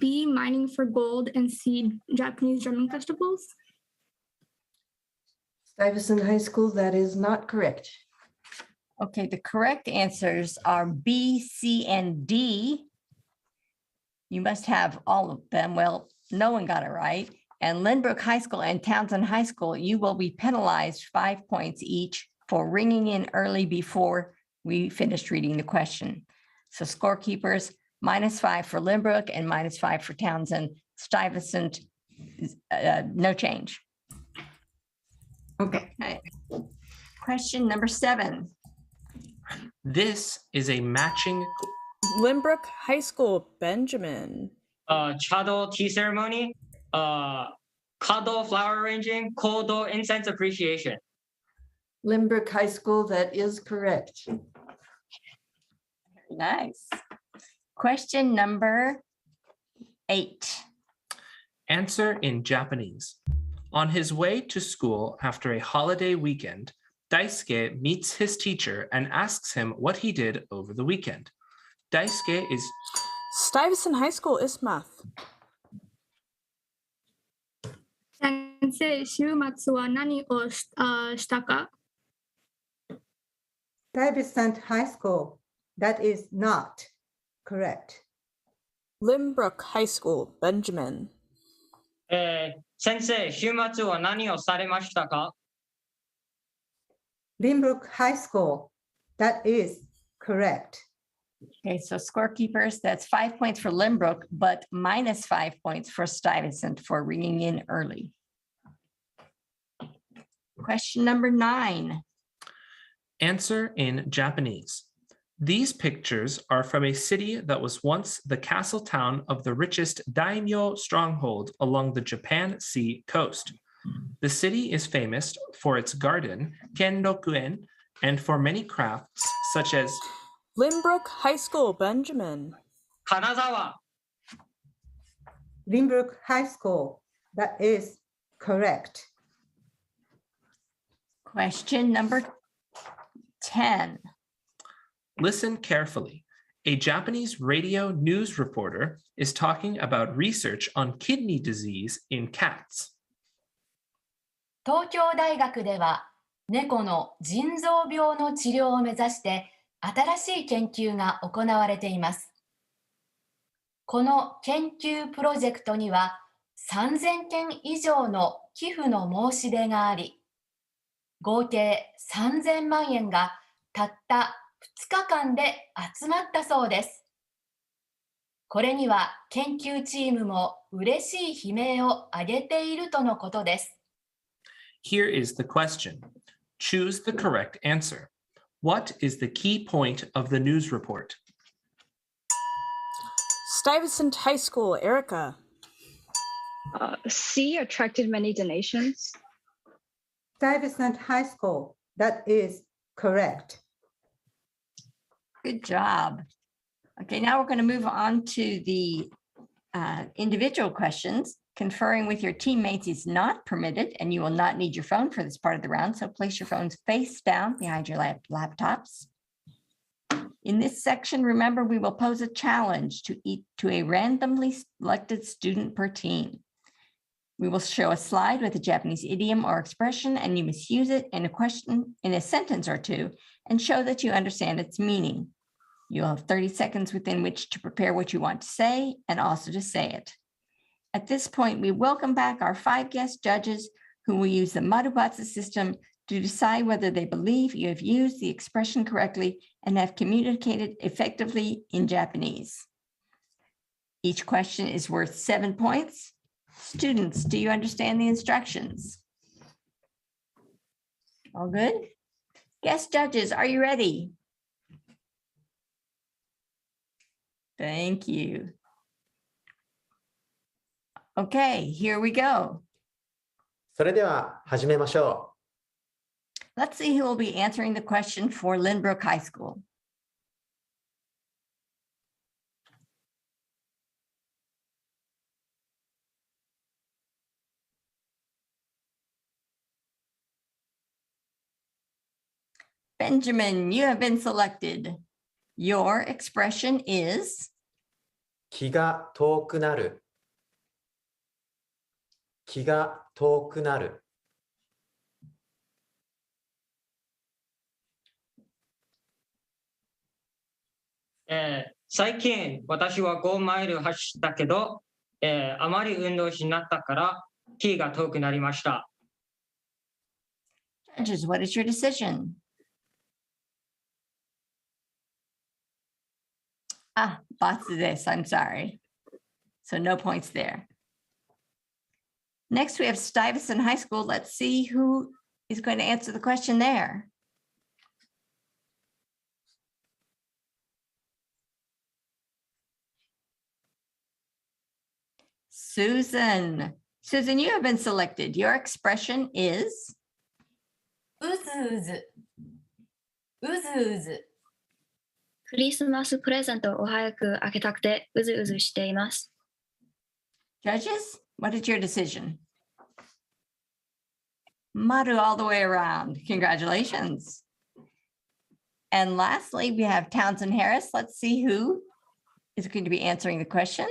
B, mining for gold, and C, Japanese drumming festivals. Stuyvesant High School, that is not correct. Okay, the correct answers are B, C, and D. You must have all of them. Well, no one got it right. And Lynbrook High School and Townsend High School, you will be penalized 5 points each for ringing in early before we finished reading the question. So scorekeepers, -5 for Lynbrook and -5 for Townsend. Stuyvesant, no change. Okay. Question number 7. This is a matching... Lynbrook High School. Benjamin. Chado tea ceremony, Kado flower arranging, Kodo incense appreciation. Limbrook High School, that is correct. Nice. Question number 8. Answer in Japanese. On his way to school after a holiday weekend, Daisuke meets his teacher and asks him what he did over the weekend. Daisuke is... Stuyvesant High School is math. 先生、週末は何をしたか Stuyvesant High School, that is not correct. Limbrook High School, Benjamin. 先生、週末は何をされましたか Limbrook High School, that is correct. Okay, so scorekeepers, that's 5 points for Limbrook, but minus 5 points for Stuyvesant for ringing in early. Question number 9. Answer in Japanese. These pictures are from a city that was once the castle town of the richest daimyo stronghold along the Japan Sea coast. The city is famous for its garden, Kendokuen, and for many crafts such as Limbrook High School, Benjamin. Kanazawa. Limbrook High School, that is correct. Question number 10. Listen carefully. A Japanese radio news reporter is talking about research on kidney disease in cats. 東京大学では猫の腎臓病の治療を目指して新しい研究が行われています。この研究プロジェクトには3000件以上の寄付の申し出があり、合計3000万円がたった2日間で集まったそうです。これには研究チームも嬉しい悲鳴を上げているとのことです。Here is the question. Choose the correct answer. What is the key point of the news report? Stuyvesant High School, Erica. C attracted many donations. Stuyvesant High School, that is correct. Good job. Okay, now we're going to move on to the individual questions. Conferring with your teammates is not permitted, and you will not need your phone for this part of the round, so place your phones face down behind your laptops. In this section, remember, we will pose a challenge to a randomly selected student per team. We will show a slide with a Japanese idiom or expression, and you must use it in a question, in a sentence or two, and show that you understand its meaning. You'll have 30 seconds within which to prepare what you want to say and also to say it. At this point, we welcome back our 5 guest judges who will use the Marubatsu system to decide whether they believe you have used the expression correctly and have communicated effectively in Japanese. Each question is worth 7 points. Students, do you understand the instructions? All good? Guest judges, are you ready? Thank you. Okay, here we go. それでは始めましょう。 Let's see who will be answering the question for Lynbrook High School. Benjamin, you have been selected. Your expression is 気が遠くなる。気が遠くなる。最近、私は5マイル走ったけど、あまり運動しなかったから気が遠くなりました。Judges, what is your decision? Batsu desu, I'm sorry. So no points there. Next, we have Stuyvesant High School. Let's see who is going to answer the question there. Susan. Susan, you have been selected. Your expression is? うずうず。うずうず。クリスマスプレゼントを早く開けたくてうずうずしています。Judges, what is your decision? Maru all the way around. Congratulations. And lastly, we have Townsend Harris. Let's see who is going to be answering the question.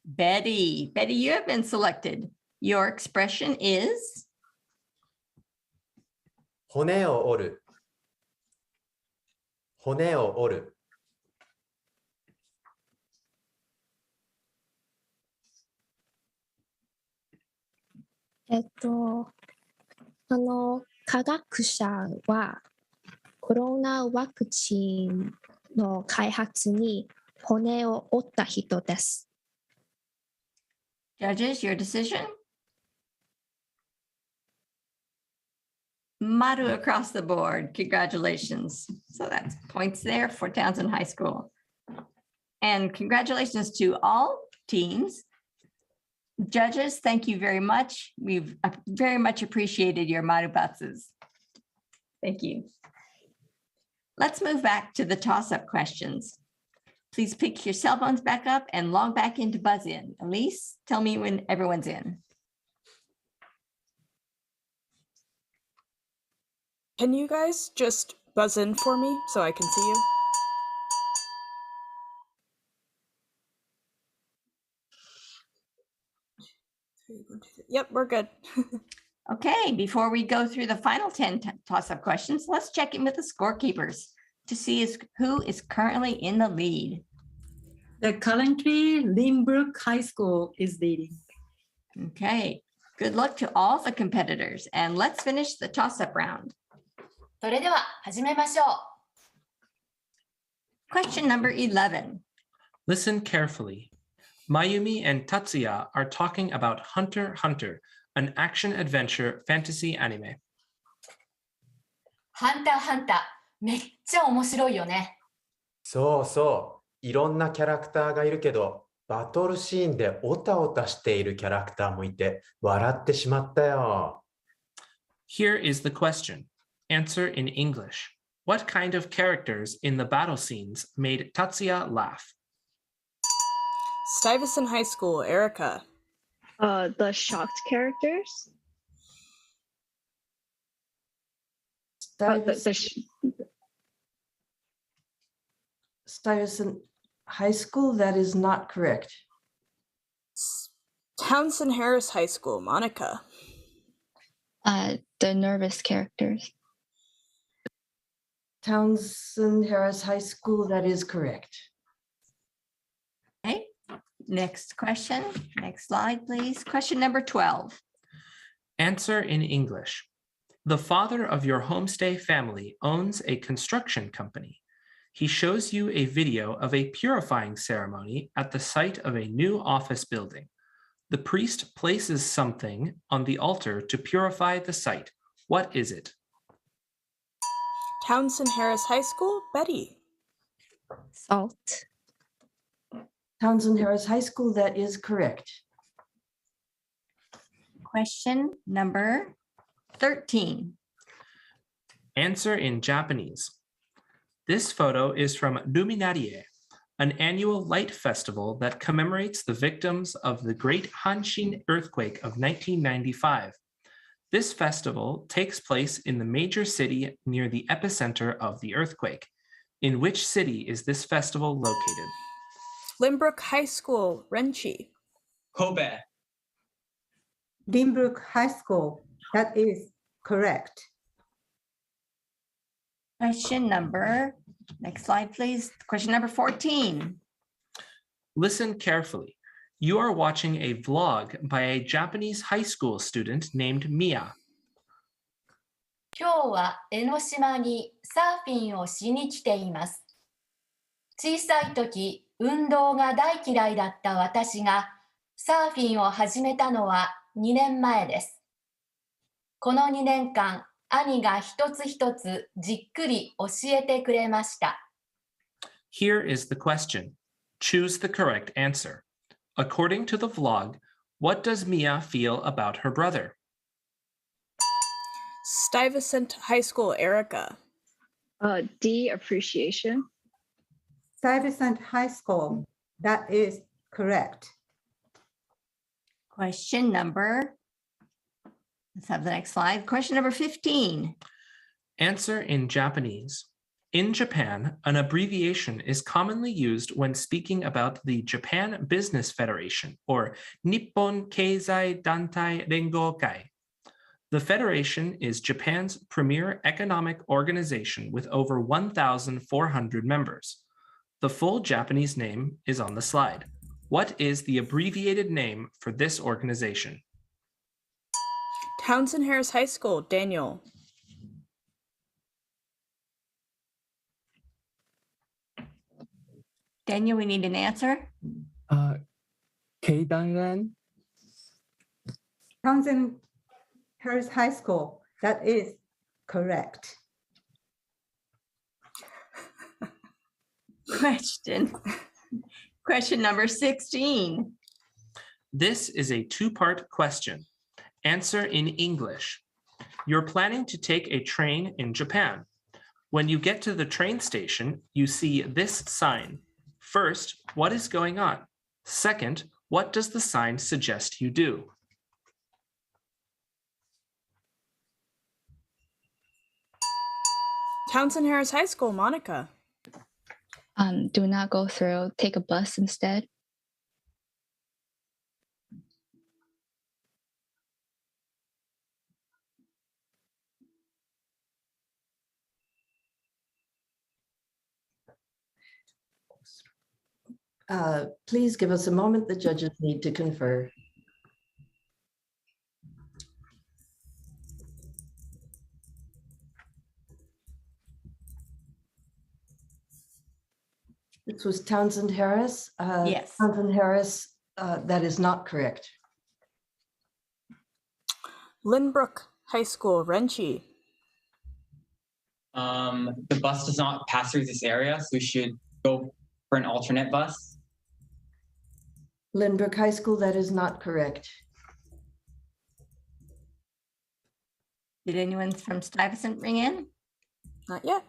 Betty. Betty, you have been selected. Your expression is? 骨を折る。骨を折る。科学者はコロナワクチンの開発に骨を折った人です。Judges, your decision? Maru across the board. Congratulations. So that's points there for Townsend High School. And congratulations to all teams. Judges, thank you very much. We've very much appreciated your marubatsus. Thank you. Let's move back to the toss-up questions. Please pick your cell phones back up and log back into BuzzIn. Elise, tell me when everyone's in. Can you guys just buzz in for me so I can see you? Yep, we're good. Okay, before we go through the final 10 toss-up questions, let's check in with the scorekeepers to see who is currently in the lead. Currently, Lynbrook High School is leading. Okay, good luck to all the competitors, and let's finish the toss-up round. それでは始めましょう。Question number 11. Listen carefully. Mayumi and Tatsuya are talking about Hunter x Hunter, an action-adventure fantasy anime. ハンターハンター、めっちゃ面白いよね。そうそう。いろんなキャラクターがいるけど、バトルシーンでオタオタしているキャラクターもいて、笑ってしまったよ。Here is the question. Answer in English. What kind of characters in the battle scenes made Tatsuya laugh? Stuyvesant High School, Erica. The shocked characters. Stuyvesant High School, that is not correct. Townsend Harris High School, Monica. The nervous characters. Townsend Harris High School, that is correct. Okay, next question. Next slide, please. Question number 12. Answer in English. The father of your homestay family owns a construction company. He shows you a video of a purifying ceremony at the site of a new office building. The priest places something on the altar to purify the site. What is it? Townsend Harris High School, Betty. Salt. Townsend Harris High School, that is correct. Question number 13. Answer in Japanese. This photo is from Luminarie, an annual light festival that commemorates the victims of the Great Hanshin earthquake of 1995. This festival takes place in the major city near the epicenter of the earthquake. In which city is this festival located? Lynbrook High School, Renchi. Kobe. Lynbrook High School, that is correct. Question number, next slide, please. Question number 14. Listen carefully. You are watching a vlog by a Japanese high school student named Mia. 今日は江ノ島にサーフィンをしに来ています。小さい時、運動が大嫌いだった私がサーフィンを始めたのは2年前です。この2年間、兄が一つ一つじっくり教えてくれました。Here is the question. Choose the correct answer. According to the vlog, what does Mia feel about her brother? Stuyvesant High School, Erica. D, appreciation. Stuyvesant High School. That is correct. Question number, let's have the next slide. Question number 15. Answer in Japanese. In Japan, an abbreviation is commonly used when speaking about the Japan Business Federation, or Nippon Keizai Dantai Rengokai. The federation is Japan's premier economic organization with over 1,400 members. The full Japanese name is on the slide. What is the abbreviated name for this organization? Townsend Harris High School, Daniel. Daniel, we need an answer. Keidanren. Townsend Harris High School. That is correct. Question number 16. This is a two-part question. Answer in English. You're planning to take a train in Japan. When you get to the train station, you see this sign. First, what is going on? Second, what does the sign suggest you do? Townsend Harris High School, Monica. Do not go through, take a bus instead. Please give us a moment. The judges need to confer. This was Townsend Harris. Yes. Townsend Harris, that is not correct. Lynbrook High School, Renchi. The bus does not pass through this area, so we should go for an alternate bus. Lynbrook High School, that is not correct. Did anyone from Stuyvesant ring in? Not yet.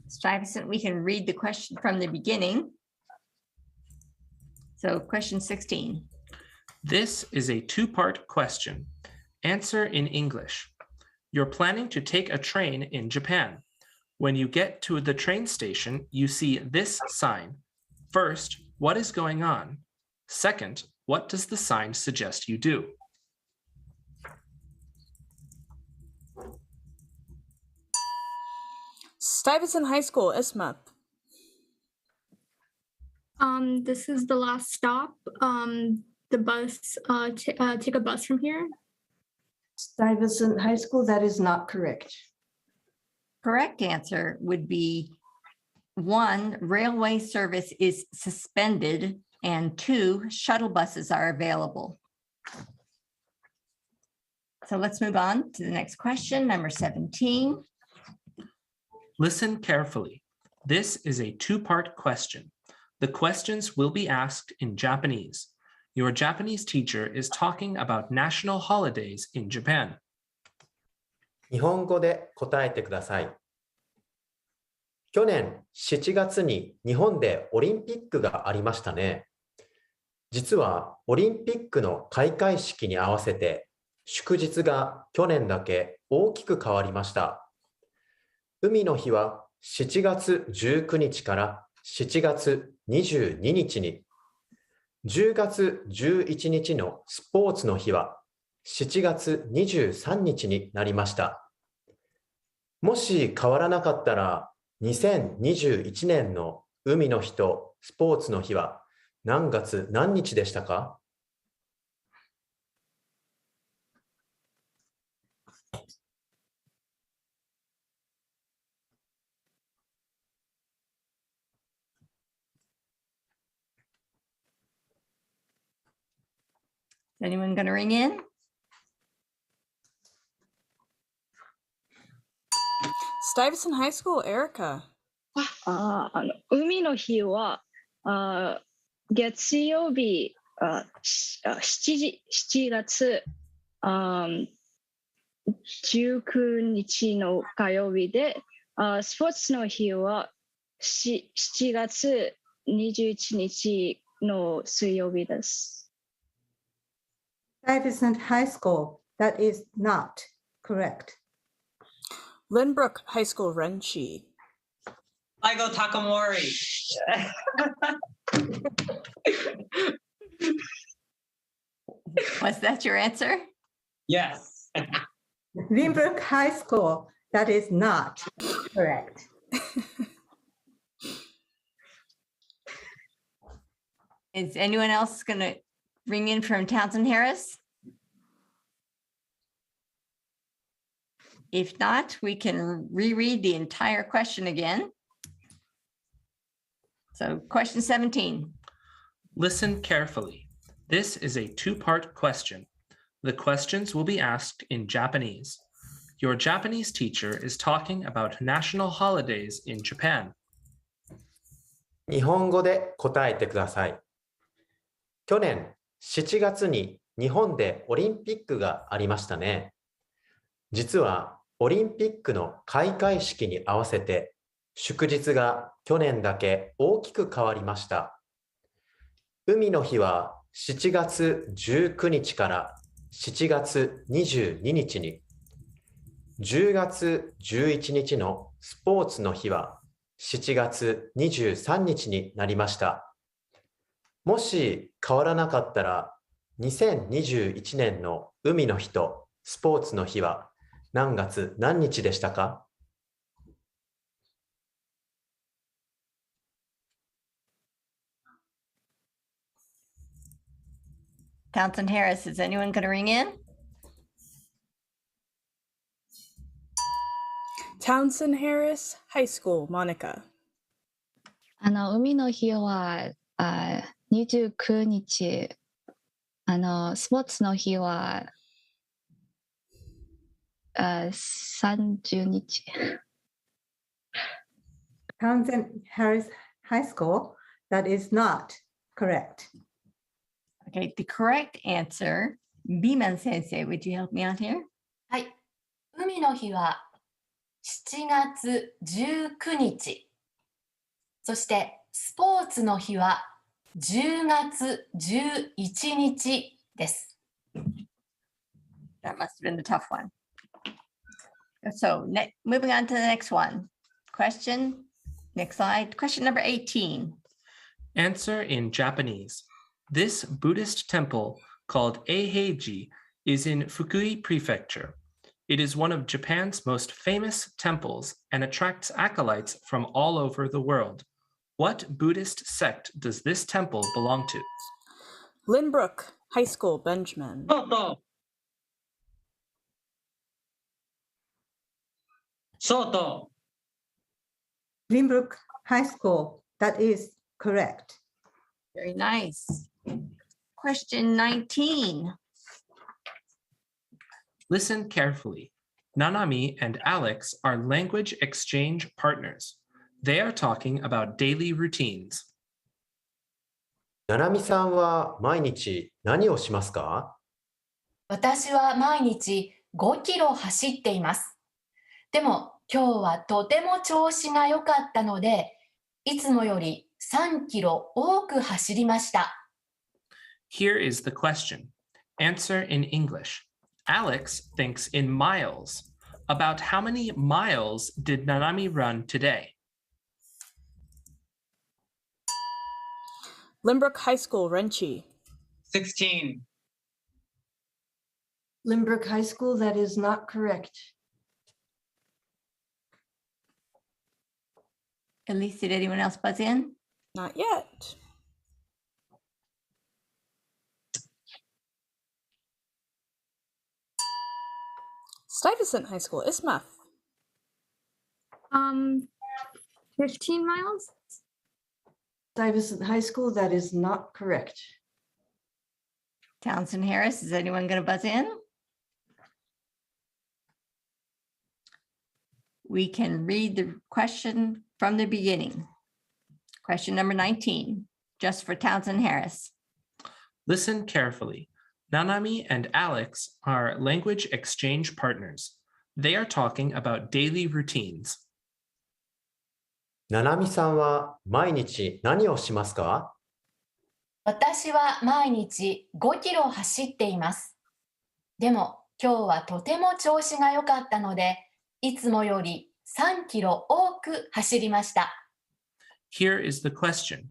Stuyvesant, we can read the question from the beginning. So question 16. This is a two-part question. Answer in English. You're planning to take a train in Japan. When you get to the train station, you see this sign. First, what is going on? Second, what does the sign suggest you do? Stuyvesant High School, Isma. This is the last stop. The bus, take a bus from here. Stuyvesant High School, that is not correct. Correct answer would be 1, railway service is suspended, and 2, shuttle buses are available. So let's move on to the next question, number 17. Listen carefully. This is a two-part question. The questions will be asked in Japanese. Your Japanese teacher is talking about national holidays in Japan. 日本語で答えてください。去年7月に日本でオリンピックがありましたね。実はオリンピックの開会式に合わせて祝日が去年だけ大きく変わりました。海の日は7月19日から7月22日に、10月11日のスポーツの日は7月23日になりました。もし変わらなかったら、2021年の海の日とスポーツの日は何月何日でしたか？Is anyone going to ring in? Stuyvesant High School, Erica. 海の日は月曜日7月19日の火曜日で、スポーツの日は7月21日の水曜日です。Stuyvesant High School, that is not correct. Lynbrook High School, Renchi. I go Takamori. Was that your answer? Yes. Lynbrook High School, that is not correct. Is anyone else going to ring in from Townsend Harris? If not, we can reread the entire question again. So question 17. Listen carefully. This is a two-part question. The questions will be asked in Japanese. Your Japanese teacher is talking about national holidays in Japan. 日本語で答えてください。去年7月に日本でオリンピックがありましたね。実はオリンピックの開会式に合わせて祝日が去年だけ大きく変わりました。海の日は7月19日から7月22日に、10月11日のスポーツの日は7月23日になりました。もし変わらなかったら、2021年の海の日とスポーツの日は何月何日でしたかTownsend Harris, is anyone going to ring in? Townsend Harris High School, Monica. 海の日は29日。スポーツの日は30日。Townsend Harris High School, that is not correct. Okay, the correct answer, Biman Sensei, would you help me out here? はい。海の日は7月19日。そしてスポーツの日は10月11日です。That must have been the tough one. So moving on to the next one. Question, next slide. Question number 18. Answer in Japanese. This Buddhist temple called Eiheiji is in Fukui Prefecture. It is one of Japan's most famous temples and attracts acolytes from all over the world. What Buddhist sect does this temple belong to? Lynbrook High School, Benjamin. Soto. Lynbrook High School, that is correct. Very nice. Question 19. Listen carefully. Nanami and Alex are language exchange partners. They are talking about daily routines. ななみさんは毎日何をしますか？私は毎日5キロ走っています。でも今日はとても調子が良かったので、いつもより3キロ多く走りました。Here is the question. Answer in English. Alex thinks in miles. About how many miles did Nanami run today? Lynbrook High School, Renchi. 16. Lynbrook High School, that is not correct. Elise, did anyone else buzz in? Not yet. Stuyvesant High School, Ismath. 15 miles? Stuyvesant High School, that is not correct. Townsend Harris, is anyone going to buzz in? we can read the question from the beginning. Question number 19, just for Townsend Harris. Listen carefully. Nanami and Alex are language exchange partners. They are talking about daily routines. ななみさんは毎日何をしますか？私は毎日5キロ走っています。でも今日はとても調子が良かったので、いつもより3キロ多く走りました。Here is the question.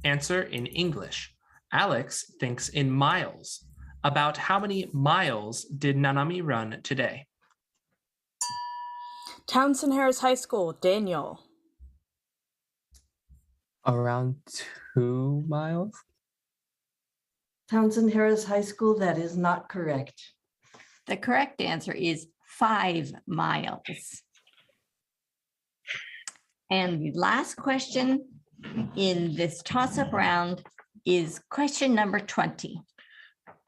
Answer in English. Alex thinks in miles. About how many miles did Nanami run today? Townsend Harris High School, Daniel. Around 2 miles? Townsend Harris High School, that is not correct. The correct answer is 5 miles. And the last question in this toss-up round is question number 20.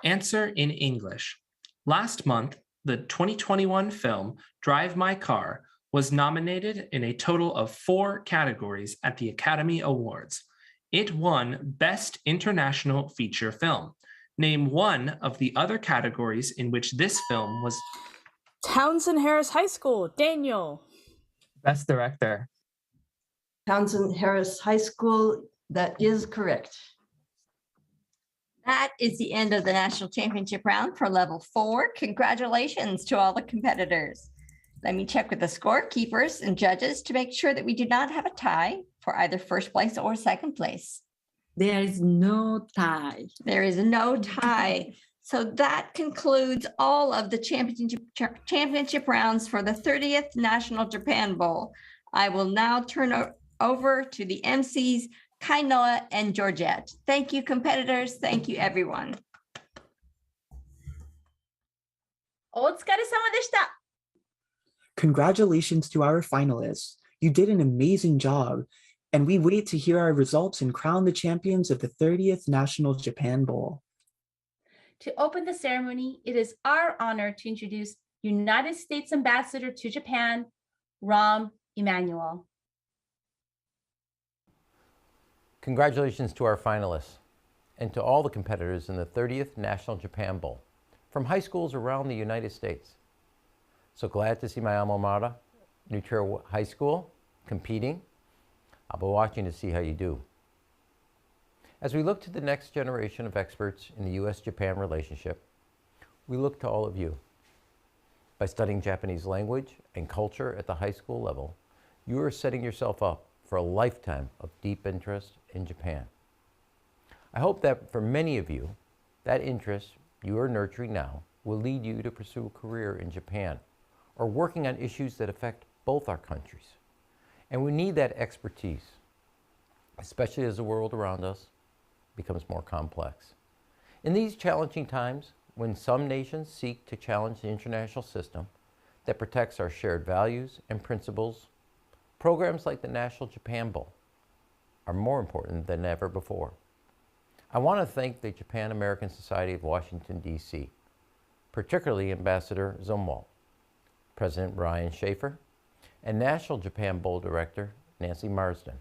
Answer in English. Last month, the 2021 film Drive My Car was nominated in a total of 4 categories at the Academy Awards. It won Best International Feature Film. Name one of the other categories in which this film was. Townsend Harris High School, Daniel. Best Director. Townsend Harris High School, that is correct. That is the end of the national championship round for level 4. Congratulations to all the competitors. Let me check with the scorekeepers and judges to make sure that we do not have a tie for either first place or second place. There is no tie. There is no tie. So that concludes all of the championship rounds for the 30th National Japan Bowl. I will now turn over to the MCs, Kainoa and Georgette. Thank you, competitors. Thank you, everyone. お疲れ様でした。 Congratulations to our finalists. You did an amazing job, and we wait to hear our results and crown the champions of the 30th National Japan Bowl. To open the ceremony, it is our honor to introduce United States Ambassador to Japan, Rahm Emanuel. Congratulations to our finalists and to all the competitors in the 30th National Japan Bowl from high schools around the United States. So glad to see my alma mater, New Trier High School, competing. I'll be watching to see how you do. As we look to the next generation of experts in the U.S.-Japan relationship, we look to all of you. By studying Japanese language and culture at the high school level, you are setting yourself up for a lifetime of deep interest in Japan. I hope that for many of you, that interest you are nurturing now will lead you to pursue a career in Japan or working on issues that affect both our countries. And we need that expertise, especially as the world around us becomes more complex. In these challenging times, when some nations seek to challenge the international system that protects our shared values and principles, programs like the National Japan Bowl are more important than ever before. I want to thank the Japan American Society of Washington, D.C., particularly Ambassador Zumwalt, President Ryan Schaefer, and National Japan Bowl Director Nancy Marsden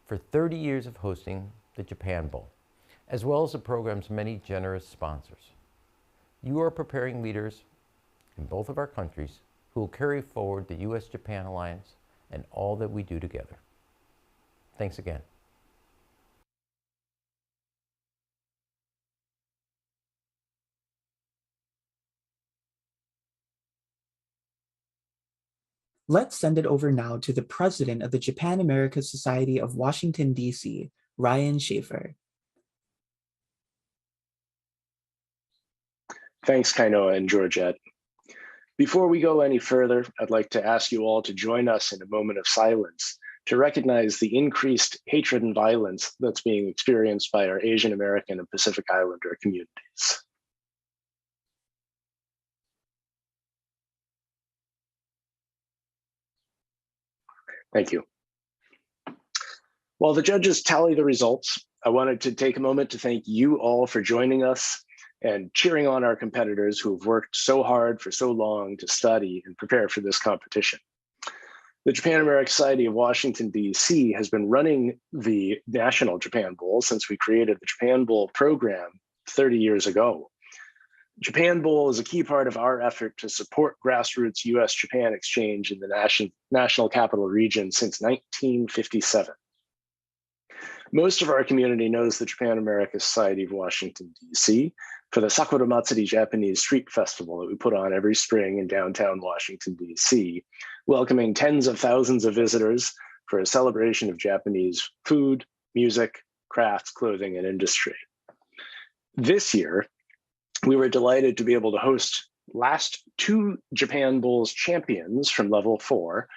for 30 years of hosting the Japan Bowl, as well as the program's many generous sponsors. You are preparing leaders in both of our countries who will carry forward the U.S.-Japan alliance and all that we do together. Thanks again. Let's send it over now to the president of the Japan American Society of Washington, D.C., Ryan Schaefer. Thanks, Kainoa and Georgette. Before we go any further, I'd like to ask you all to join us in a moment of silence to recognize the increased hatred and violence that's being experienced by our Asian American and Pacific Islander communities. Thank you. While the judges tally the results, I wanted to take a moment to thank you all for joining us and cheering on our competitors who have worked so hard for so long to study and prepare for this competition. The Japan American Society of Washington, D.C. has been running the National Japan Bowl since we created the Japan Bowl program 30 years ago. Japan Bowl is a key part of our effort to support grassroots US-Japan exchange in the national capital region since 1957. Most of our community knows the Japan American Society of Washington, D.C. for the Sakura Matsuri Japanese Street Festival that we put on every spring in downtown Washington, D.C., welcoming tens of thousands of visitors for a celebration of Japanese food, music, crafts, clothing, and industry. This year, we were delighted to be able to host last two Japan Bowls champions from level 4,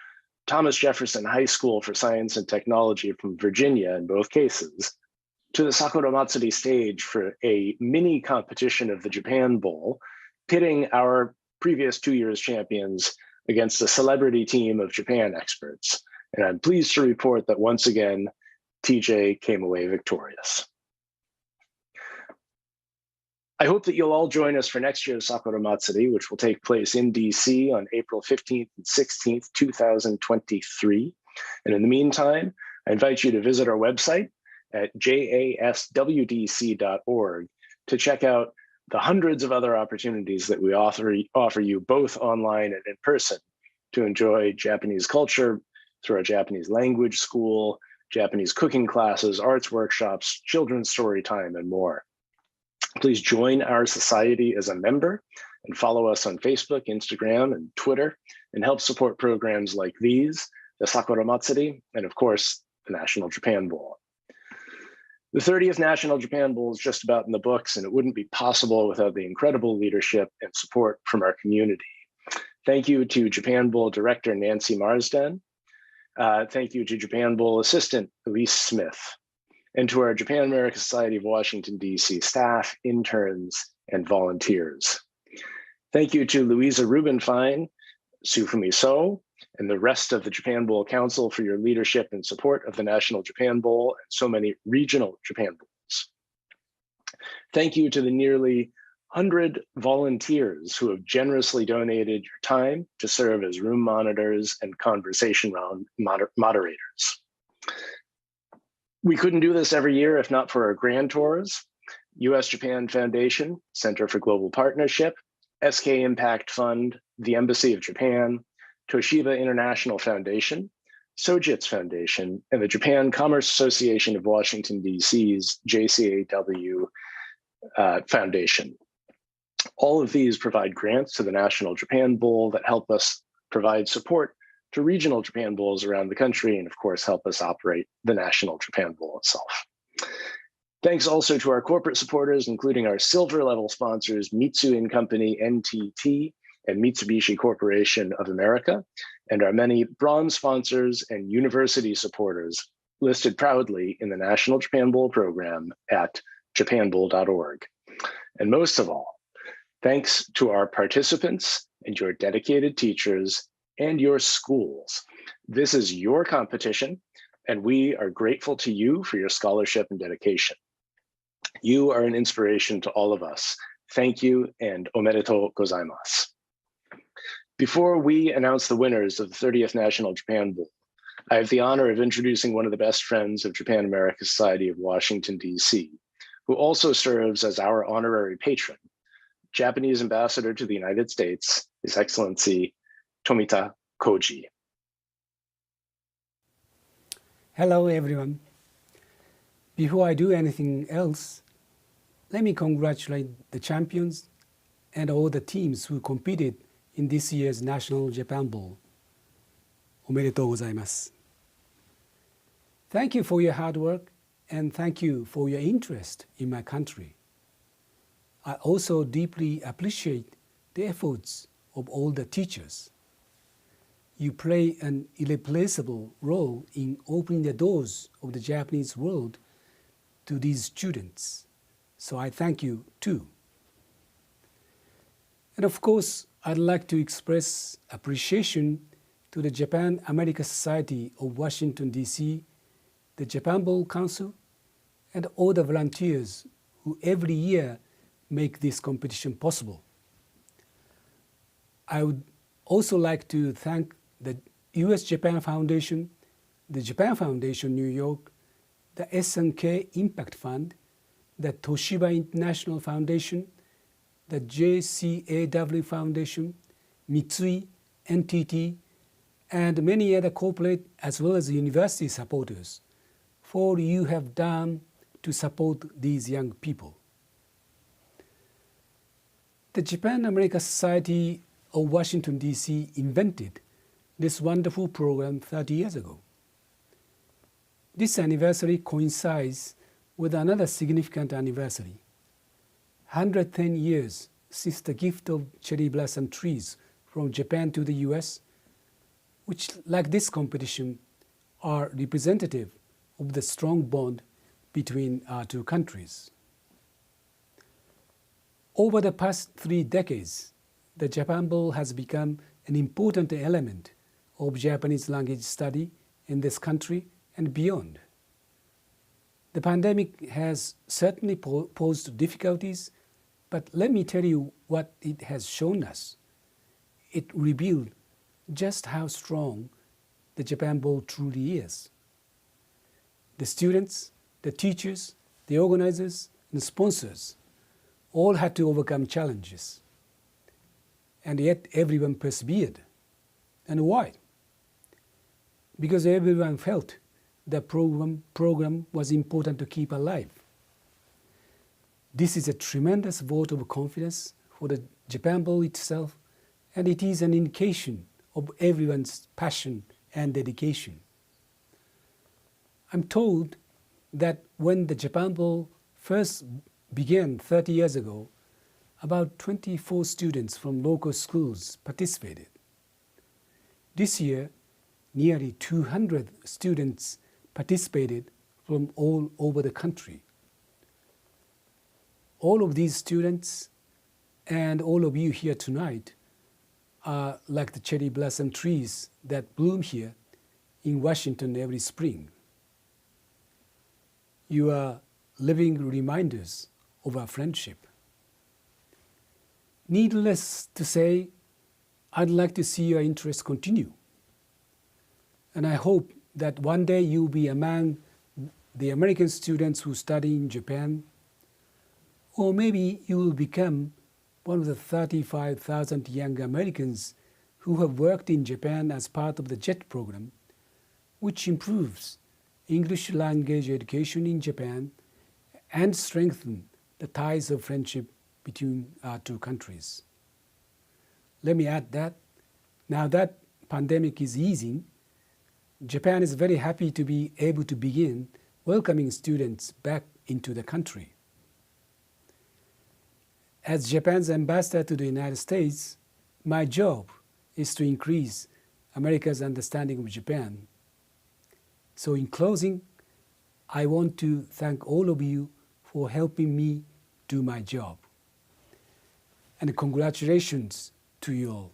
Thomas Jefferson High School for Science and Technology from Virginia in both cases, to the Sakura Matsuri stage for a mini competition of the Japan Bowl, pitting our previous 2 years champions against a celebrity team of Japan experts. And I'm pleased to report that once again, TJ came away victorious. I hope that you'll all join us for next year's Sakura Matsuri, which will take place in DC on April 15th and 16th, 2023. And in the meantime, I invite you to visit our website at JASWDC.org to check out the hundreds of other opportunities that we offer you both online and in person to enjoy Japanese culture through our Japanese language school, Japanese cooking classes, arts workshops, children's story time, and more. Please join our society as a member and follow us on Facebook, Instagram, and Twitter, and help support programs like these, the Sakura Matsuri, and of course, the National Japan Bowl. The 30th National Japan Bowl is just about in the books, and it wouldn't be possible without the incredible leadership and support from our community. Thank you to Japan Bowl Director Nancy Marsden. Thank you to Japan Bowl Assistant Elise Smith, and to our Japan American Society of Washington, D.C. staff, interns, and volunteers. Thank you to Louisa Rubenfein, Sufumi So, and the rest of the Japan Bowl Council for your leadership and support of the National Japan Bowl and so many regional Japan Bowls. Thank you to the nearly 100 volunteers who have generously donated your time to serve as room monitors and conversation round moderators. We couldn't do this every year if not for our grantors, US-Japan Foundation, Center for Global Partnership, SK Impact Fund, the Embassy of Japan, Toshiba International Foundation, Sojitz Foundation, and the Japan Commerce Association of Washington, D.C.'s JCAW Foundation. All of these provide grants to the National Japan Bowl that help us provide support to regional Japan Bowls around the country, and of course, help us operate the National Japan Bowl itself. Thanks also to our corporate supporters, including our silver level sponsors, Mitsui & Company, NTT, and Mitsubishi Corporation of America, and our many bronze sponsors and university supporters listed proudly in the National Japan Bowl program at japanbowl.org. And most of all, thanks to our participants and your dedicated teachers and your schools. This is your competition, and we are grateful to you for your scholarship and dedication. You are an inspiration to all of us. Thank you, and omedetou gozaimasu. Before we announce the winners of the 30th National Japan Bowl, I have the honor of introducing one of the best friends of Japan American Society of Washington, D.C., who also serves as our honorary patron, Japanese Ambassador to the United States, His Excellency Tomita Koji. Hello, everyone. Before I do anything else, let me congratulate the champions and all the teams who competed in this year's National Japan Bowl. Omedetou gozaimasu. Thank you for your hard work, and thank you for your interest in my country. I also deeply appreciate the efforts of all the teachers. You play an irreplaceable role in opening the doors of the Japanese world to these students, so I thank you too. And of course, I'd like to express appreciation to the Japan American Society of Washington, D.C., the Japan Bowl Council, and all the volunteers who every year make this competition possible. I would also like to thank the US Japan Foundation, the Japan Foundation New York, the S&K Impact Fund, the Toshiba International Foundation, the JCAW Foundation, Mitsui, NTT, and many other corporate as well as university supporters for you have done to support these young people. The Japan-America Society of Washington, D.C. invented this wonderful program 30 years ago. This anniversary coincides with another significant anniversary, 110 years since the gift of cherry blossom trees from Japan to the US, which, like this competition, are representative of the strong bond between our two countries. Over the past 3 decades, the Japan Bowl has become an important element of Japanese language study in this country and beyond. The pandemic has certainly posed difficulties, but let me tell you what it has shown us. It revealed just how strong the Japan Bowl truly is. The students, the teachers, the organizers, and the sponsors all had to overcome challenges. And yet everyone persevered. And why? Because everyone felt the program was important to keep alive. This is a tremendous vote of confidence for the Japan Bowl itself, and it is an indication of everyone's passion and dedication. I'm told that when the Japan Bowl first began 30 years ago, about 24 students from local schools participated. This year, nearly 200 students participated from all over the country. All of these students and all of you here tonight are like the cherry blossom trees that bloom here in Washington every spring. You are living reminders of our friendship. Needless to say, I'd like to see your interest continue. And I hope that one day you'll be among the American students who study in Japan, or maybe you will become one of the 35,000 young Americans who have worked in Japan as part of the JET program, which improves English language education in Japan and strengthens the ties of friendship between our two countries. Let me add that now that pandemic is easing, Japan is very happy to be able to begin welcoming students back into the country. As Japan's ambassador to the United States, my job is to increase America's understanding of Japan. So in closing, I want to thank all of you for helping me do my job. And congratulations to you all.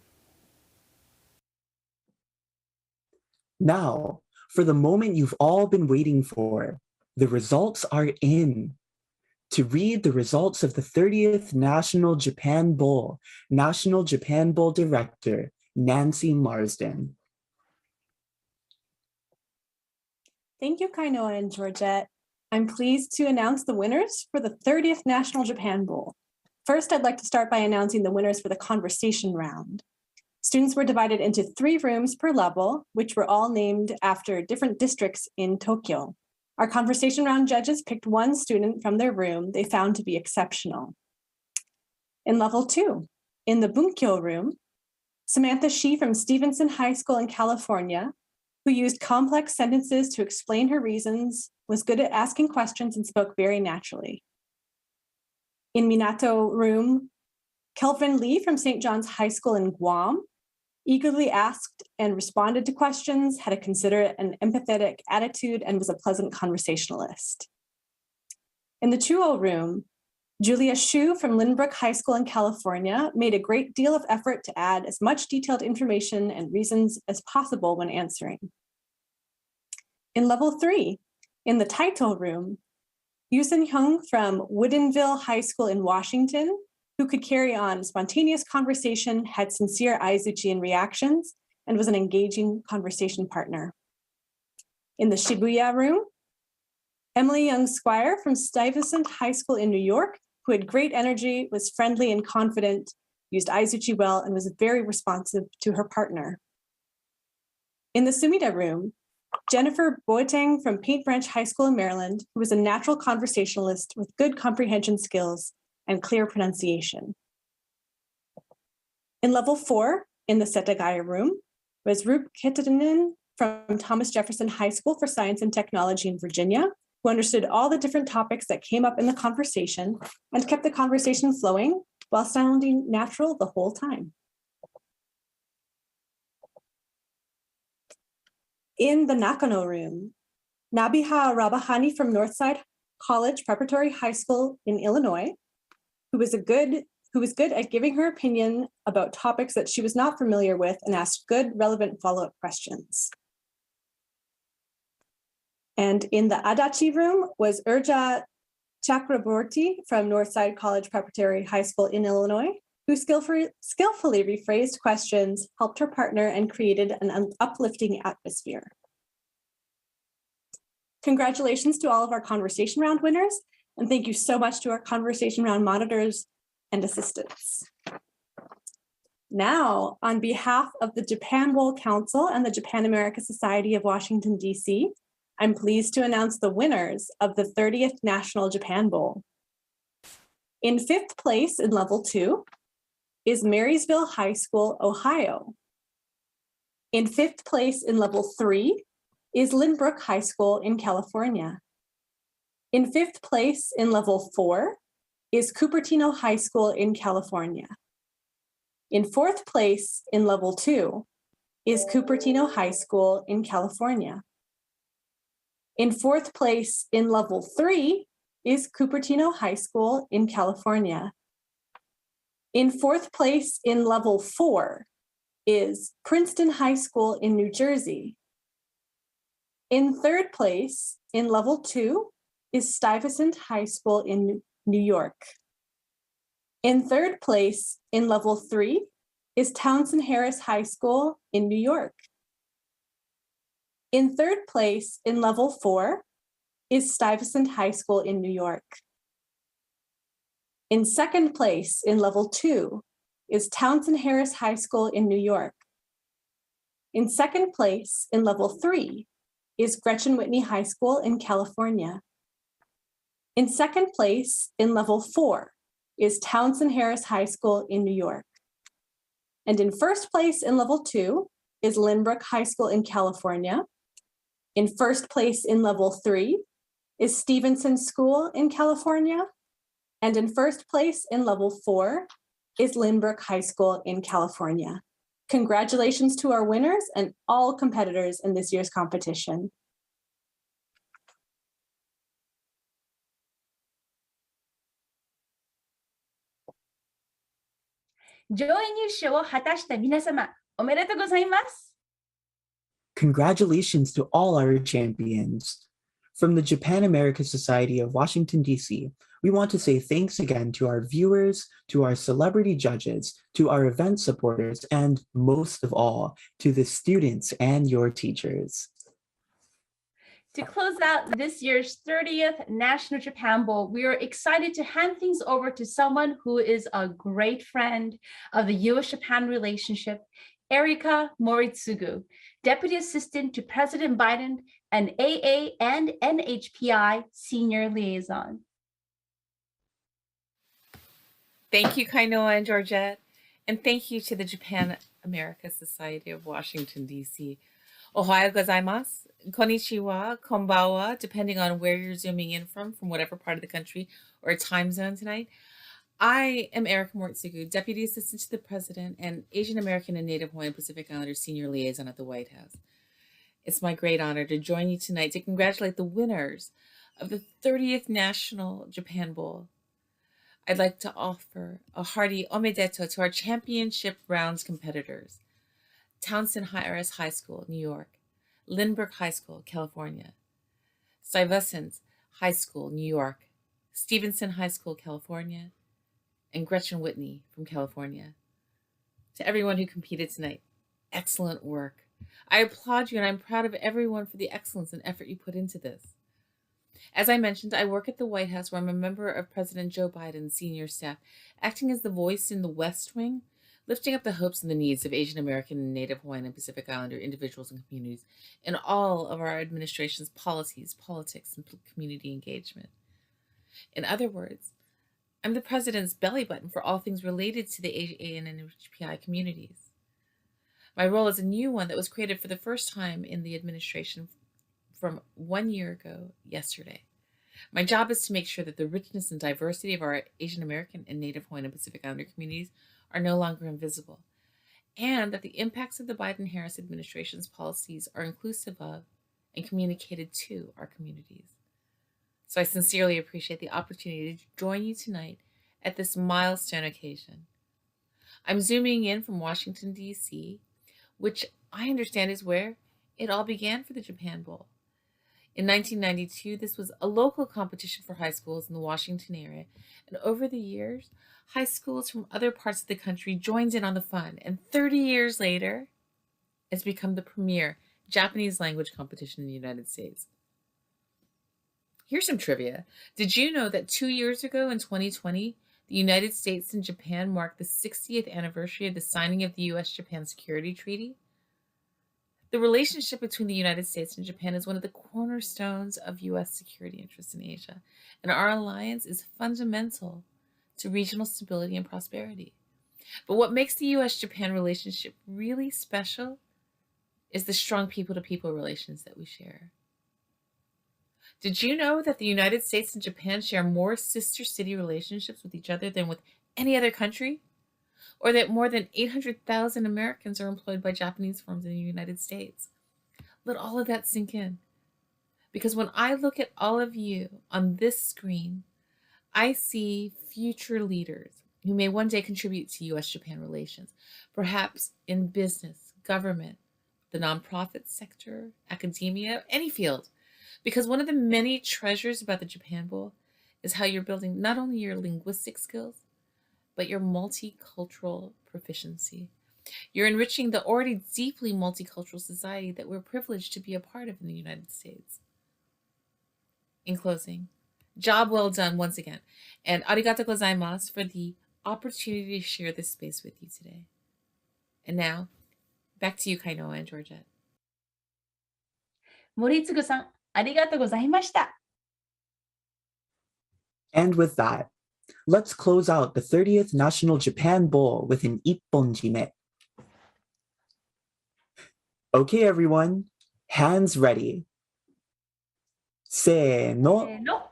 Now, for the moment you've all been waiting for, the results are in. To read the results of the 30th National Japan Bowl, National Japan Bowl Director, Nancy Marsden. Thank you, Kainoa and Georgette. I'm pleased to announce the winners for the 30th National Japan Bowl. First, I'd like to start by announcing the winners for the conversation round. Students were divided into 3 rooms per level, which were all named after different districts in Tokyo. Our conversation round judges picked one student from their room they found to be exceptional. In level 2, in the Bunkyo room, Samantha Shi from Stevenson High School in California, who used complex sentences to explain her reasons, was good at asking questions and spoke very naturally. In Minato room, Kelvin Lee from St. John's High School in Guam eagerly asked and responded to questions, had a considerate and empathetic attitude, and was a pleasant conversationalist. In the Chuo room, Julia Shu from Lynbrook High School in California made a great deal of effort to add as much detailed information and reasons as possible when answering. In level 3, in the Taito room, Yusen Hyung from Woodinville High School in Washington, who could carry on spontaneous conversation, had sincere aizuchi and reactions, and was an engaging conversation partner. In the Shibuya room, Emily Young Squire from Stuyvesant High School in New York, who had great energy, was friendly and confident, used Aizuchi well, and was very responsive to her partner. In the Sumida room, Jennifer Boateng from Paint Branch High School in Maryland, who was a natural conversationalist with good comprehension skills and clear pronunciation. In level 4, in the Setagaya room, was Rup Kettinen from Thomas Jefferson High School for Science and Technology in Virginia, who understood all the different topics that came up in the conversation and kept the conversation flowing while sounding natural the whole time. In the Nakano room, Nabiha Rabahani from Northside College Preparatory High School in Illinois, who was good at giving her opinion about topics that she was not familiar with and asked good, relevant follow-up questions. And in the Adachi room was Urja Chakraborty from Northside College Preparatory High School in Illinois, who skillfully rephrased questions, helped her partner, and created an uplifting atmosphere. Congratulations to all of our conversation round winners, and thank you so much to our conversation round monitors and assistants. Now, on behalf of the Japan Bowl Council and the Japan America Society of Washington, D.C., I'm pleased to announce the winners of the 30th National Japan Bowl. In 5th place in level 2 is Marysville High School, Ohio. In 5th place in level 3 is Lynbrook High School in California. In 5th place in level 4 is Cupertino High School in California. In 4th place in level 2 is Cupertino High School in California. In 4th place in level 3 is Cupertino High School in California. In 4th place in level 4 is Princeton High School in New Jersey. In 3rd place in level 2 is Stuyvesant High School in New York. In 3rd place in level 3 is Townsend Harris High School in New York. In 3rd place in level 4 is Stuyvesant High School in New York. In 2nd place in level 2 is Townsend Harris High School in New York. In 2nd place in level 3 is Gretchen Whitney High School in California. In 2nd place in level 4 is Townsend Harris High School in New York. And in 1st place in level 2 is Lynbrook High School in California. In 1st place in level 3 is Stevenson School in California. And in 1st place in level 4 is Lynbrook High School in California. Congratulations to our winners and all competitors in this year's competition. Congratulations to all our champions. From the Japan America Society of Washington, D.C., we want to say thanks again to our viewers, to our celebrity judges, to our event supporters, and most of all, to the students and your teachers. To close out this year's 30th National Japan Bowl, we are excited to hand things over to someone who is a great friend of the U.S.-Japan relationship, Erika Moritsugu, Deputy Assistant to President Biden and AA and NHPI Senior Liaison. Thank you, Kainoa and Georgette, and thank you to the Japan America Society of Washington, D.C. Ohayo gozaimasu, konnichiwa, konbanwa, depending on where you're zooming in from whatever part of the country or time zone tonight. I am Erika Moritsugu, Deputy Assistant to the President and Asian American and Native Hawaiian Pacific Islander Senior Liaison at the White House. It's my great honor to join you tonight to congratulate the winners of the 30th National Japan Bowl. I'd like to offer a hearty omedeto to our championship rounds competitors. Townsend Harris High School, New York. Lynbrook High School, California. Stuyvesant High School, New York. Stevenson High School, California. And Gretchen Whitney from California. To everyone who competed tonight, Excellent work. I applaud you and I'm proud of everyone for the excellence and effort you put into this. As I mentioned, I work at the White House where I'm a member of President Joe Biden's senior staff, acting as the voice in the West Wing, lifting up the hopes and the needs of Asian American and Native Hawaiian and Pacific Islander individuals and communities in all of our administration's policies, politics, and community engagement. In other words, I'm the president's belly button for all things related to the AAN and HPI communities. My role is a new one that was created for the first time in the administration from 1 year ago yesterday. My job is to make sure that the richness and diversity of our Asian American and Native Hawaiian and Pacific Islander communities are no longer invisible, and that the impacts of the Biden-Harris administration's policies are inclusive of and communicated to our communities. So I sincerely appreciate the opportunity to join you tonight at this milestone occasion. I'm zooming in from Washington, D.C., which I understand is where it all began for the Japan Bowl. In 1992, this was a local competition for high schools in the Washington area, and over the years, high schools from other parts of the country joined in on the fun, and 30 years later, it's become the premier Japanese language competition in the United States. Here's some trivia. Did you know that 2 years ago in 2020, the United States and Japan marked the 60th anniversary of the signing of the U.S.-Japan Security Treaty? The relationship between the United States and Japan is one of the cornerstones of U.S. security interests in Asia, and our alliance is fundamental to regional stability and prosperity. But what makes the U.S.-Japan relationship really special is the strong people-to-people relations that we share. Did you know that the United States and Japan share more sister city relationships with each other than with any other country? Or that more than 800,000 Americans are employed by Japanese firms in the United States? Let all of that sink in. Because when I look at all of you on this screen, I see future leaders who may one day contribute to U.S.-Japan relations, perhaps in business, government, the nonprofit sector, academia, any field. Because one of the many treasures about the Japan Bowl is how you're building not only your linguistic skills, but your multicultural proficiency. You're enriching the already deeply multicultural society that we're privileged to be a part of in the United States. In closing, job well done once again, and arigatou gozaimasu for the opportunity to share this space with you today. And now, back to you, Kainoa and Georgette. 森次さん、ありがとうございました。And with that, let's close out the 30th National Japan Bowl with an ipponjime. Okay, everyone, hands ready. Se no.